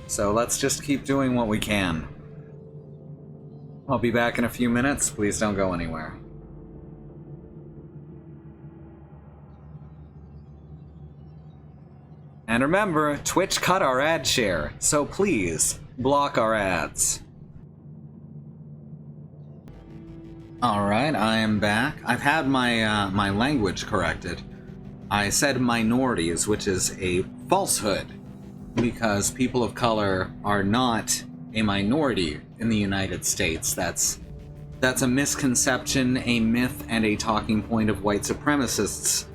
[SPEAKER 1] So let's just keep doing what we can. I'll be back in a few minutes. Please don't go anywhere. And remember, Twitch cut our ad share, so please block our ads. Alright, I am back. I've had my my language corrected. I said minorities, which is a falsehood, because people of color are not a minority in the United States. That's a misconception, a myth, and a talking point of white supremacists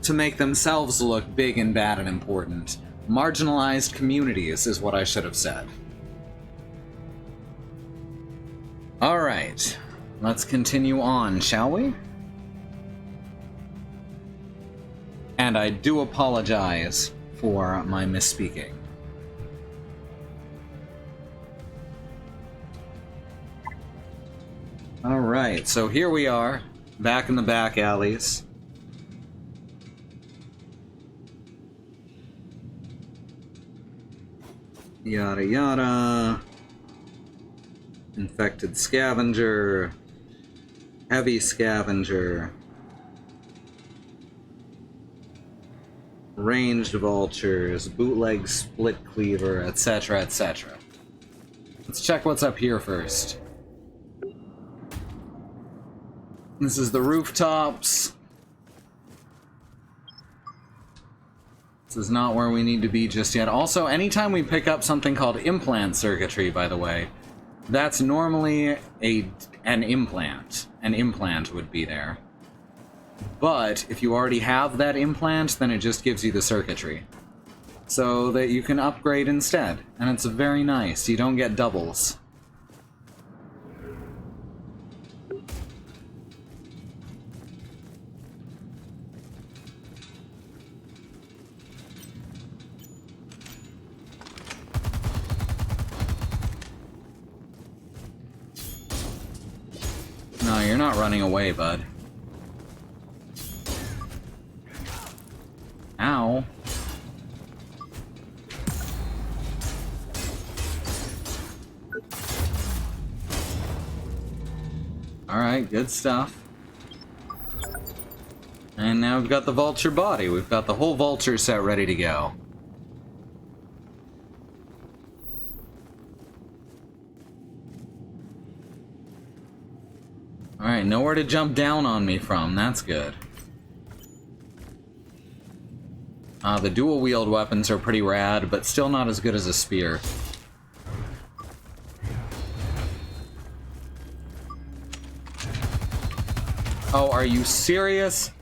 [SPEAKER 1] to make themselves look big and bad and important. Marginalized communities is what I should have said. Alright, let's continue on, shall we? And I do apologize for my misspeaking. Alright, so here we are, back in the back alleys. Yada yada. Infected scavenger. Heavy scavenger. Ranged vultures, bootleg split cleaver, etc., etc. Let's check what's up here first. This is the rooftops. This is not where we need to be just yet. Also, anytime we pick up something called implant circuitry, by the way, that's normally an implant. An implant would be there. But if you already have that implant, then it just gives you the circuitry. So that you can upgrade instead. And it's very nice. You don't get doubles. No, you're not running away, bud. Ow. Alright, good stuff. And now we've got the vulture body. We've got the whole vulture set ready to go. Alright, nowhere to jump down on me from. That's good. The dual-wield weapons are pretty rad, but still not as good as a spear. Oh, are you serious?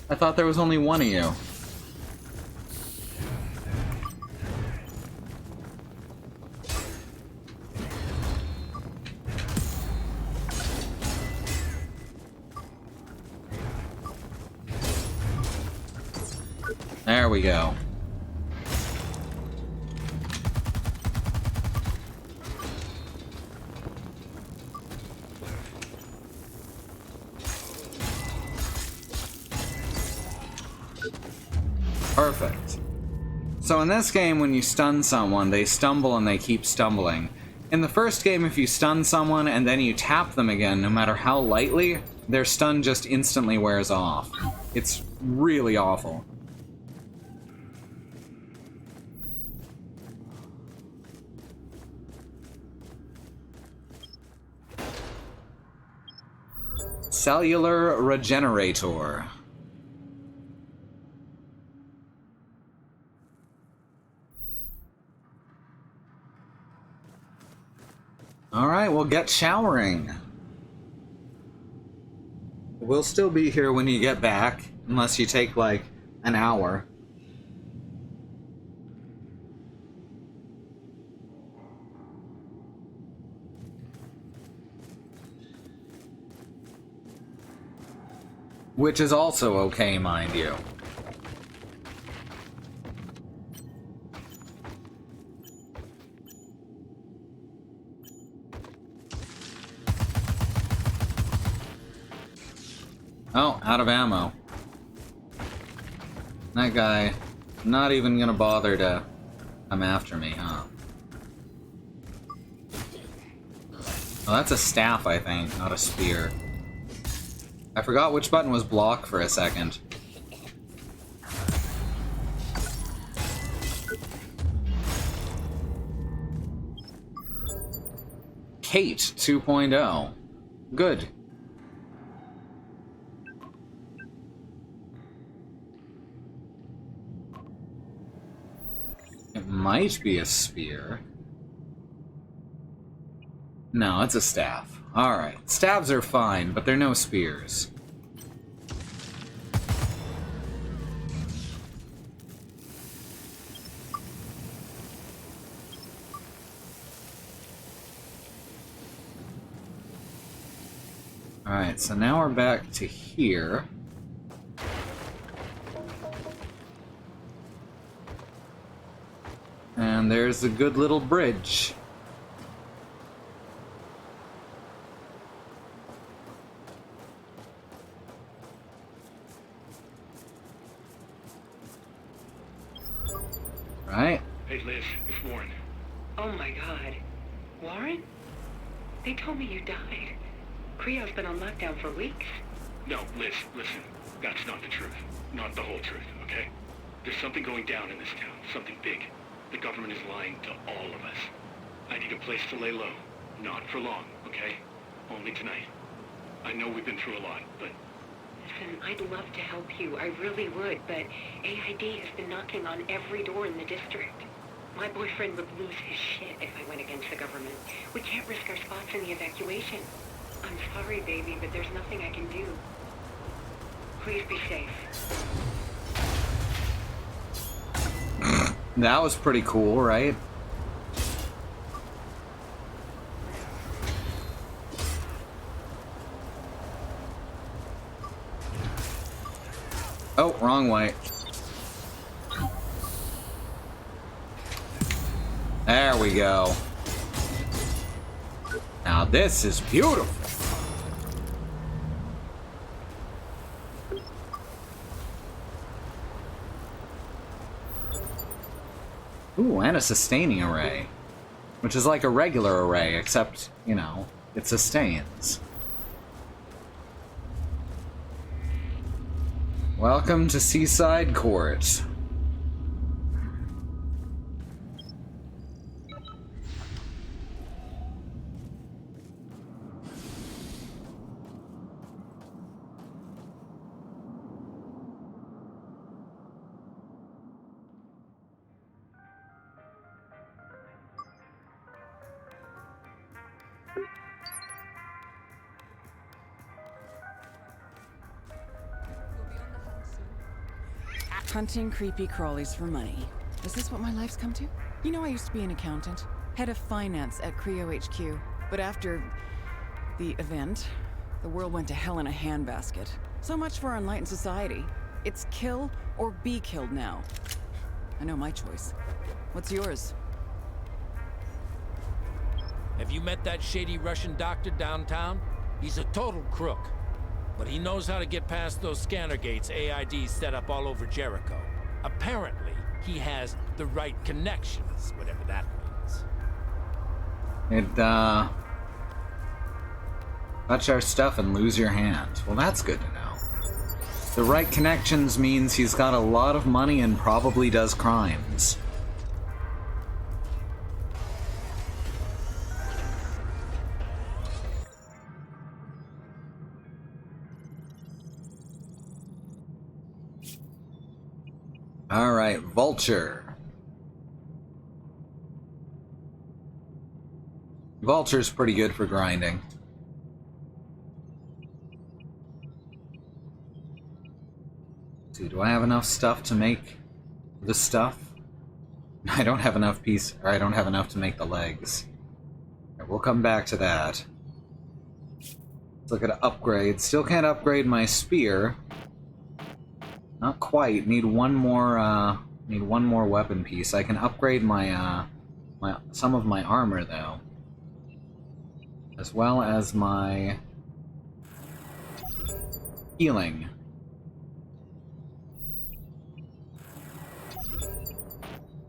[SPEAKER 1] I thought there was only one of you. There we go. Perfect. So in this game, when you stun someone, they stumble and they keep stumbling. In the first game, if you stun someone and then you tap them again, no matter how lightly, their stun just instantly wears off. It's really awful. Cellular Regenerator. Alright, well, get showering. We'll still be here when you get back, unless you take, like, an hour. Which is also okay, mind you. Oh, out of ammo. That guy, not even gonna bother to come after me, huh? Oh, that's a staff, I think, not a spear. I forgot which button was block for a second. Kate 2.0. Good. It might be a spear. No, it's a staff. Alright, staves are fine, but they're no spears. Alright, so now we're back to here. And there's a good little bridge. Right?
[SPEAKER 14] Hey, Liz, it's Warren.
[SPEAKER 10] Oh my god. Warren? They told me you died. Creo's been on lockdown for weeks.
[SPEAKER 14] No, Liz, listen. That's not the truth. Not the whole truth, okay? There's something going down in this town. Something big. The government is lying to all of us. I need a place to lay low. Not for long, okay? Only tonight. I know we've been through a lot, but...
[SPEAKER 10] Listen, I'd love to help you. I really would, but AID has been knocking on every door in the district. My boyfriend would lose his shit if I went against the government. We can't risk our spots in the evacuation. I'm sorry, baby, but there's nothing I can do. Please be safe.
[SPEAKER 1] That was pretty cool, right? Oh, wrong way. There we go. Now this is beautiful. Ooh, and a sustaining array. Which is like a regular array, except, you know, it sustains. Welcome to Seaside Court.
[SPEAKER 15] Hunting creepy crawlies for money. Is this what my life's come to? You know, I used to be an accountant, head of finance at Creo HQ. But after the event, the world went to hell in a handbasket. So much for our enlightened society. It's kill or be killed now. I know my choice. What's yours?
[SPEAKER 16] Have you met that shady Russian doctor downtown? He's a total crook. But he knows how to get past those scanner gates AID set up all over Jericho. Apparently, he has the right connections, whatever that means.
[SPEAKER 1] It, touch our stuff and lose your hand. Well, that's good to know. The right connections means he's got a lot of money and probably does crimes. Alright, Vulture. Vulture's pretty good for grinding. See, do I have enough stuff to make the stuff? I don't have enough I don't have enough to make the legs. Right, we'll come back to that. Let's look at upgrades. Still can't upgrade my spear. Not quite. Need one more weapon piece. I can upgrade my some of my armor though, as well as my healing.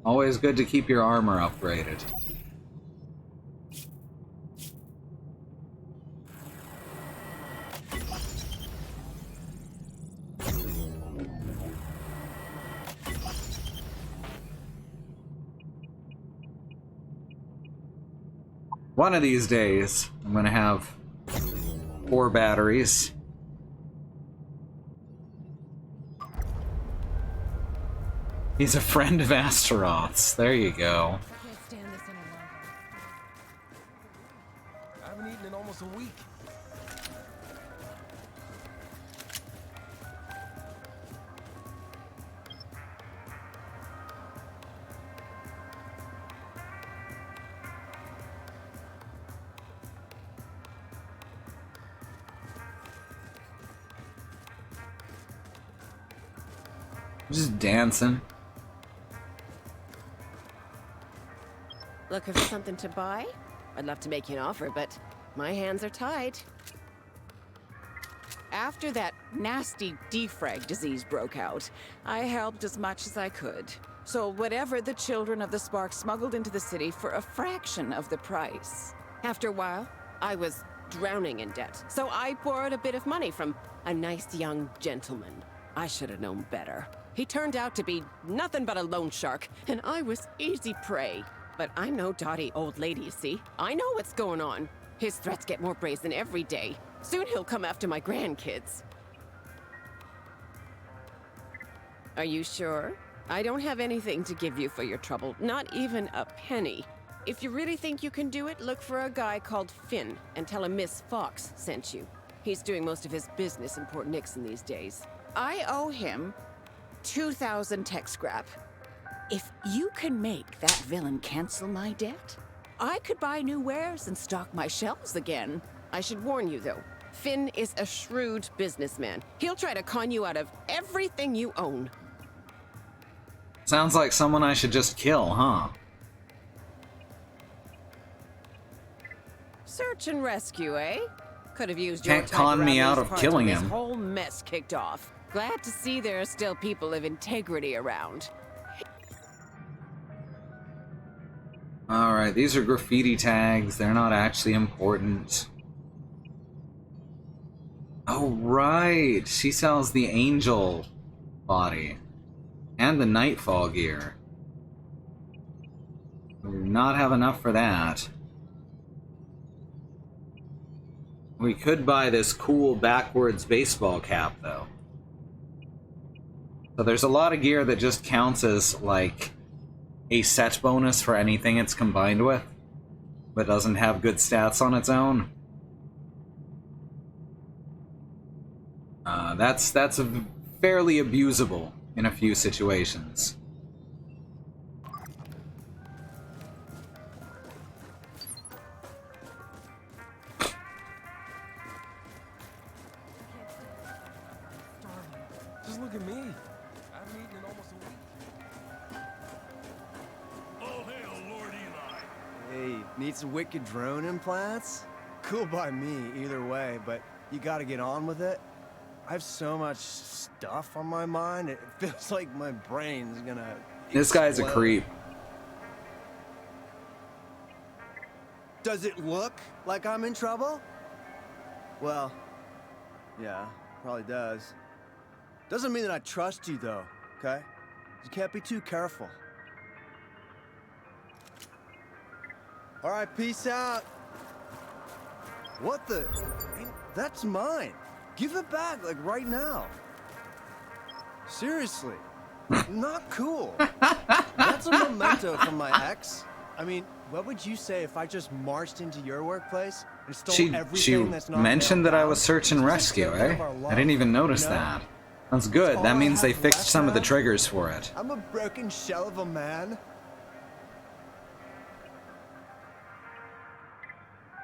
[SPEAKER 1] Always good to keep your armor upgraded. One of these days, I'm gonna have 4 batteries. He's a friend of Astaroth's. There you go.
[SPEAKER 15] I can't stand this any longer.
[SPEAKER 12] I haven't eaten in almost a week.
[SPEAKER 1] Just dancing.
[SPEAKER 17] Looking for something to buy? I'd love to make you an offer, but my hands are tied.
[SPEAKER 15] After that nasty defrag disease broke out, I helped as much as I could. So whatever the children of the Spark smuggled into the city for a fraction of the price.
[SPEAKER 17] After a while, I was drowning in debt, so I borrowed a bit of money from a nice young gentleman. I should have known better. He turned out to be nothing but a loan shark, and I was easy prey. But I'm no dotty old lady, you see? I know what's going on. His threats get more brazen every day. Soon he'll come after my grandkids. Are you sure? I don't have anything to give you for your trouble, not even a penny. If you really think you can do it, look for a guy called Finn and tell him Miss Fox sent you. He's doing most of his business in Port Nixon these days.
[SPEAKER 15] I owe him 2,000 tech scrap. If you can make that villain cancel my debt, I could buy new wares and stock my shelves again.
[SPEAKER 17] I should warn you, though. Finn is a shrewd businessman. He'll try to con you out of everything you own.
[SPEAKER 1] Sounds like someone I should just kill, huh?
[SPEAKER 17] Search and rescue, eh? Could have used
[SPEAKER 1] Can't
[SPEAKER 17] your type
[SPEAKER 1] con me
[SPEAKER 17] around
[SPEAKER 1] out
[SPEAKER 17] these
[SPEAKER 1] of
[SPEAKER 17] parts
[SPEAKER 1] killing
[SPEAKER 17] when
[SPEAKER 1] him.
[SPEAKER 17] This whole mess kicked off. Glad to see there are still people of integrity around.
[SPEAKER 1] Alright, these are graffiti tags. They're not actually important. Oh, right. She sells the angel body. And the Nightfall gear. We do not have enough for that. We could buy this cool backwards baseball cap, though. So there's a lot of gear that just counts as, like, a set bonus for anything it's combined with, but doesn't have good stats on its own. That's fairly abusable in a few situations.
[SPEAKER 12] Just look at me. I haven't eaten in almost a week.
[SPEAKER 3] All hail, Lord Eli.
[SPEAKER 4] Hey, need some wicked drone implants? Cool by me, either way, but you gotta get on with it. I have so much stuff on my mind, it feels like my brain's gonna
[SPEAKER 1] This guy's a
[SPEAKER 4] explode.
[SPEAKER 1] creep.
[SPEAKER 18] Does it look like I'm in trouble? Well, yeah, probably does. Doesn't mean that I trust you, though, okay? You can't be too careful. All right, peace out. What the? That's mine. Give it back, like, right now. Seriously. Not cool. That's a memento from my ex. I mean, what would you say if I just marched into your workplace and stole everything that's not
[SPEAKER 1] mentioned that I was
[SPEAKER 18] down?
[SPEAKER 1] search and rescue, eh? I didn't even notice that. That's good. That means they fixed some of the triggers for it.
[SPEAKER 18] I'm a broken shell of a man.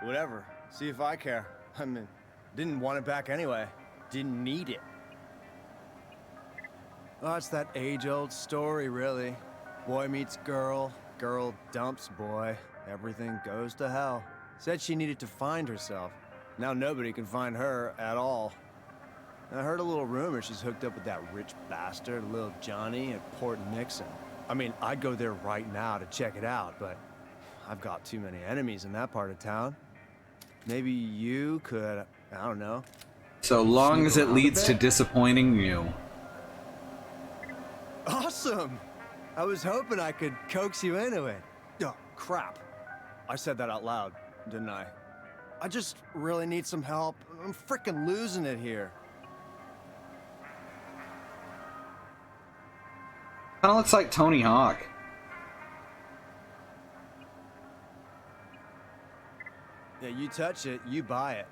[SPEAKER 18] Whatever. See if I care. I mean, didn't want it back anyway. Didn't need it. Oh, it's that age-old story, really. Boy meets girl, girl dumps boy. Everything goes to hell. Said she needed to find herself. Now nobody can find her at all. I heard a little rumor she's hooked up with that rich bastard, little Johnny, at Port Nixon. I mean, I'd go there right now to check it out, but I've got too many enemies in that part of town. Maybe you could, I don't know.
[SPEAKER 1] So long as it leads to disappointing you.
[SPEAKER 18] Awesome! I was hoping I could coax you into it. Oh, crap. I said that out loud, didn't I? I just really need some help. I'm freaking losing it here.
[SPEAKER 1] Kinda looks like Tony Hawk.
[SPEAKER 18] Yeah, you touch it, you buy it.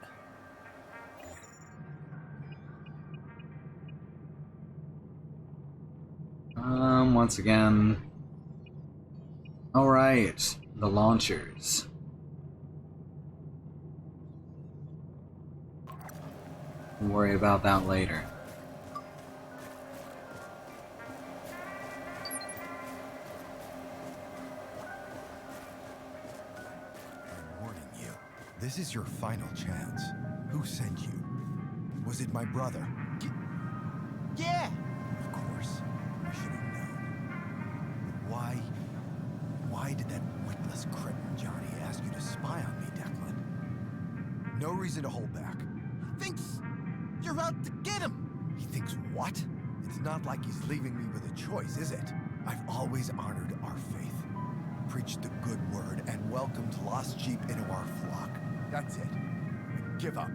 [SPEAKER 1] Once again. Alright, the launchers. We'll worry about that later.
[SPEAKER 19] I'm warning you. This is your final chance. Who sent you? Was it my brother?
[SPEAKER 18] Yeah!
[SPEAKER 19] Of course. I should have known. But why did that witless cretin Johnny ask you to spy on me, Declan? No reason to hold back.
[SPEAKER 18] Thinks you're out to get him!
[SPEAKER 19] He thinks what? It's not like he's leaving me with a choice, is it? I've always honored our faith, preached the good word, and welcomed Lost Jeep into our flock. That's it. I give up.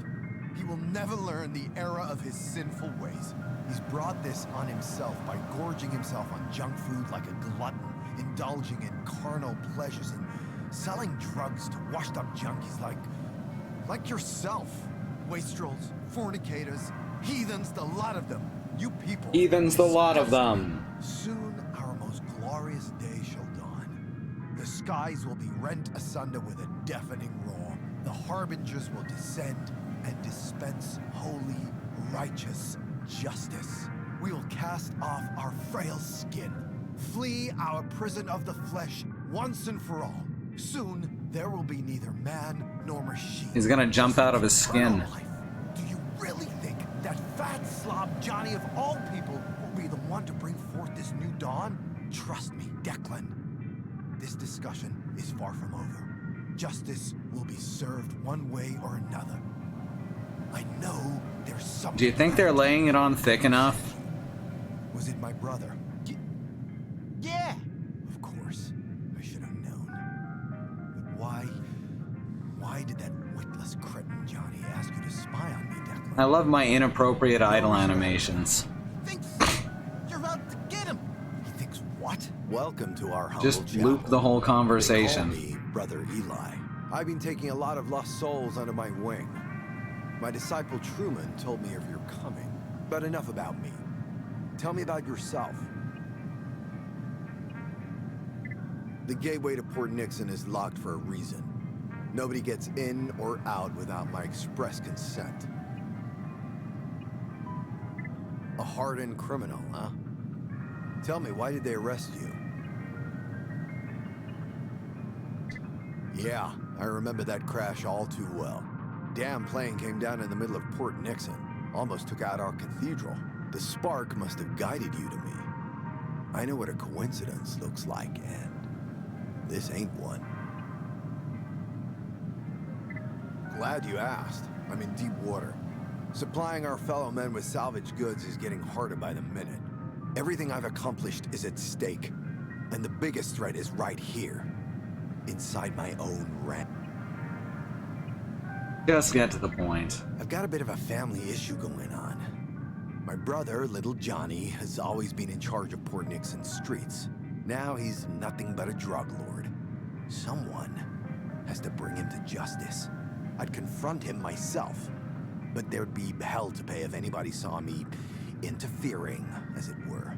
[SPEAKER 19] He will never learn the error of his sinful ways. He's brought this on himself by gorging himself on junk food like a glutton, indulging in carnal pleasures, and selling drugs to washed-up junkies like yourself. Wastrels, fornicators, heathens, the lot of them. You people.
[SPEAKER 1] Heathens, the lot of them.
[SPEAKER 19] Soon our most glorious day shall dawn. The skies will be rent asunder with a deafening roar. The harbingers will descend and dispense holy, righteous justice. We will cast off our frail skin, flee our prison of the flesh once and for all. Soon there will be neither man nor machine.
[SPEAKER 1] He's gonna jump out of his skin.
[SPEAKER 19] Do you really think that fat slob Johnny of all people will be the one to bring forth this new dawn? Trust me, Declan. This discussion is far from over. Justice will be served one way or another. I know there's something.
[SPEAKER 1] Do you think they're laying it on thick enough?
[SPEAKER 19] Was it my brother?
[SPEAKER 18] Yeah!
[SPEAKER 19] Of course. I should have known. But why did that witless cretin Johnny ask you to spy on me, Declan?
[SPEAKER 1] I love my inappropriate idle animations.
[SPEAKER 19] Thinks you're out to get him. He thinks what?
[SPEAKER 9] Welcome to our humble
[SPEAKER 1] Just
[SPEAKER 9] chapel.
[SPEAKER 1] loop the whole conversation.
[SPEAKER 9] They call me Brother Eli. I've been taking a lot of lost souls under my wing. My disciple Truman told me of your coming. But enough about me. Tell me about yourself. The gateway to Port Nixon is locked for a reason. Nobody gets in or out without my express consent. A hardened criminal, huh? Tell me, why did they arrest you? Yeah, I remember that crash all too well. Damn plane came down in the middle of Port Nixon. Almost took out our cathedral. The spark must have guided you to me. I know what a coincidence looks like, and this ain't one.
[SPEAKER 19] Glad you asked. I'm in deep water. Supplying our fellow men with salvage goods is getting harder by the minute. Everything I've accomplished is at stake. And the biggest threat is right here. Inside my own ranch.
[SPEAKER 1] Just get to the point.
[SPEAKER 19] I've got a bit of a family issue going on. My brother, little Johnny, has always been in charge of Port Nixon's streets. Now he's nothing but a drug lord. Someone has to bring him to justice. I'd confront him myself, but there'd be hell to pay if anybody saw me interfering, as it were.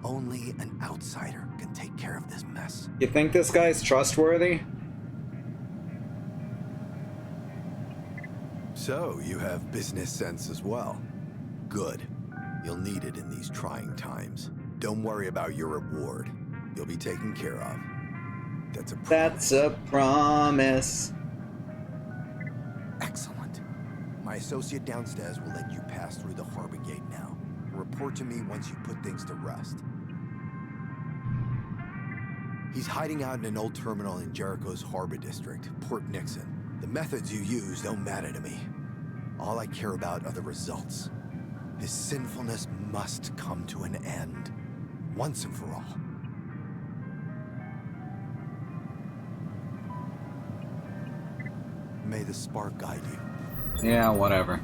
[SPEAKER 19] Only an outsider can take care of this mess.
[SPEAKER 13] You think this guy's trustworthy?
[SPEAKER 19] So, you have business sense as well. Good. You'll need it in these trying times. Don't worry about your reward. You'll be taken care of. That's a promise.
[SPEAKER 13] That's a promise.
[SPEAKER 19] Excellent. My associate downstairs will let you pass through the harbor gate now. Report to me once you put things to rest. He's hiding out in an old terminal in Jericho's harbor district, Port Nixon. The methods you use don't matter to me. All I care about are the results. His sinfulness must come to an end, once and for all. May the spark guide you.
[SPEAKER 1] Yeah, whatever.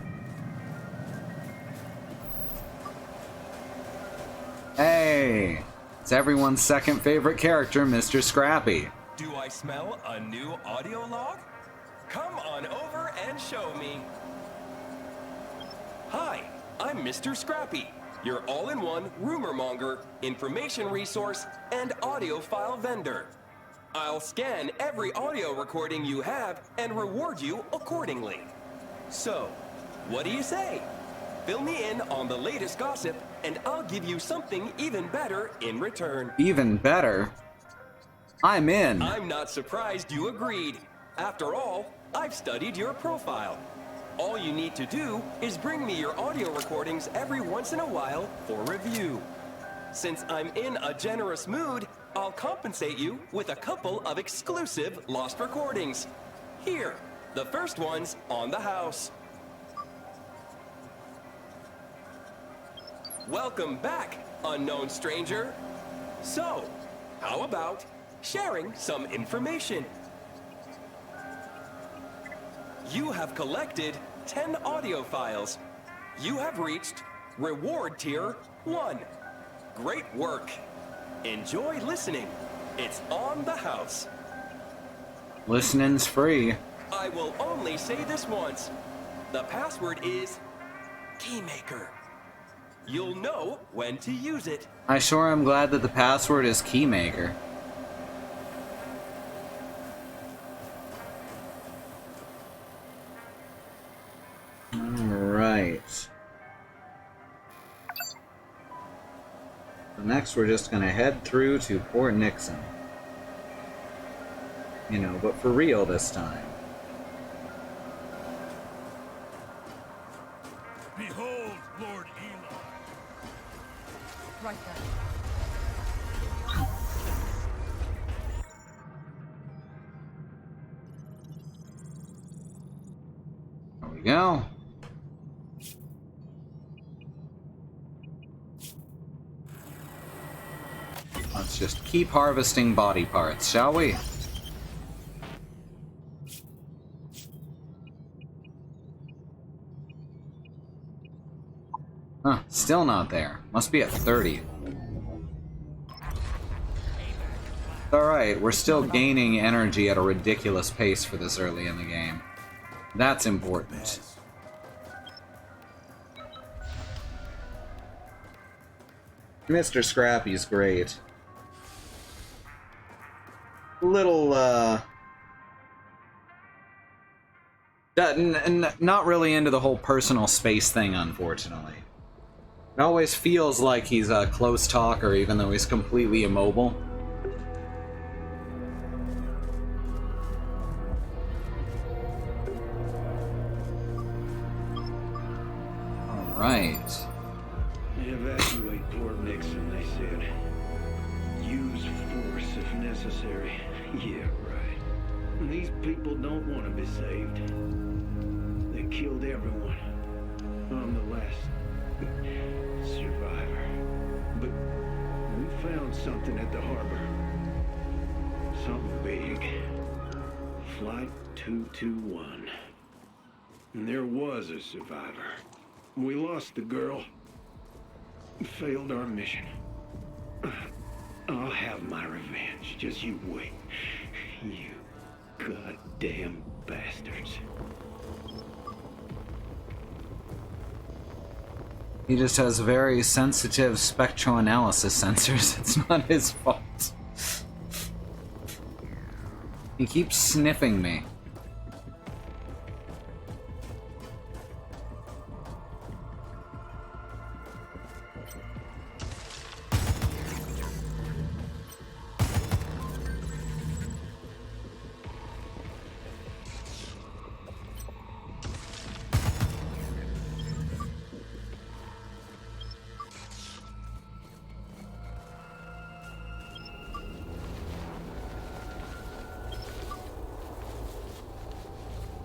[SPEAKER 1] Hey! It's everyone's second favorite character, Mr. Scrappy.
[SPEAKER 20] Do I smell a new audio log? Come on over and show me. Hi, I'm Mr. Scrappy, your all-in-one rumor monger, information resource, and audio file vendor. I'll scan every audio recording you have and reward you accordingly. So, what do you say? Fill me in on the latest gossip, and I'll give you something even better in return.
[SPEAKER 1] Even better? I'm in.
[SPEAKER 20] I'm not surprised you agreed. After all, I've studied your profile. All you need to do is bring me your audio recordings every once in a while for review. Since I'm in a generous mood, I'll compensate you with a couple of exclusive lost recordings. Here, the first one's on the house. Welcome back, unknown stranger. So, how about sharing some information? You have collected 10 audio files. You have reached Reward Tier 1. Great work. Enjoy listening. It's on the house.
[SPEAKER 1] Listening's free.
[SPEAKER 20] I will only say this once. The password is Keymaker. You'll know when to use it.
[SPEAKER 1] I sure am glad that the password is Keymaker.
[SPEAKER 13] Alright. So next we're just gonna head through to Port Nixon. You know, but for real this time.
[SPEAKER 3] Behold, Lord Eli.
[SPEAKER 15] Right there.
[SPEAKER 1] There we go. Let's just keep harvesting body parts, shall we? Huh, still not there. Must be at 30. Alright, we're still gaining energy at a ridiculous pace for this early in the game. That's important.
[SPEAKER 13] Mr. Scrappy's great. Little,
[SPEAKER 1] not really into the whole personal space thing, unfortunately. It always feels like he's a close talker, even though he's completely immobile. Alright.
[SPEAKER 5] Evacuate Port Nixon, they said. Use force if necessary. Yeah, right. These people don't want to be saved. They killed everyone. I'm the last survivor. But we found something at the harbor. Something big. Flight 221. And there was a survivor. We lost the girl. Failed our mission. I'll have my revenge. Just you wait. You goddamn bastards.
[SPEAKER 1] He just has very sensitive spectroanalysis sensors. It's not his fault. He keeps sniffing me.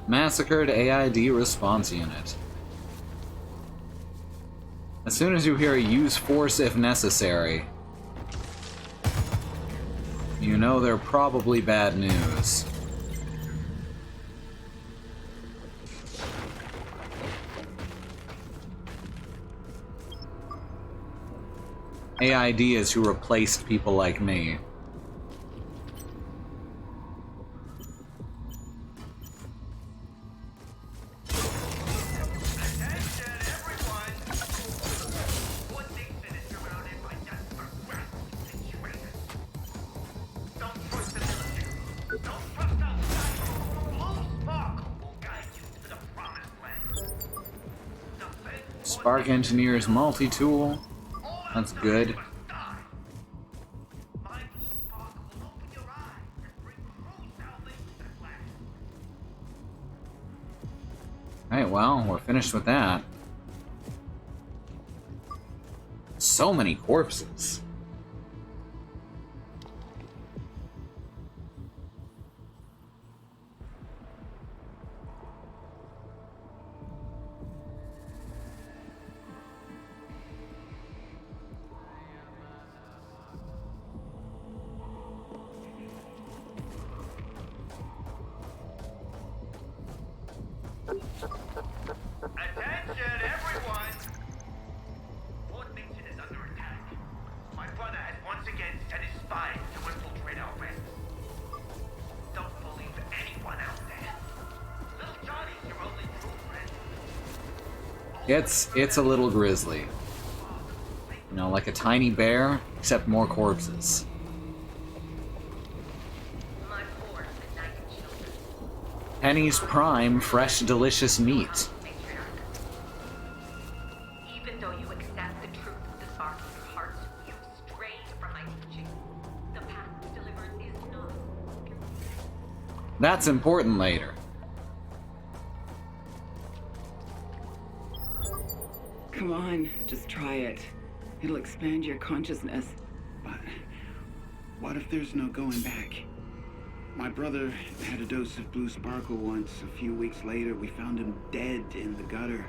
[SPEAKER 1] Massacred AID response unit. As soon as you hear use force if necessary, you know they're probably bad news. AID is who replaced people like me. Spark Engineer's multi-tool. That's good. Alright, well, we're finished with that. So many corpses.
[SPEAKER 3] Attention, everyone! Fort Nixon is under attack. My brother has once again sent his spies to infiltrate our ranks. Don't believe anyone out there. Little Johnny's your only true friend.
[SPEAKER 1] It's a little grisly. You know, like a tiny bear, except more corpses. Penny's Prime Fresh Delicious Meat.
[SPEAKER 21] Even though you accept the truth of this art in your heart, you've strayed from my teaching. The path to deliverance is not.
[SPEAKER 1] That's important later.
[SPEAKER 15] Come on, just try it. It'll expand your consciousness.
[SPEAKER 8] But what if there's no going back? My brother had a dose of blue sparkle once. A few weeks later, we found him dead in the gutter.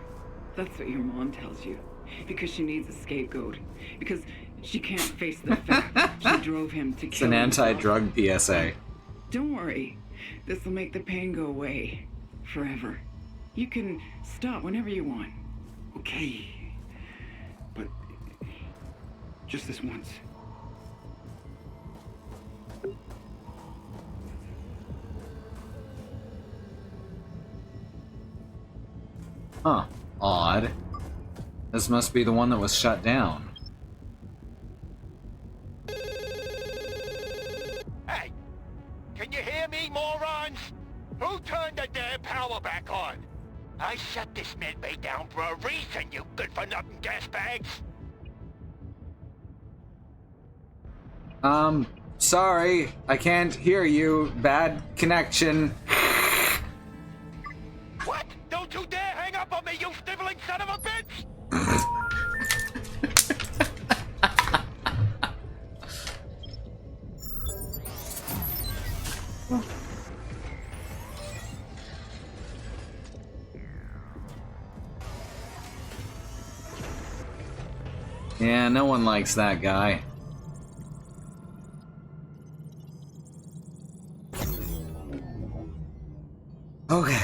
[SPEAKER 15] That's what your mom tells you. Because she needs a scapegoat. Because she can't face the fact she drove him to
[SPEAKER 1] It's
[SPEAKER 15] kill
[SPEAKER 1] an
[SPEAKER 15] himself.
[SPEAKER 1] anti-drug PSA.
[SPEAKER 15] Don't worry. This will make the pain go away. Forever. You can stop whenever you want.
[SPEAKER 8] Okay. But just this once.
[SPEAKER 1] Huh. Odd. This must be the one that was shut down.
[SPEAKER 3] Hey! Can you hear me, morons? Who turned the damn power back on? I shut this medbay down for a reason, you good-for-nothing gas bags!
[SPEAKER 1] Sorry. I can't hear you. Bad connection.
[SPEAKER 3] What? Don't you dare hang up on me, you sniveling son of a bitch!
[SPEAKER 1] Yeah, no one likes that guy. Okay.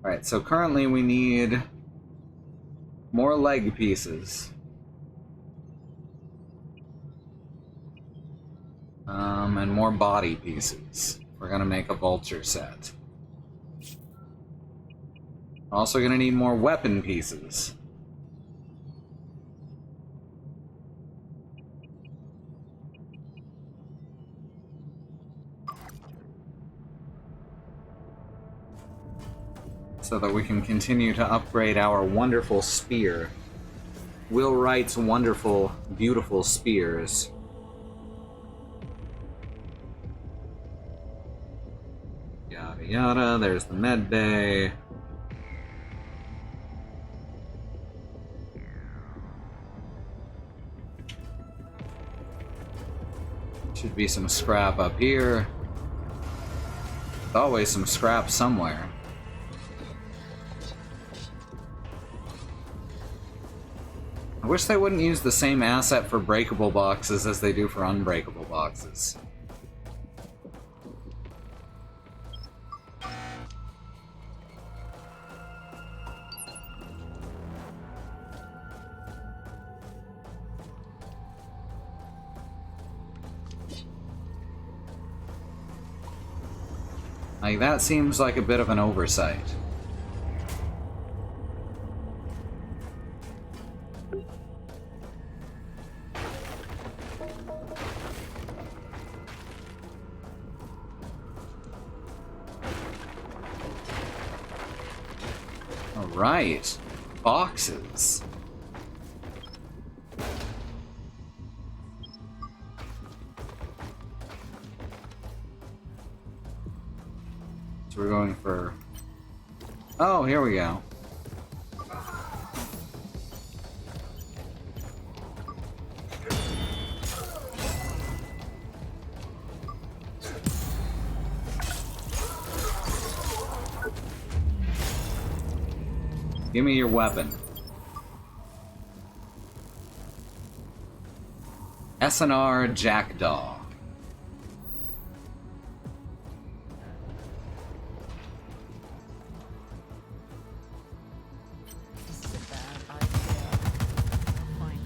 [SPEAKER 1] Alright, so currently we need more leg pieces. And more body pieces. We're gonna make a vulture set. Also gonna need more weapon pieces. So that we can continue to upgrade our wonderful spear. Will Wright's wonderful, beautiful spears. Yada yada, there's the med bay. Should be some scrap up here. There's always some scrap somewhere. I wish they wouldn't use the same asset for breakable boxes as they do for unbreakable boxes. Like, that seems like a bit of an oversight. Right. Boxes. So we're going for... Oh, here we go. Give me your weapon. SNR Jackdaw.
[SPEAKER 15] This is a bad idea. Fine.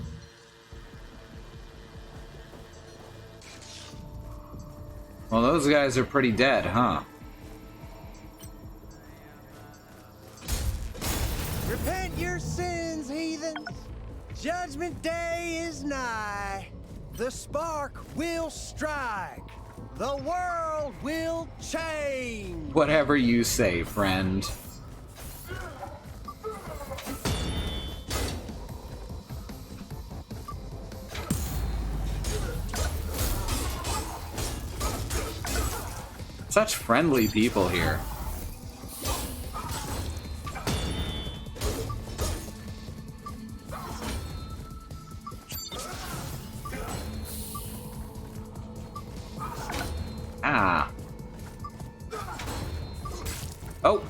[SPEAKER 1] Well, those guys are pretty dead, huh?
[SPEAKER 18] Repent your sins, heathens! Judgment Day is nigh. The spark will strike. The world will change.
[SPEAKER 1] Whatever you say, friend. Such friendly people here. Ah. Oh.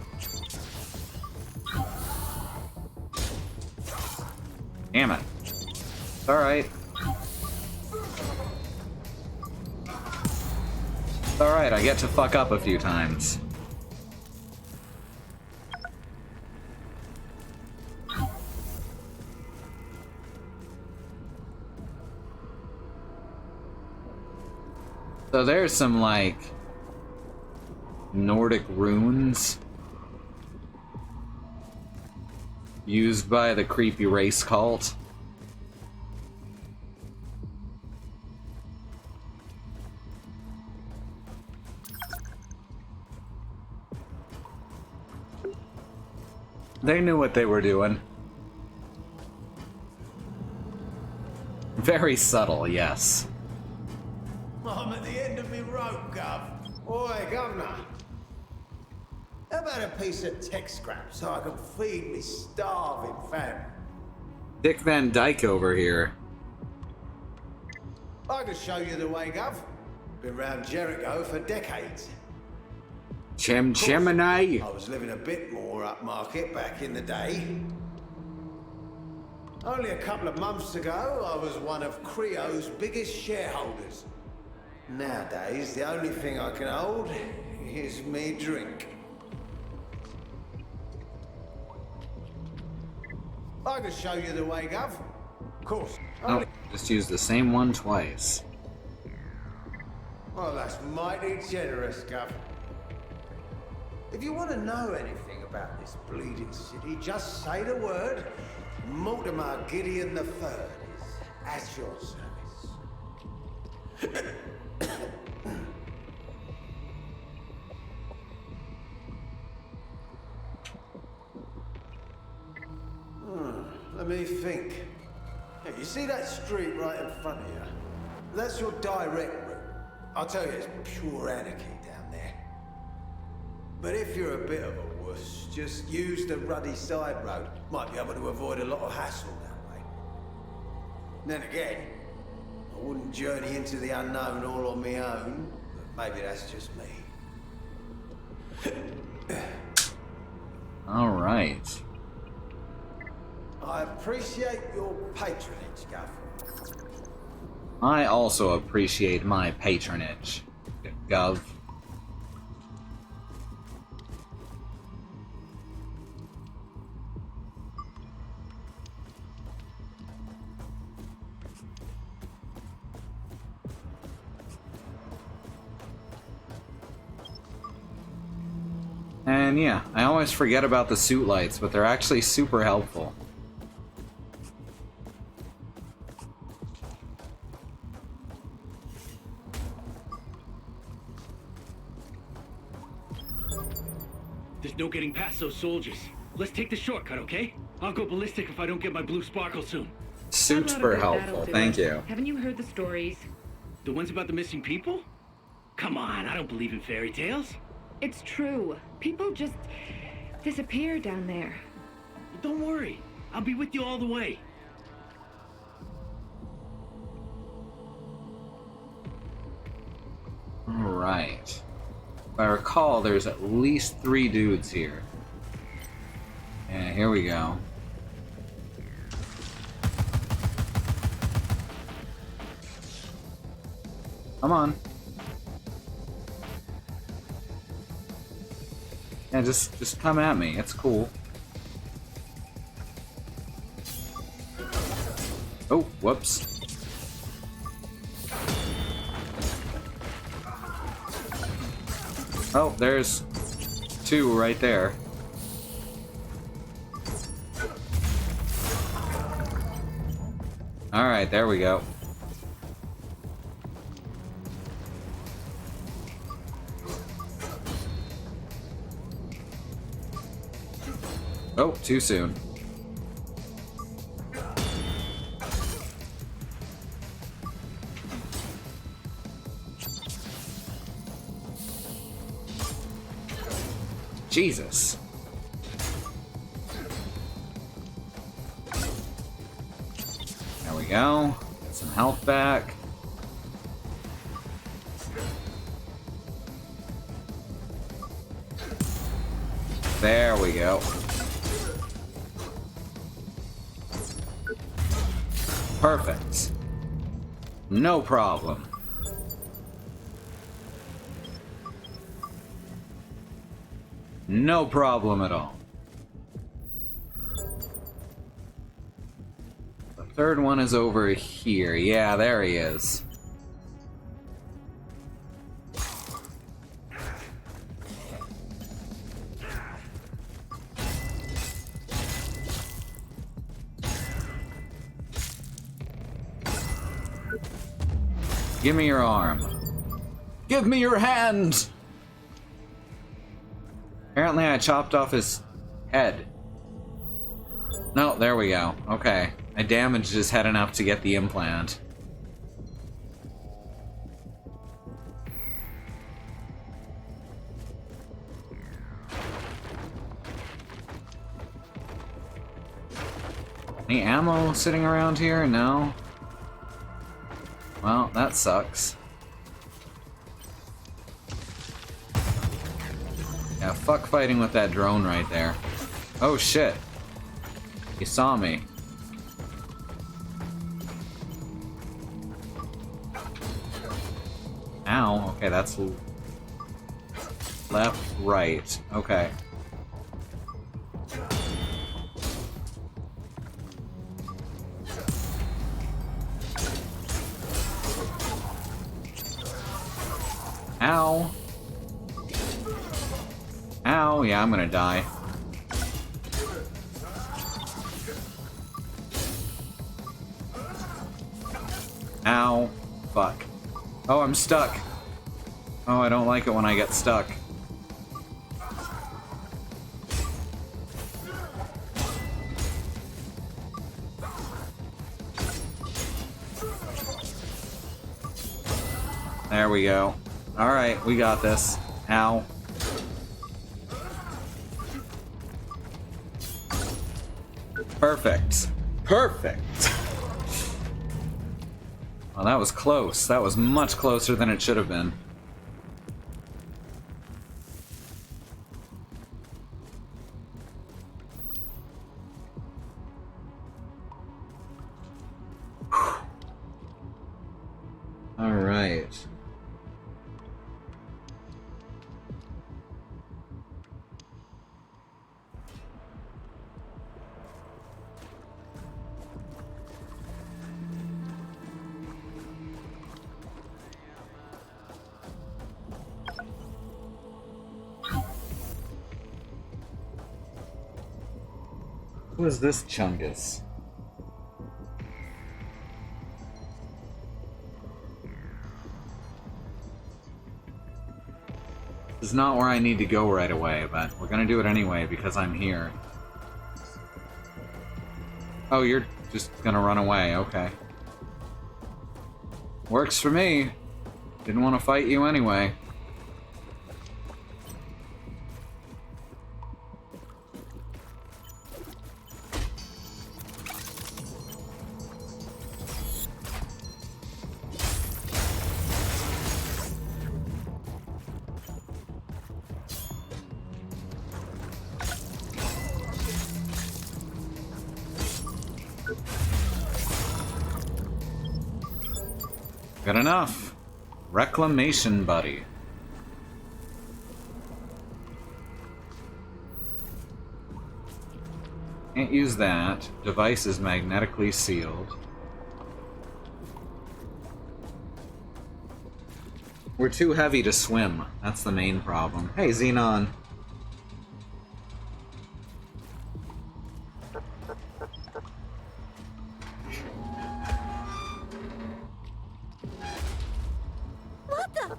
[SPEAKER 1] Damn it. It's alright. It's alright, I get to fuck up a few times. So there's some, like, Nordic runes used by the creepy race cult. They knew what they were doing. Very subtle, yes.
[SPEAKER 7] I'm at the end of me rope, Gov. Oi, Governor. How about a piece of tech scrap so I can feed me starving family?
[SPEAKER 1] Dick Van Dyke over here.
[SPEAKER 7] I can show you the way, Gov. Been round Jericho for decades.
[SPEAKER 1] Gemini.
[SPEAKER 7] I was living a bit more upmarket back in the day. Only a couple of months ago, I was one of Creo's biggest shareholders. Nowadays, the only thing I can hold is me drink. I can show you the way, Gov. Of course.
[SPEAKER 1] Oh, just use the same one twice.
[SPEAKER 7] Well, that's mighty generous, Gov. If you want to know anything about this bleeding city, just say the word. Mortimer Gideon III is at your service. Let me think. Yeah, you see that street right in front of you? That's your direct route. I'll tell you, it's pure anarchy down there. But if you're a bit of a wuss, just use the ruddy side road. Might be able to avoid a lot of hassle that way. Then again, I wouldn't journey into the unknown all on my own, but maybe that's just me.
[SPEAKER 1] All right.
[SPEAKER 7] I appreciate your patronage, Gov.
[SPEAKER 1] I also appreciate my patronage, Gov. And yeah, I always forget about the suit lights, but they're actually super helpful.
[SPEAKER 14] There's no getting past those soldiers. Let's take the shortcut, okay? I'll go ballistic if I don't get my blue sparkle soon.
[SPEAKER 1] Super helpful, thank you.
[SPEAKER 10] Haven't you heard the stories?
[SPEAKER 14] The ones about the missing people? Come on, I don't believe in fairy tales.
[SPEAKER 10] It's true. People just disappear down there.
[SPEAKER 14] Don't worry. I'll be with you all the way.
[SPEAKER 1] Alright. If I recall, there's at least 3 dudes here. And here we go. Come on. Yeah, just come at me. It's cool. Oh, whoops. Oh, there's 2 right there. Alright, there we go. Oh, too soon. Jesus. There we go. Get some health back. There we go. Perfect. No problem. No problem at all. The third one is over here. Yeah, there he is. Give me your arm. Give me your hand! Apparently I chopped off his head. No, there we go. Okay. I damaged his head enough to get the implant. Any ammo sitting around here? No. Well, that sucks. Yeah, fuck fighting with that drone right there. Oh shit. He saw me. Ow. Okay, that's left, right. Okay. Ow. Ow. Yeah, I'm gonna die. Ow. Fuck. Oh, I'm stuck. Oh, I don't like it when I get stuck. There we go. Alright, we got this. Ow. Perfect. Perfect. Well, that was close. That was much closer than it should have been. All right. Who is this Chungus? This is not where I need to go right away, but we're gonna do it anyway because I'm here. Oh, you're just gonna run away, okay. Works for me. Didn't want to fight you anyway. Good enough. Reclamation buddy. Can't use that. Device is magnetically sealed. We're too heavy to swim. That's the main problem. Hey, Xenon.
[SPEAKER 2] What the?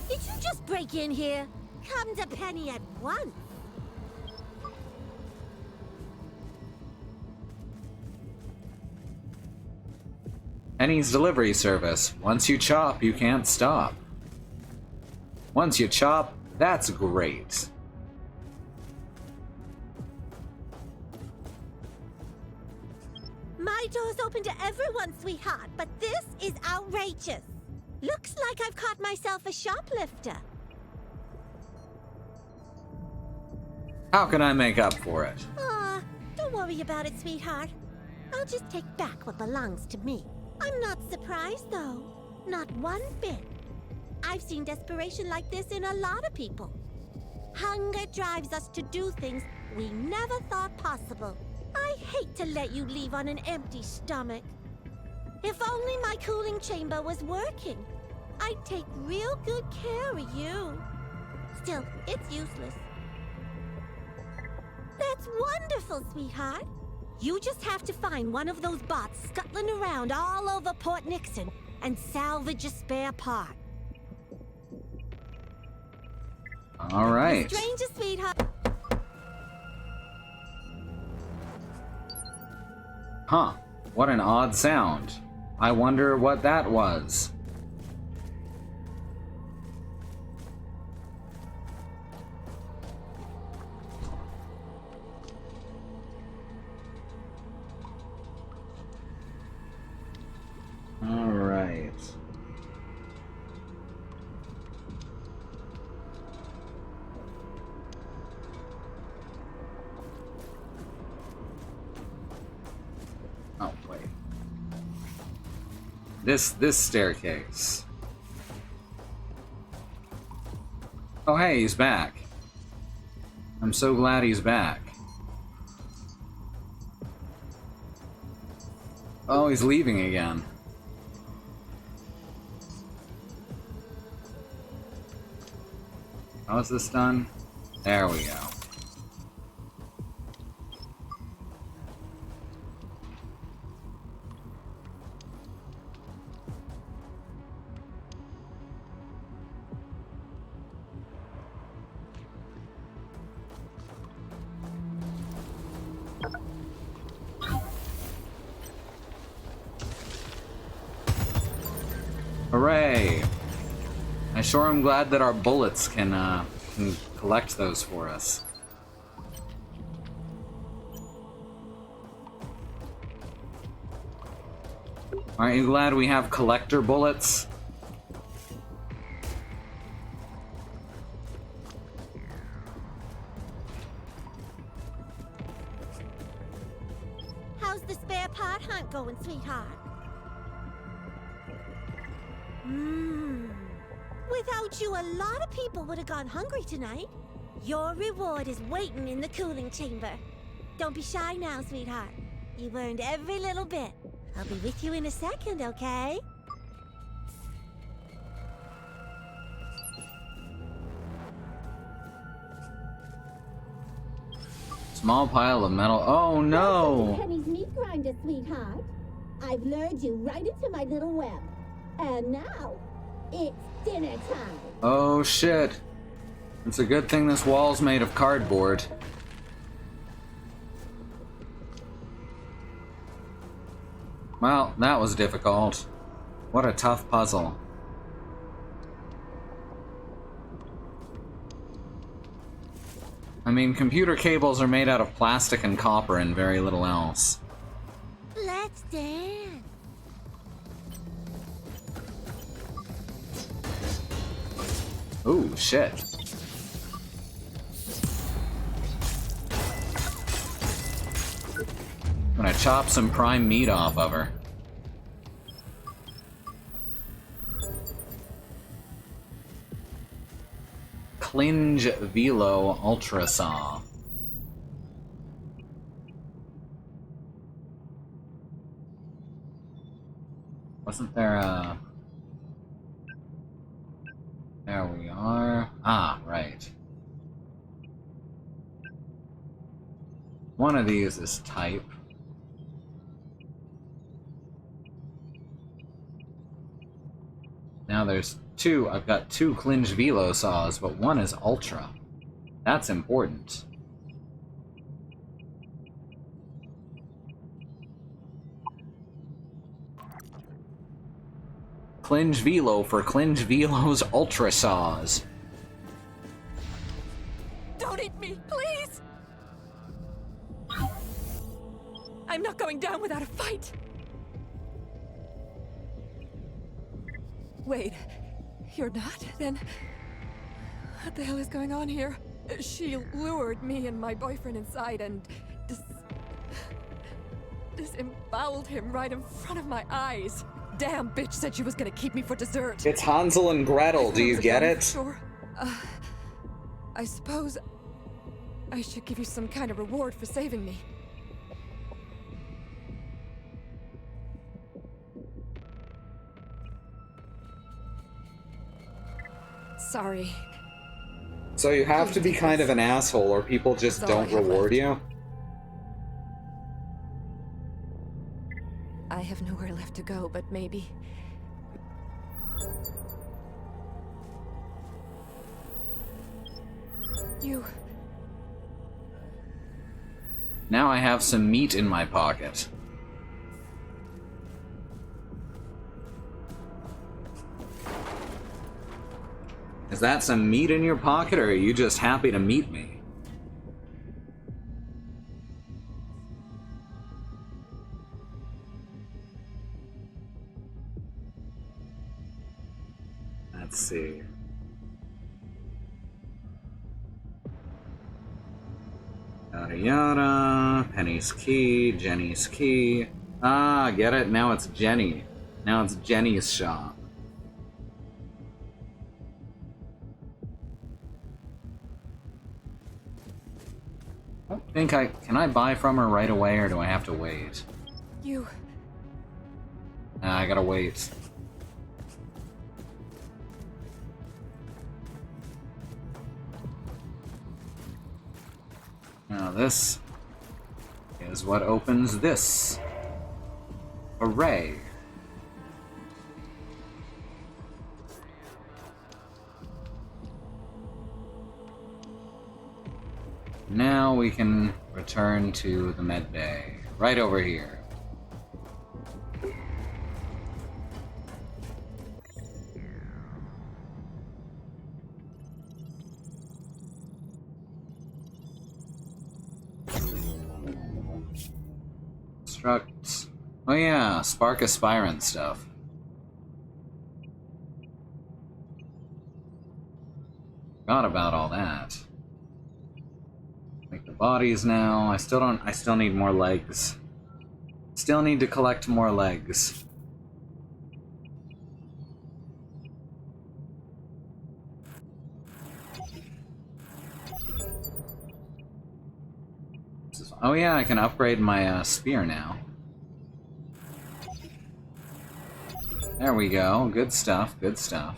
[SPEAKER 2] Did you just break in here? Come to Penny at once.
[SPEAKER 1] Penny's delivery service. Once you chop, you can't stop. Once you chop, that's great.
[SPEAKER 2] My door's open to everyone, sweetheart, but this is outrageous. Looks like I've caught myself a shoplifter.
[SPEAKER 1] How can I make up for it?
[SPEAKER 2] Aw, don't worry about it, sweetheart. I'll just take back what belongs to me. I'm not surprised, though. Not one bit. I've seen desperation like this in a lot of people. Hunger drives us to do things we never thought possible. I hate to let you leave on an empty stomach. If only my cooling chamber was working. I'd take real good care of you. Still, it's useless. That's wonderful, sweetheart. You just have to find one of those bots scuttling around all over Port Nixon and salvage a spare part.
[SPEAKER 1] All right.
[SPEAKER 2] Stranger, sweetheart.
[SPEAKER 1] Huh. What an odd sound. I wonder what that was. All right. Oh, wait. This staircase. Oh, hey, he's back. I'm so glad he's back. Oh, he's leaving again. How is this done? There we go. Hooray! I sure am glad that our bullets can collect those for us. Aren't you glad we have collector bullets?
[SPEAKER 2] How's the spare part hunt going, sweetheart? Without you, a lot of people would have gone hungry tonight. Your reward is waiting in the cooling chamber. Don't be shy now, sweetheart. You've earned every little bit. I'll be with you in a second, okay?
[SPEAKER 1] Small pile of metal. Oh no!
[SPEAKER 2] Penny's meat grinder, sweetheart. I've lured you right into my little web. And now, it's dinner time.
[SPEAKER 1] Oh shit. It's a good thing this wall's made of cardboard. Well, that was difficult. What a tough puzzle. I mean, computer cables are made out of plastic and copper and very little else.
[SPEAKER 2] Let's dance.
[SPEAKER 1] Ooh, shit. I'm gonna chop some prime meat off of her. Klinge Velo Ultra Saw. Wasn't there a... There we are. Ah, right. One of these is type. Now there's two. I've got two Klinge Velo saws, but one is Ultra. That's important. Klinge Velo for Klinge Velo's Ultra Saws.
[SPEAKER 15] Don't eat me, please! I'm not going down without a fight! Wait, you're not? Then what the hell is going on here? She lured me and my boyfriend inside and disemboweled him right in front of my eyes. Damn bitch said she was gonna keep me for dessert.
[SPEAKER 1] It's Hansel and Gretel, do you get it?
[SPEAKER 15] Sure. I suppose I should give you some kind of reward for saving me. Sorry.
[SPEAKER 1] So you have to be kind of an asshole or people just
[SPEAKER 15] That's all
[SPEAKER 1] don't
[SPEAKER 15] I have
[SPEAKER 1] reward
[SPEAKER 15] left.
[SPEAKER 1] you?
[SPEAKER 15] I have nowhere left to go, but maybe... You...
[SPEAKER 1] Now I have some meat in my pocket. Is that some meat in your pocket, or are you just happy to meet me? Let's see. Yada yada. Penny's key, Jenny's key. Ah, get it? Now it's Jenny. Now it's Jenny's shop. I think can I buy from her right away, or do I have to wait?
[SPEAKER 15] You...
[SPEAKER 1] Nah, I gotta wait. Now this is what opens this array. Now we can return to the med bay, right over here. Construct. Oh yeah, spark aspirant stuff. Forgot about all that. Make the bodies now. I still need more legs. Still need to collect more legs. Oh yeah, I can upgrade my spear now. There we go. Good stuff, good stuff.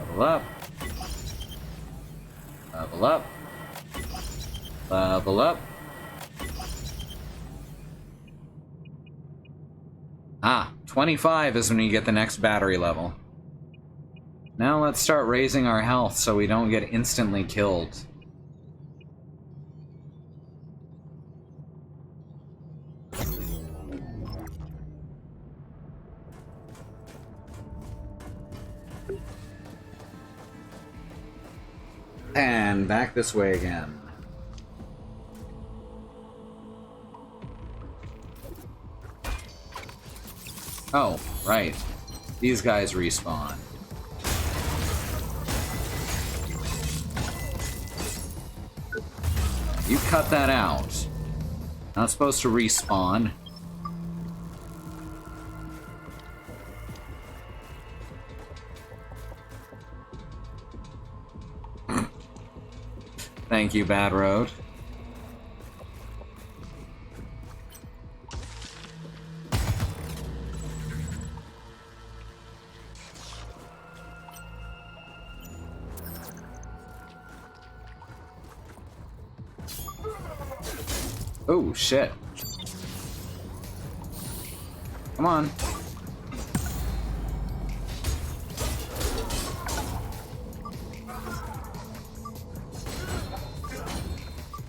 [SPEAKER 1] Level up. Level up. Level up. Ah, 25 is when you get the next battery level. Now let's start raising our health so we don't get instantly killed. And back this way again. Oh, right. These guys respawn. You cut that out. Not supposed to respawn. Thank you, Bad Road. Oh, shit. Come on.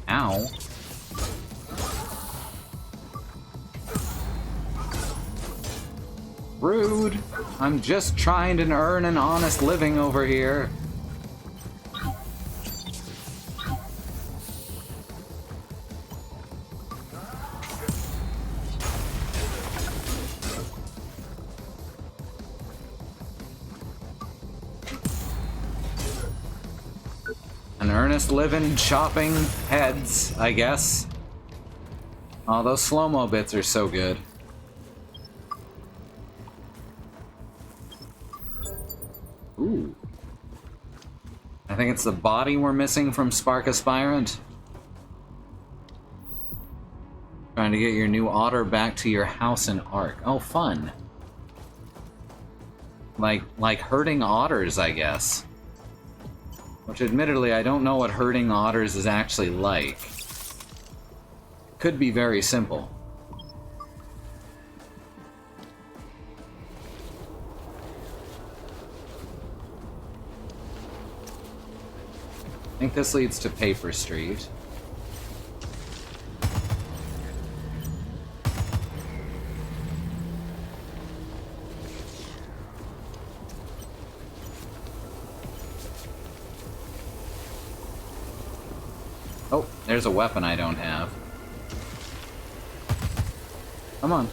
[SPEAKER 1] Ow. Rude. I'm just trying to earn an honest living over here. An earnest living chopping heads, I guess. Oh, those slow-mo bits are so good. Ooh. I think it's the body we're missing from Spark Aspirant. Trying to get your new otter back to your house in Ark. Oh, fun. Like herding otters, I guess. Which, admittedly, I don't know what herding otters is actually like. Could be very simple. I think this leads to Paper Street. Oh, there's a weapon I don't have. Come on.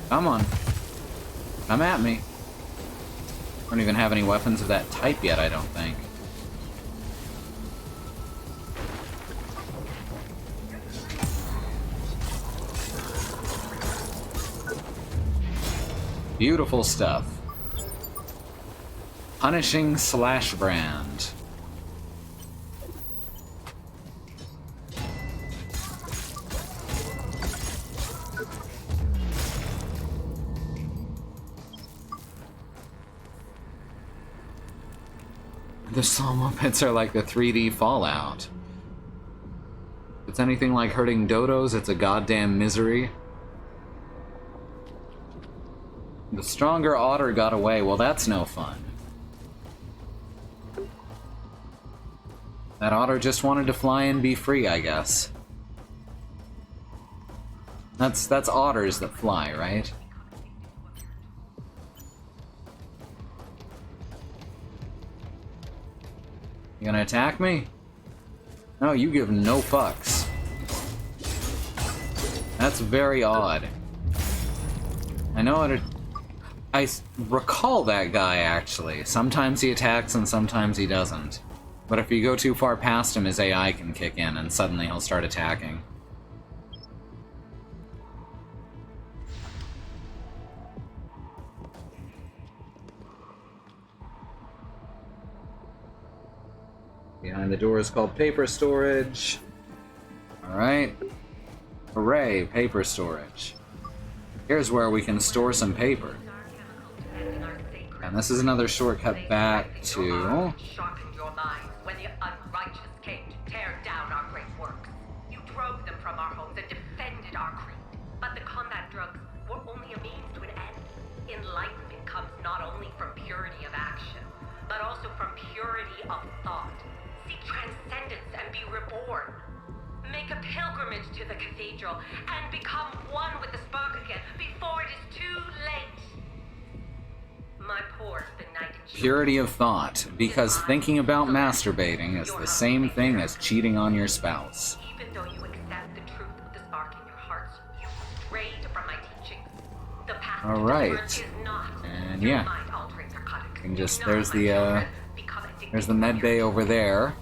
[SPEAKER 1] Come on. Come at me. I don't even have any weapons of that type yet, I don't think. Beautiful stuff. Punishing Slash Brand. The Sawma pits are like the 3D Fallout. If it's anything like hurting dodos, it's a goddamn misery. The stronger otter got away. Well, that's no fun. That otter just wanted to fly and be free, I guess. That's otters that fly, right? You gonna attack me? No, you give no fucks. That's very odd. I know it. I recall that guy, actually. Sometimes he attacks and sometimes he doesn't. But if you go too far past him, his AI can kick in and suddenly he'll start attacking. Behind the door is called paper storage. Alright. Hooray, paper storage. Here's where we can store some paper. And this is another shortcut back to...
[SPEAKER 21] Sharpened your minds when the unrighteous came to tear down our great works. You drove them from our homes and defended our creed. But the combat drugs were only a means to an end. Enlightenment comes not only from purity of action, but also from purity of thought. Seek transcendence and be reborn. Make a pilgrimage to the cathedral and become one with the spark again before it is too late. My poor benighted
[SPEAKER 1] Purity of thought, because thinking about masturbating is the same thing as cheating on your spouse.
[SPEAKER 21] Even though you accept the truth of the spark in your hearts, you strayed from my teachings. The path to deliverance is not
[SPEAKER 1] And
[SPEAKER 21] your
[SPEAKER 1] yeah.
[SPEAKER 21] mind-altering narcotics.
[SPEAKER 1] And just there's the med bay over there.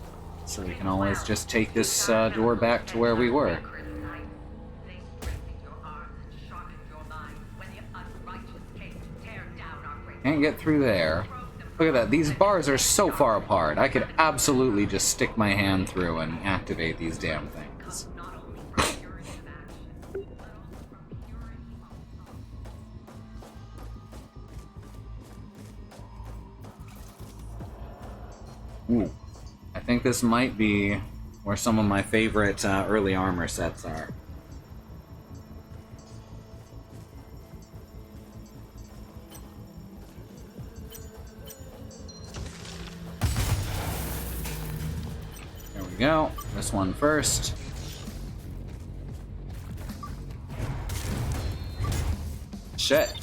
[SPEAKER 1] So we can always just take this door back to where we were. Can't get through there. Look at that, these bars are so far apart. I could absolutely just stick my hand through and activate these damn things. Ooh. I think this might be where some of my favorite early armor sets are. There we go. This one first. Shit.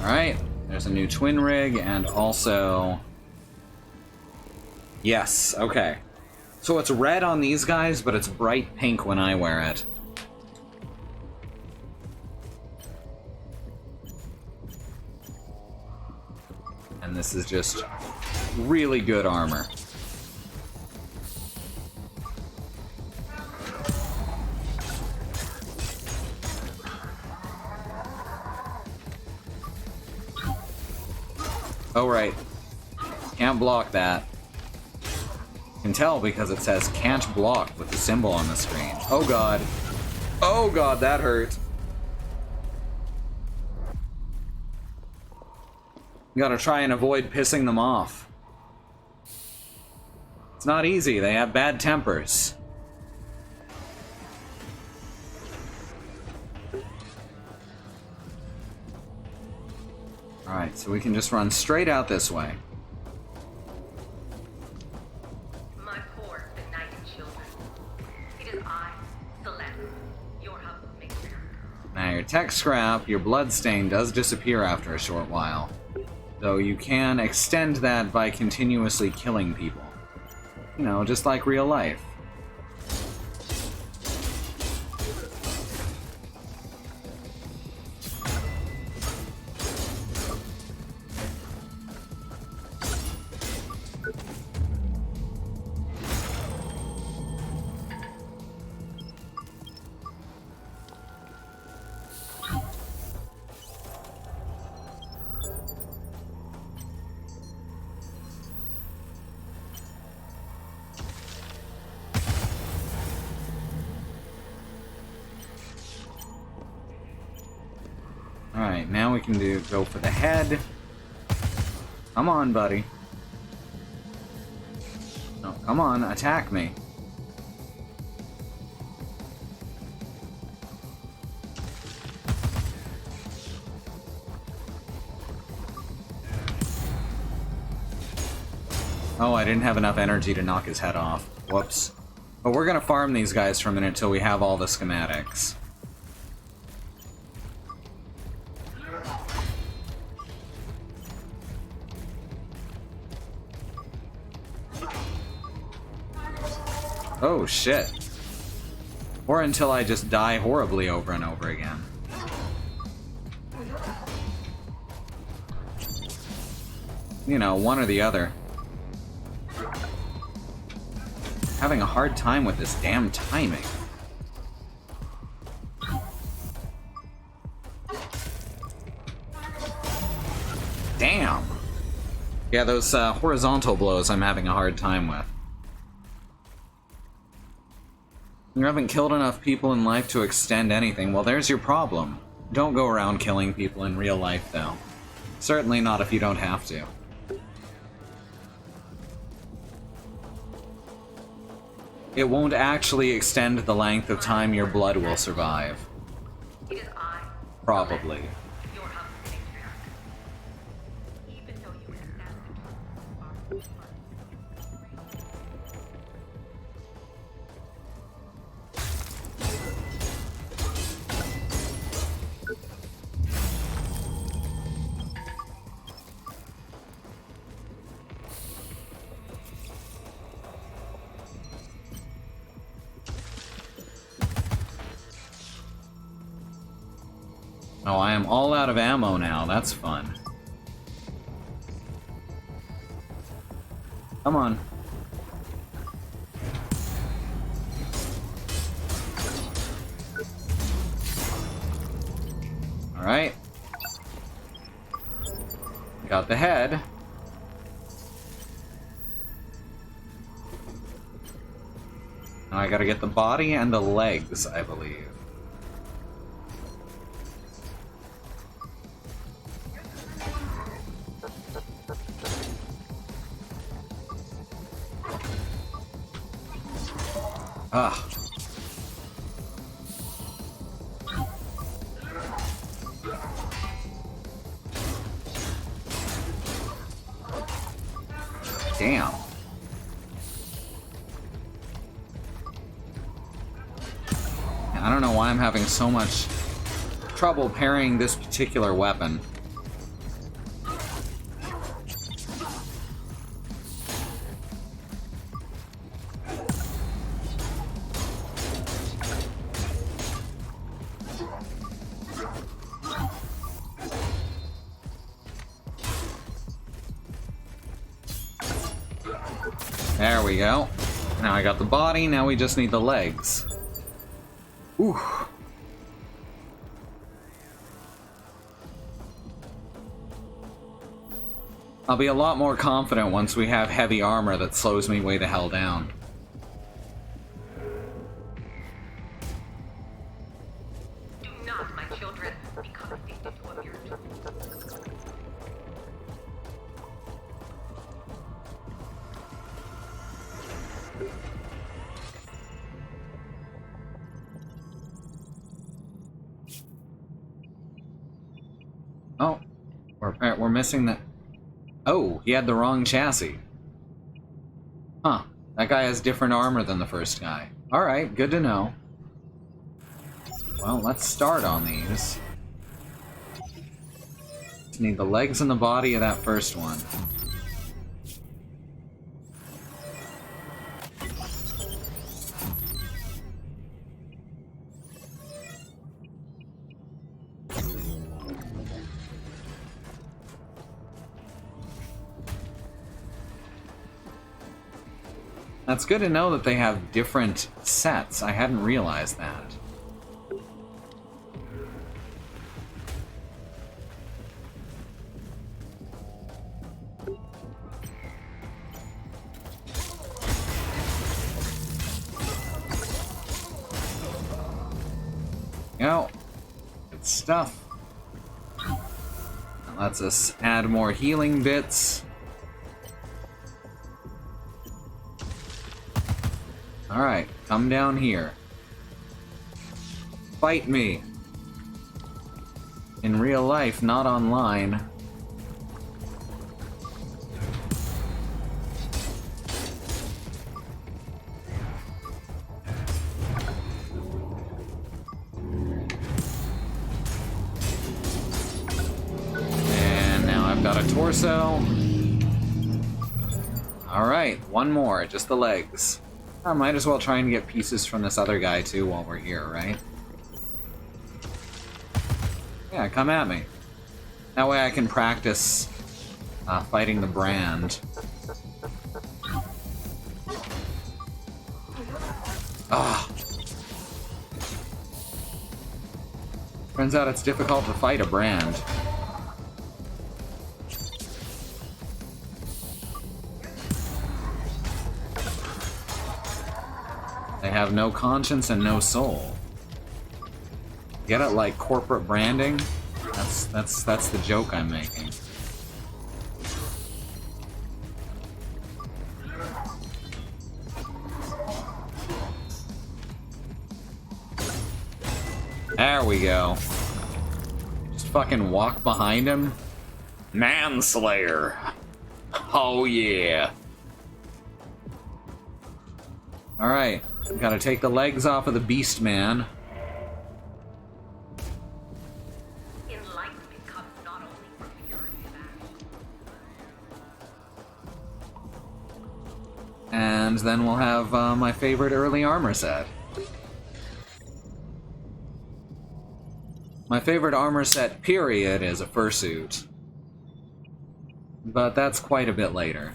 [SPEAKER 1] Alright, there's a new twin rig, and also... Yes, okay. So it's red on these guys, but it's bright pink when I wear it. And this is just really good armor. Oh, right. Can't block that. Can tell because it says can't block with the symbol on the screen. Oh god. Oh god, that hurt. You gotta try and avoid pissing them off. It's not easy, they have bad tempers. Alright, so we can just run straight out this way.
[SPEAKER 21] My poor benighted children. It is I, Celeste, your humble matriarch.
[SPEAKER 1] Now your tech scrap, your blood stain does disappear after a short while. Though you can extend that by continuously killing people. You know, just like real life. Alright, now we can go for the head. Come on, buddy. No, come on, attack me. Oh, I didn't have enough energy to knock his head off. Whoops. But we're gonna farm these guys for a minute till we have all the schematics. Oh, shit. Or until I just die horribly over and over again. You know, one or the other. Having a hard time with this damn timing. Damn! Yeah, those horizontal blows I'm having a hard time with. You haven't killed enough people in life to extend anything. Well, there's your problem. Don't go around killing people in real life, though. Certainly not if you don't have to. It won't actually extend the length of time your blood will survive. Probably. Oh, I am all out of ammo now. That's fun. Come on. Alright. Got the head. Now I gotta get the body and the legs, I believe. Ah. Damn. I don't know why I'm having so much trouble parrying this particular weapon. There we go. Now I got the body, now we just need the legs. Ooh. I'll be a lot more confident once we have heavy armor that slows me way the hell down.
[SPEAKER 21] Do not, my children, become addicted to a beer.
[SPEAKER 1] Oh, we're missing the... Oh, he had the wrong chassis. Huh, that guy has different armor than the first guy. Alright, good to know. Well, let's start on these. Just need the legs and the body of that first one. That's good to know that they have different sets. I hadn't realized that. You know, good stuff. lets us add more healing bits. Alright, come down here. Fight me. In real life, not online. And now I've got a torso. Alright, one more, just the legs. I might as well try and get pieces from this other guy too while we're here, right? Yeah, come at me. That way I can practice fighting the brand. Ah. Turns out it's difficult to fight a brand. They have no conscience and no soul. Get it, like corporate branding? That's the joke I'm making. There we go. Just fucking walk behind him. Manslayer. Oh yeah. Alright, gotta take the legs off of the beast man. And then we'll have my favorite early armor set. My favorite armor set, period, is a fursuit. But that's quite a bit later.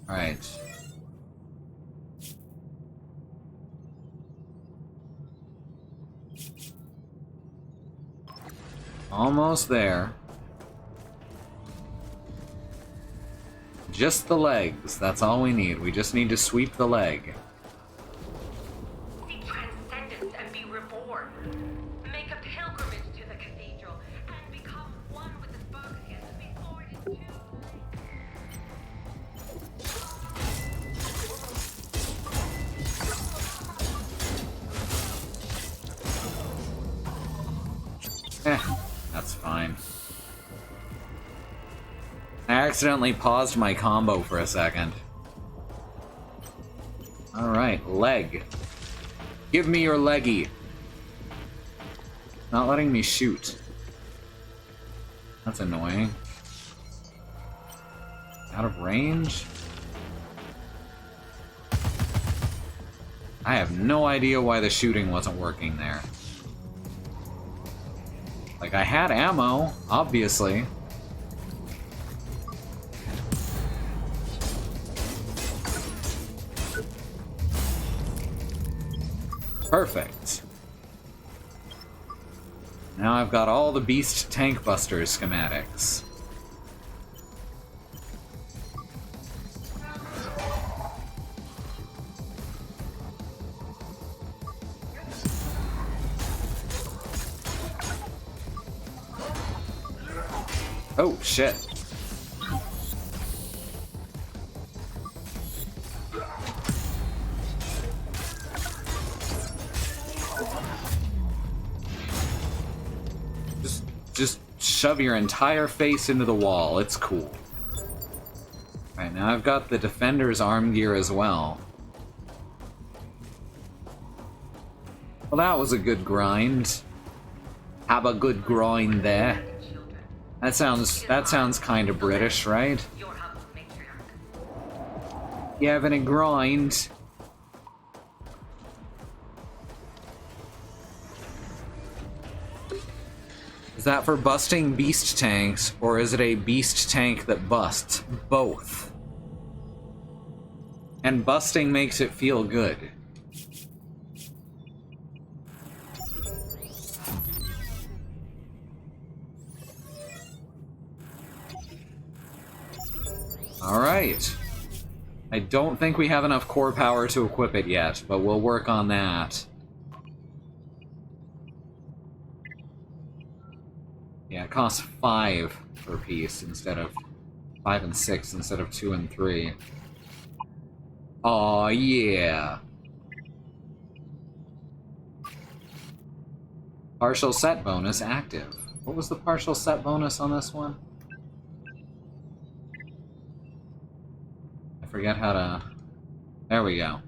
[SPEAKER 1] Alright. Almost there. Just the legs, that's all we need. We just need to sweep the leg.
[SPEAKER 21] Seek transcendence and be reborn. Make a pilgrimage to the cathedral and become one with the Spartans before it is too
[SPEAKER 1] That's fine. I accidentally paused my combo for a second. Alright, leg. Give me your leggy. Not letting me shoot. That's annoying. Out of range? I have no idea why the shooting wasn't working there. Like, I had ammo, obviously. Perfect. Now I've got all the Beast Tank Busters schematics. Oh, shit. Just shove your entire face into the wall. It's cool. Alright, now I've got the Defender's arm gear as well. Well, that was a good grind. Have a good grind there. That sounds kind of British, right? You having a grind? Is that for busting beast tanks, or is it a beast tank that busts? Both. And busting makes it feel good. Alright. I don't think we have enough core power to equip it yet, but we'll work on that. costs 5 per piece instead of 5 and 6 instead of 2 and 3. Oh yeah. Partial set bonus active. What was the partial set bonus on this one? I forget how to... There we go.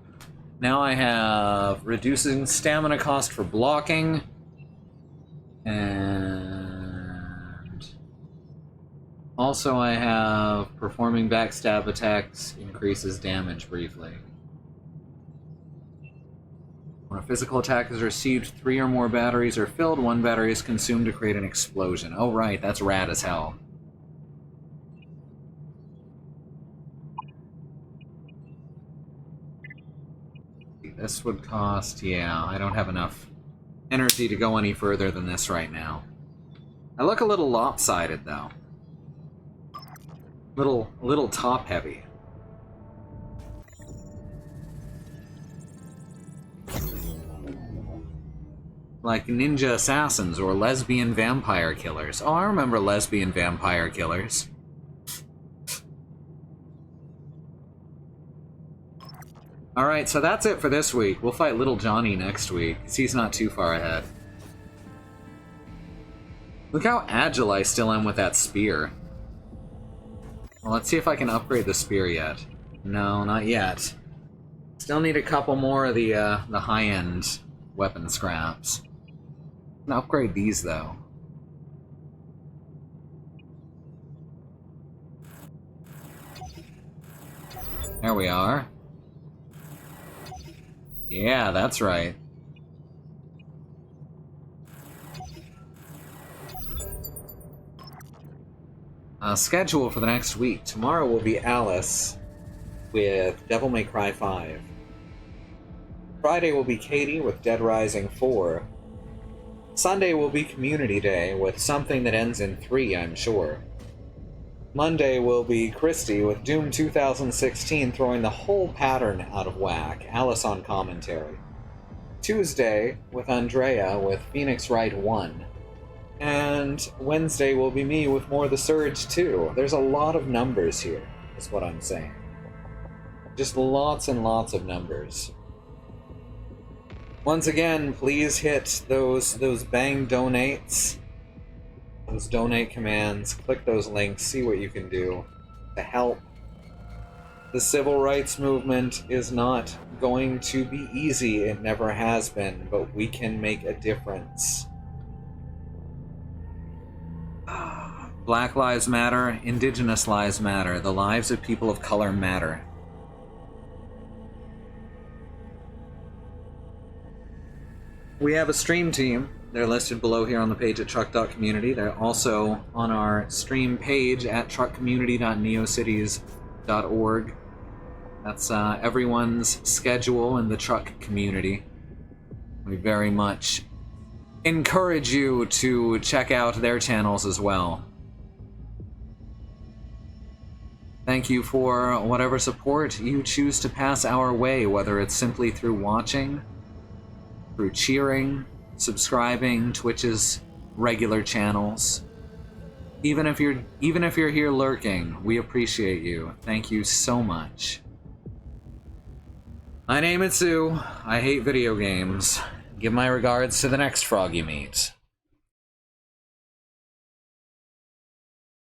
[SPEAKER 1] Now I have reducing stamina cost for blocking. And also I have performing backstab attacks increases damage briefly. When a physical attack is received, 3 or more batteries are filled. 1 battery is consumed to create an explosion. Oh right, that's rad as hell. This would cost, yeah, I don't have enough energy to go any further than this right now. I look a little lopsided though. Little top heavy. Like ninja assassins or lesbian vampire killers. Oh, I remember lesbian vampire killers. Alright, so that's it for this week. We'll fight Little Johnny next week, because he's not too far ahead. Look how agile I still am with that spear. Well, let's see if I can upgrade the spear yet. No, not yet. Still need a couple more of the high-end weapon scraps. I can upgrade these, though. There we are. Yeah, that's right. Schedule for the next week. Tomorrow will be Alice with Devil May Cry 5. Friday will be Katie with Dead Rising 4. Sunday will be Community Day with something that ends in 3, I'm sure. Monday will be Christy with Doom 2016 throwing the whole pattern out of whack, Alice on commentary. Tuesday with Andrea with Phoenix Wright 1. And Wednesday will be me with more The Surge 2. There's a lot of numbers here, is what I'm saying. Just lots and lots of numbers. Once again, please hit those bang donates. Those donate commands, click those links, see what you can do to help. The civil rights movement is not going to be easy, it never has been, but we can make a difference. Black Lives Matter, Indigenous Lives Matter, the lives of people of color matter. We have a stream team. They're listed below here on the page at truck.community. They're also on our stream page at truckcommunity.neocities.org. That's everyone's schedule in the truck community. We very much encourage you to check out their channels as well. Thank you for whatever support you choose to pass our way, whether it's simply through watching, through cheering, subscribing, Twitch's regular channels. Even if you're here lurking, we appreciate you. Thank you so much. My name is Sue. I hate video games. Give my regards to the next frog you meet.